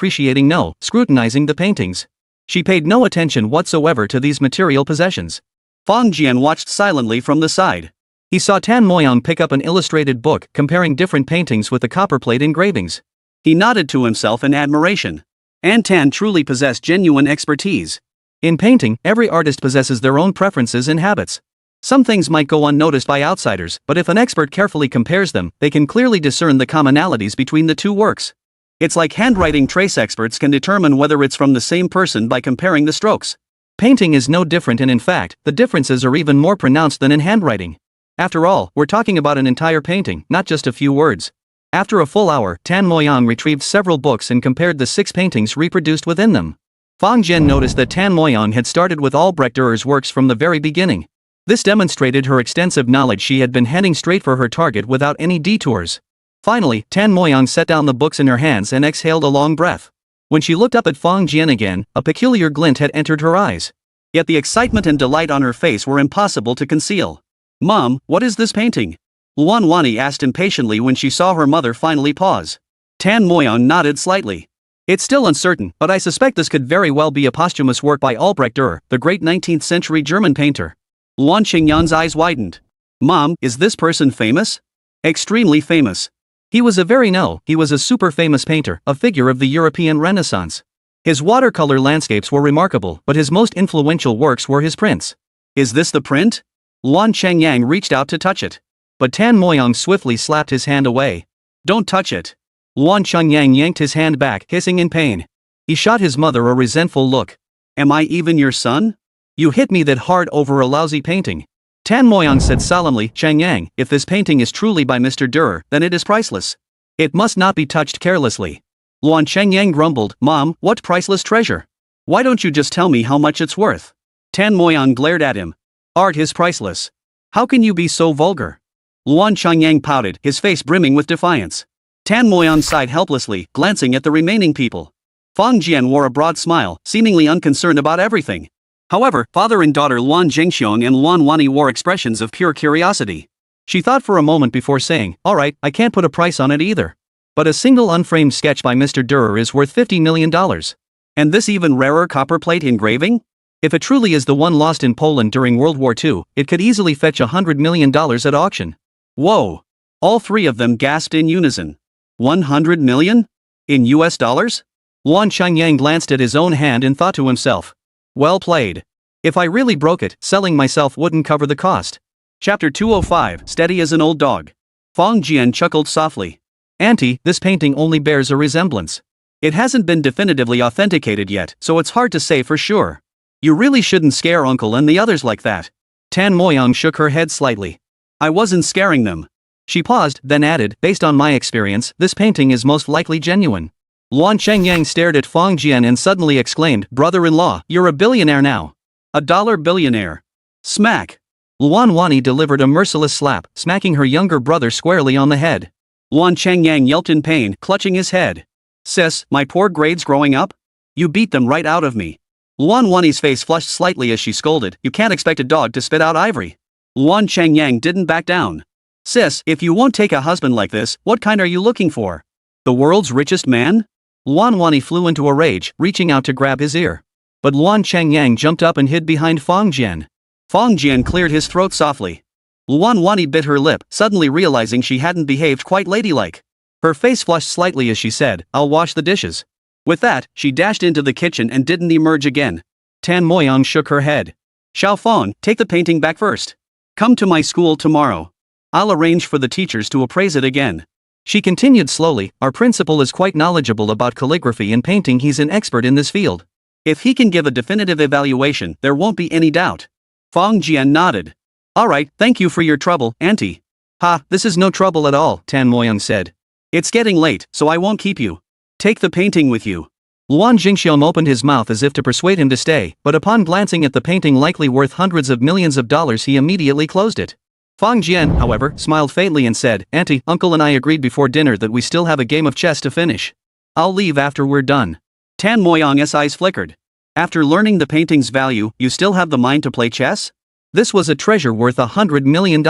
[SPEAKER 1] scrutinizing the paintings. She paid no attention whatsoever to these material possessions.
[SPEAKER 2] Fang Jian watched silently from the side.
[SPEAKER 1] He saw Tan Moyang pick up an illustrated book comparing different paintings with the copperplate engravings.
[SPEAKER 2] He nodded to himself in admiration. An Tan truly possessed genuine expertise.
[SPEAKER 1] In painting, every artist possesses their own preferences and habits. Some things might go unnoticed by outsiders, but if an expert carefully compares them, they can clearly discern the commonalities between the 2 works. It's like handwriting. Trace experts can determine whether it's from the same person by comparing the strokes. Painting is no different, and in fact, the differences are even more pronounced than in handwriting. After all, we're talking about an entire painting, not just a few words. After a full hour, Tan Moyang retrieved several books and compared the 6 paintings reproduced within them. Fang Jian noticed that Tan Moyang had started with Albrecht Dürer's works from the very beginning. This demonstrated her extensive knowledge. She had been heading straight for her target without any detours. Finally, Tan Moyang set down the books in her hands and exhaled a long breath. When she looked up at Fang Jian again, a peculiar glint had entered her eyes. Yet the excitement and delight on her face were impossible to conceal.
[SPEAKER 2] "Mom, what is this painting?" Luan Wani asked impatiently when she saw her mother finally pause. Tan Moyang nodded slightly.
[SPEAKER 1] "It's still uncertain, but I suspect this could very well be a posthumous work by Albrecht Dürer, the great 19th century German painter."
[SPEAKER 2] Luan Qingyan's eyes widened. "Mom, is this person famous?"
[SPEAKER 1] "Extremely famous. He was a super famous painter, a figure of the European Renaissance. His watercolor landscapes were remarkable, but his most influential works were his prints."
[SPEAKER 2] "Is this the print?"
[SPEAKER 1] Luan Chengyang reached out to touch it. But Tan Moyang swiftly slapped his hand away.
[SPEAKER 2] "Don't touch it."
[SPEAKER 1] Luan Chengyang yanked his hand back, hissing in pain. He shot his mother a resentful look.
[SPEAKER 2] "Am I even your son?
[SPEAKER 1] You hit me that hard over a lousy painting." Tan Moyang said solemnly, "Chengyang, if this painting is truly by Mr. Dürer, then it is priceless. It must not be touched carelessly."
[SPEAKER 2] Luan Chengyang grumbled, "Mom, what priceless treasure? Why don't you just tell me how much it's worth?" Tan Moyang glared at him.
[SPEAKER 1] "Art is priceless. How can you be so vulgar?"
[SPEAKER 2] Luan Chengyang pouted, his face brimming with defiance. Tan Moyang sighed helplessly, glancing at the remaining people. Fang Jian wore a broad smile, seemingly unconcerned about everything. However, father and daughter Luan Jingxiong and Luan Wani wore expressions of pure curiosity.
[SPEAKER 1] She thought for a moment before saying, "All right, I can't put a price on it either. But a single unframed sketch by Mr. Dürer is worth $50 million.
[SPEAKER 2] And this even rarer copperplate engraving?
[SPEAKER 1] If it truly is the one lost in Poland during World War II, it could easily fetch $100 million at auction."
[SPEAKER 2] Whoa! All 3 of them gasped in unison. 100 million? In US dollars?
[SPEAKER 1] Luan Chengyang glanced at his own hand and thought to himself. Well played. If I really broke it, selling myself wouldn't cover the cost.
[SPEAKER 2] Chapter 205, Steady as an Old Dog. Fang Jian chuckled softly.
[SPEAKER 1] "Auntie, this painting only bears a resemblance. It hasn't been definitively authenticated yet, so it's hard to say for sure. You really shouldn't scare Uncle and the others like that." Tan Moyang shook her head slightly.
[SPEAKER 2] "I wasn't scaring them."
[SPEAKER 1] She paused, then added, "Based on my experience, this painting is most likely genuine." Luan Chengyang stared at Fang Jian and suddenly exclaimed, "Brother-in-law, you're a billionaire now."
[SPEAKER 2] "A dollar billionaire." Smack!
[SPEAKER 1] Luan Wani delivered a merciless slap, smacking her younger brother squarely on the head.
[SPEAKER 2] Luan Chengyang yelped in pain, clutching his head. "Sis, my poor grades growing up? You beat them right out of me." Luan Wani's face flushed slightly as she scolded, "You can't expect a dog to spit out ivory." Luan Chengyang didn't back down. "Sis, if you won't take a husband like this, what kind are you looking for? The world's richest man?" Luan Wani flew into a rage, reaching out to grab his ear. But Luan Chengyang jumped up and hid behind Fang Jian. Fang Jian cleared his throat softly. Luan Wani bit her lip, suddenly realizing she hadn't behaved quite ladylike. Her face flushed slightly as she said, "I'll wash the dishes." With that, she dashed into the kitchen and didn't emerge again. Tan Moyang shook her head. "Xiaofeng, take the painting back first. Come to my school tomorrow. I'll arrange for the teachers to appraise it again."
[SPEAKER 1] She continued slowly, "Our principal is quite knowledgeable about calligraphy and painting. He's an expert in this field.
[SPEAKER 2] If he can give a definitive evaluation, there won't be any doubt." Fang Jian nodded. "Alright, thank you for your trouble, auntie."
[SPEAKER 1] "Ha, this is no trouble at all," Tan Moyang said.
[SPEAKER 2] "It's getting late, so I won't keep you. Take the painting with you."
[SPEAKER 1] Luan Jingxiong opened his mouth as if to persuade him to stay, but upon glancing at the painting likely worth hundreds of millions of dollars he immediately closed it. Fang Jian, however, smiled faintly and said, "Auntie, Uncle and I agreed before dinner that we still have a game of chess to finish. I'll leave after we're done."
[SPEAKER 2] Tan Moyang's eyes flickered. "After learning the painting's value, you still have the mind to play chess?"
[SPEAKER 1] This was a treasure worth $100 million.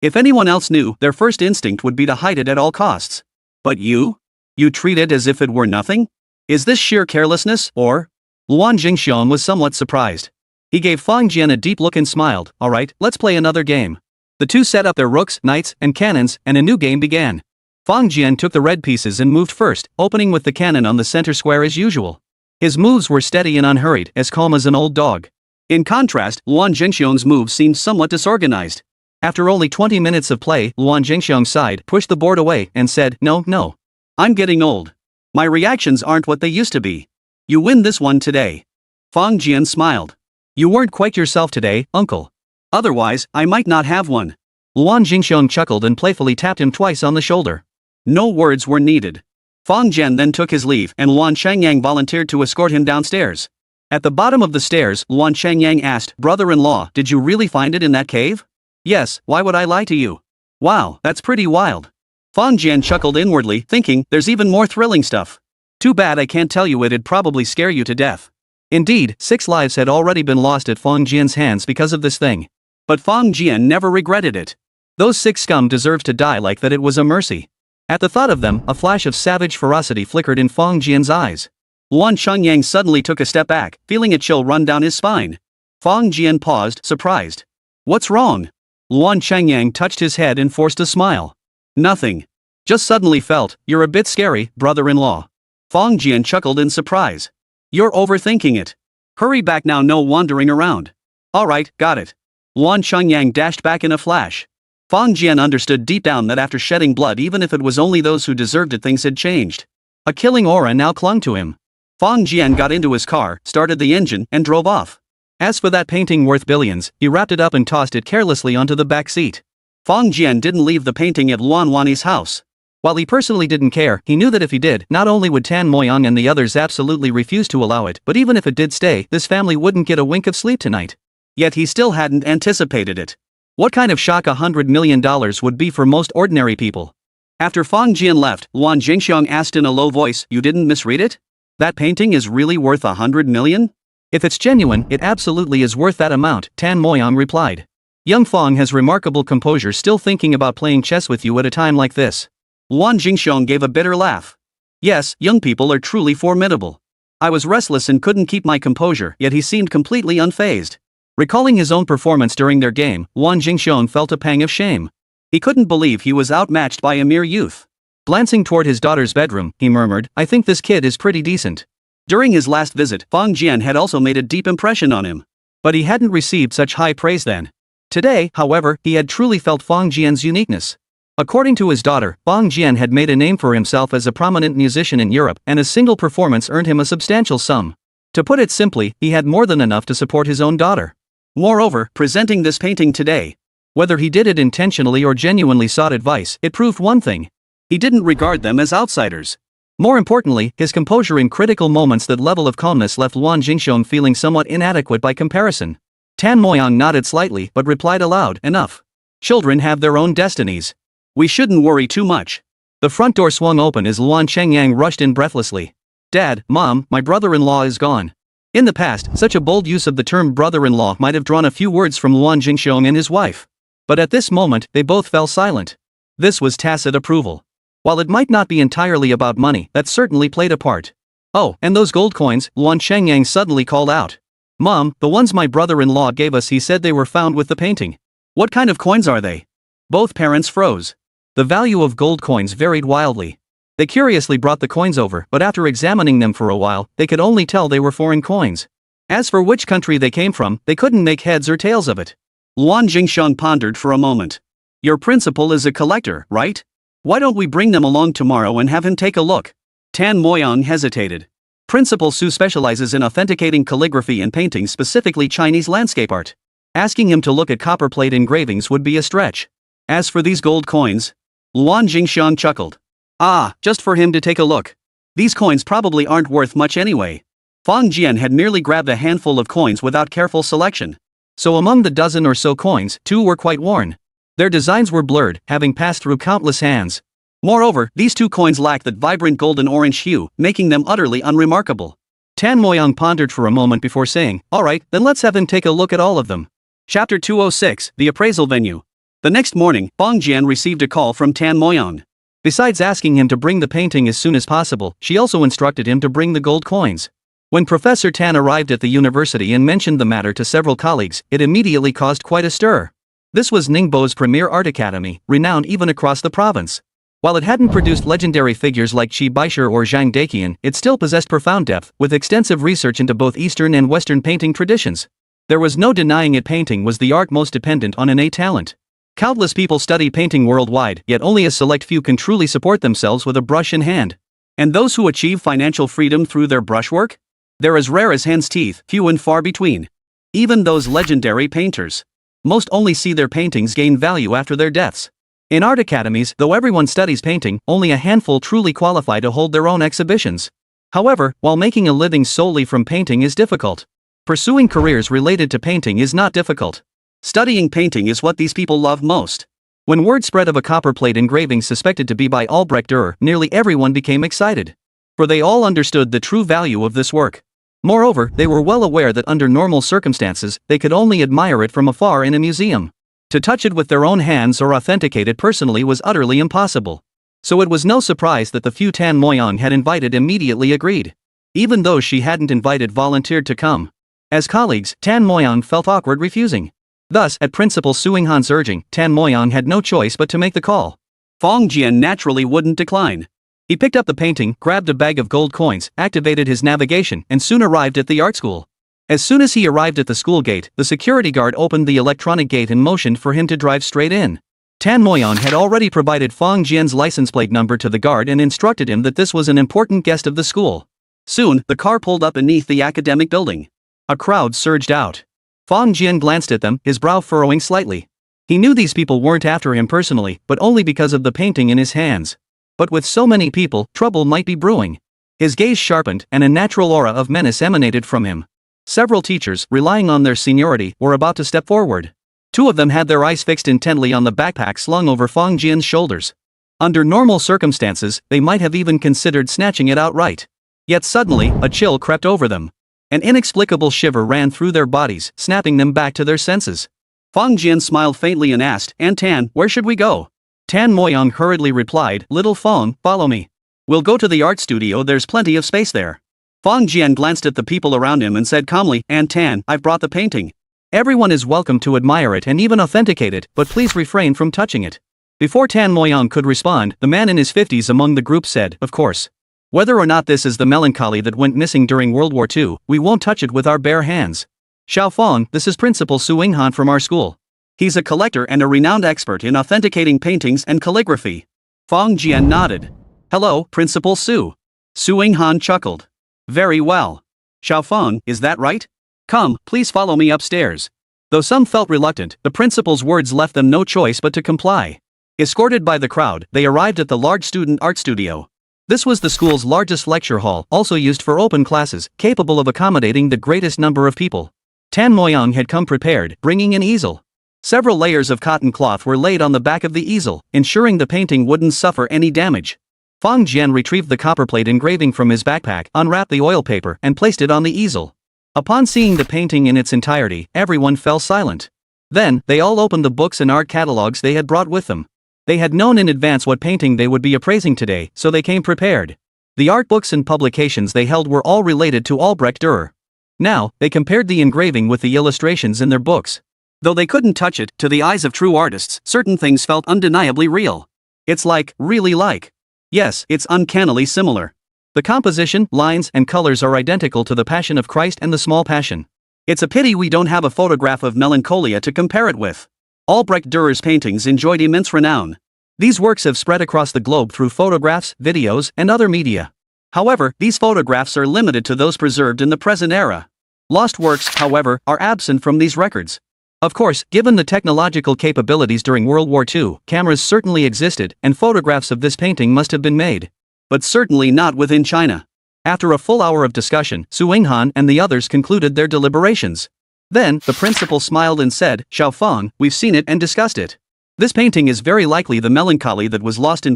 [SPEAKER 2] If anyone else knew, their first instinct would be to hide it at all costs. But you? You treat it as if it were nothing? Is this sheer carelessness, or?
[SPEAKER 1] Luan Jingxiong was somewhat surprised. He gave Fang Jian a deep look and smiled. "Alright, let's play another game." The two set up their rooks, knights, and cannons, and a new game began. Fang Jian took the red pieces and moved first, opening with the cannon on the center square as usual. His moves were steady and unhurried, as calm as an old dog.
[SPEAKER 2] In contrast, Luan Jingxiong's moves seemed somewhat disorganized.
[SPEAKER 1] After only 20 minutes of play, Luan Jingxiong sighed, pushed the board away, and said, No.
[SPEAKER 2] I'm getting old. My reactions aren't what they used to be. You win this one today." Fang Jian smiled.
[SPEAKER 1] "You weren't quite yourself today, uncle.
[SPEAKER 2] Otherwise, I might not have one."
[SPEAKER 1] Luan Jingxiong chuckled and playfully tapped him twice on the shoulder.
[SPEAKER 2] No words were needed. Fang Jian then took his leave and Luan Changyang volunteered to escort him downstairs. At the bottom of the stairs, Luan Changyang asked, "Brother-in-law, did you really find it in that cave?" "Yes, why would I lie to you?" "Wow, that's pretty wild." Fang Jian chuckled inwardly, thinking, there's even more thrilling stuff. Too bad I can't tell you, it'd probably scare you to death.
[SPEAKER 1] Indeed, 6 lives had already been lost at Fang Jian's hands because of this thing.
[SPEAKER 2] But Fang Jian never regretted it.
[SPEAKER 1] Those 6 scum deserved to die like that. It was a mercy. At the thought of them, a flash of savage ferocity flickered in Fang Jian's eyes.
[SPEAKER 2] Luan Changyang suddenly took a step back, feeling a chill run down his spine. Fang Jian paused, surprised. "What's wrong?"
[SPEAKER 1] Luan Changyang touched his head and forced a smile.
[SPEAKER 2] "Nothing. Just suddenly felt, you're a bit scary, brother-in-law." Fang Jian chuckled in surprise. "You're overthinking it. Hurry back now, no wandering around." "Alright, got it." Luan Changyang dashed back in a flash. Fang Jian understood deep down that after shedding blood, even if it was only those who deserved it, things had changed.
[SPEAKER 1] A killing aura now clung to him.
[SPEAKER 2] Fang Jian got into his car, started the engine, and drove off.
[SPEAKER 1] As for that painting worth billions, he wrapped it up and tossed it carelessly onto the back seat.
[SPEAKER 2] Fang Jian didn't leave the painting at Luan Wani's house.
[SPEAKER 1] While he personally didn't care, he knew that if he did, not only would Tan Moyang and the others absolutely refuse to allow it, but even if it did stay, this family wouldn't get a wink of sleep tonight.
[SPEAKER 2] Yet he still hadn't anticipated it.
[SPEAKER 1] What kind of shock $100 million would be for most ordinary people?
[SPEAKER 2] After Fang Jian left, Luan Jingxiong asked in a low voice, "You didn't misread it? That painting is really worth $100 million?
[SPEAKER 1] If it's genuine, it absolutely is worth that amount," Tan Moyang replied. "Young Fang has remarkable composure, still thinking about playing chess with you at a time like this."
[SPEAKER 2] Luan Jingxiong gave a bitter laugh. "Yes, young people are truly formidable. I was restless and couldn't keep my composure, yet he seemed completely unfazed." Recalling his own performance during their game, Luan Jingxiong felt a pang of shame. He couldn't believe he was outmatched by a mere youth.
[SPEAKER 1] Glancing toward his daughter's bedroom, he murmured, "I think this kid is pretty decent."
[SPEAKER 2] During his last visit, Fang Jian had also made a deep impression on him.
[SPEAKER 1] But he hadn't received such high praise then. Today, however, he had truly felt Fang Jian's uniqueness. According to his daughter, Fang Jian had made a name for himself as a prominent musician in Europe, and a single performance earned him a substantial sum. To put it simply, he had more than enough to support his own daughter. Moreover, presenting this painting today, whether he did it intentionally or genuinely sought advice, it proved one thing. He didn't regard them as outsiders. More importantly, his composure in critical moments, that level of calmness, left Luan Jingxiong feeling somewhat inadequate by comparison. Tan Moyang nodded slightly but replied aloud, "Enough. Children have their own destinies. We shouldn't worry too much." The front door swung open as Luan Changyang rushed in breathlessly. "Dad, Mom, my brother-in-law is gone." In the past, such a bold use of the term brother-in-law might have drawn a few words from Luan Jingxiong and his wife. But at this moment, they both fell silent. This was tacit approval. While it might not be entirely about money, that certainly played a part. "Oh, and those gold coins," Luan Changyang suddenly called out. "Mom, the ones my brother-in-law gave us, he said they were found with the painting."
[SPEAKER 2] What kind of coins are they? Both parents froze.
[SPEAKER 1] The value of gold coins varied wildly. They curiously brought the coins over, but after examining them for a while, they could only tell they were foreign coins. As for which country they came from, they couldn't make heads or tails of it.
[SPEAKER 2] Luan Jingxiang pondered for a moment. Your principal is a collector, right? Why don't we bring them along tomorrow and have him take a look? Tan Moyang hesitated. Principal Su specializes in authenticating calligraphy and painting, specifically Chinese landscape art. Asking him to look at copperplate engravings would be a stretch. As for these gold coins, Luan Jingxiang chuckled. Ah, just for him to take a look. These coins probably aren't worth much anyway. Fang Jian had merely grabbed a handful of coins without careful selection.
[SPEAKER 1] So among the dozen or so coins, 2 were quite worn. Their designs were blurred, having passed through countless hands.
[SPEAKER 2] Moreover, these 2 coins lacked that vibrant golden-orange hue, making them utterly unremarkable.
[SPEAKER 1] Tan Moyang pondered for a moment before saying, "Alright, then let's have him take a look at all of them."
[SPEAKER 2] Chapter 206, The Appraisal Venue. The next morning, Fang Jian received a call from Tan Moyang.
[SPEAKER 1] Besides asking him to bring the painting as soon as possible, she also instructed him to bring the gold coins. When Professor Tan arrived at the university and mentioned the matter to several colleagues, it immediately caused quite a stir. This was Ningbo's premier art academy, renowned even across the province. While it hadn't produced legendary figures like Qi Baishi or Zhang Daqian, it still possessed profound depth, with extensive research into both Eastern and Western painting traditions. There was no denying it, painting was the art most dependent on innate talent. Countless people study painting worldwide, yet only a select few can truly support themselves with a brush in hand.
[SPEAKER 2] And those who achieve financial freedom through their brushwork? They're as rare as hen's teeth, few and far between. Even those legendary painters. Most only see their paintings gain value after their deaths. In art academies, though everyone studies painting, only a handful truly qualify to hold their own exhibitions. However, while making a living solely from painting is difficult, pursuing careers related to painting is not difficult. Studying painting is what these people love most. When word spread of a copperplate engraving suspected to be by Albrecht Dürer, nearly everyone became excited. For they all understood the true value of this work. Moreover, they were well aware that under normal circumstances, they could only admire it from afar in a museum. To touch it with their own hands or authenticate it personally was utterly impossible. So it was no surprise that the few Tan Moyang had invited immediately agreed. Even those she hadn't invited volunteered to come. As colleagues, Tan Moyang felt awkward refusing. Thus, at Principal Su Yinghan's urging, Tan Moyang had no choice but to make the call. Fang Jian naturally wouldn't decline. He picked up the painting, grabbed a bag of gold coins, activated his navigation, and soon arrived at the art school. As soon as he arrived at the school gate, the security guard opened the electronic gate and motioned for him to drive straight in. Tan Moyang had already provided Fang Jian's license plate number to the guard and instructed him that this was an important guest of the school. Soon, the car pulled up beneath the academic building. A crowd surged out. Fang Jian glanced at them, his brow furrowing slightly. He knew these people weren't after him personally, but only because of the painting in his hands. But with so many people, trouble might be brewing. His gaze sharpened, and a natural aura of menace emanated from him. Several teachers, relying on their seniority, were about to step forward. 2 of them had their eyes fixed intently on the backpack slung over Fang Jian's shoulders. Under normal circumstances, they might have even considered snatching it outright. Yet suddenly, a chill crept over them. An inexplicable shiver ran through their bodies, snapping them back to their senses. Fang Jian smiled faintly and asked, "Aunt Tan, where should we go?" Tan Moyang hurriedly replied, "Little Fang, follow me. We'll go to the art studio, there's plenty of space there." Fang Jian glanced at the people around him and said calmly, "Aunt Tan, I've brought the painting. Everyone is welcome to admire it and even authenticate it, but please refrain from touching it." Before Tan Moyang could respond, the man in his 50s among the group said, "Of course. Whether or not this is the melancholy that went missing during World War II, we won't touch it with our bare hands. Xiao Fang, this is Principal Su Yinghan from our school. He's a collector and a renowned expert in authenticating paintings and calligraphy." Fang Jian nodded. "Hello, Principal Su." Su Yinghan chuckled. "Very well. Xiao Fang, is that right? Come, please follow me upstairs." Though some felt reluctant, the principal's words left them no choice but to comply. Escorted by the crowd, they arrived at the large student art studio. This was the school's largest lecture hall, also used for open classes, capable of accommodating the greatest number of people. Tan Moyang had come prepared, bringing an easel. Several layers of cotton cloth were laid on the back of the easel, ensuring the painting wouldn't suffer any damage. Fang Jian retrieved the copperplate engraving from his backpack, unwrapped the oil paper, and placed it on the easel. Upon seeing the painting in its entirety, everyone fell silent. Then, they all opened the books and art catalogs they had brought with them. They had known in advance what painting they would be appraising today, so they came prepared. The art books and publications they held were all related to Albrecht Dürer. Now, they compared the engraving with the illustrations in their books. Though they couldn't touch it, to the eyes of true artists, certain things felt undeniably real. It's like, really like. Yes, it's uncannily similar.
[SPEAKER 1] The composition, lines, and colors are identical to the Passion of Christ and the Small Passion.
[SPEAKER 2] It's a pity we don't have a photograph of Melancholia to compare it with. Albrecht Dürer's paintings enjoyed immense renown.
[SPEAKER 1] These works have spread across the globe through photographs, videos, and other media.
[SPEAKER 2] However, these photographs are limited to those preserved in the present era. Lost works, however, are absent from these records.
[SPEAKER 1] Of course, given the technological capabilities during World War II, cameras certainly existed, and photographs of this painting must have been made.
[SPEAKER 2] But certainly not within China.
[SPEAKER 1] After a full hour of discussion, Su Yinghan and the others concluded their deliberations. Then, the principal smiled and said, "Xiao Feng, we've seen it and discussed it. This painting is very likely the Melancholy that was lost in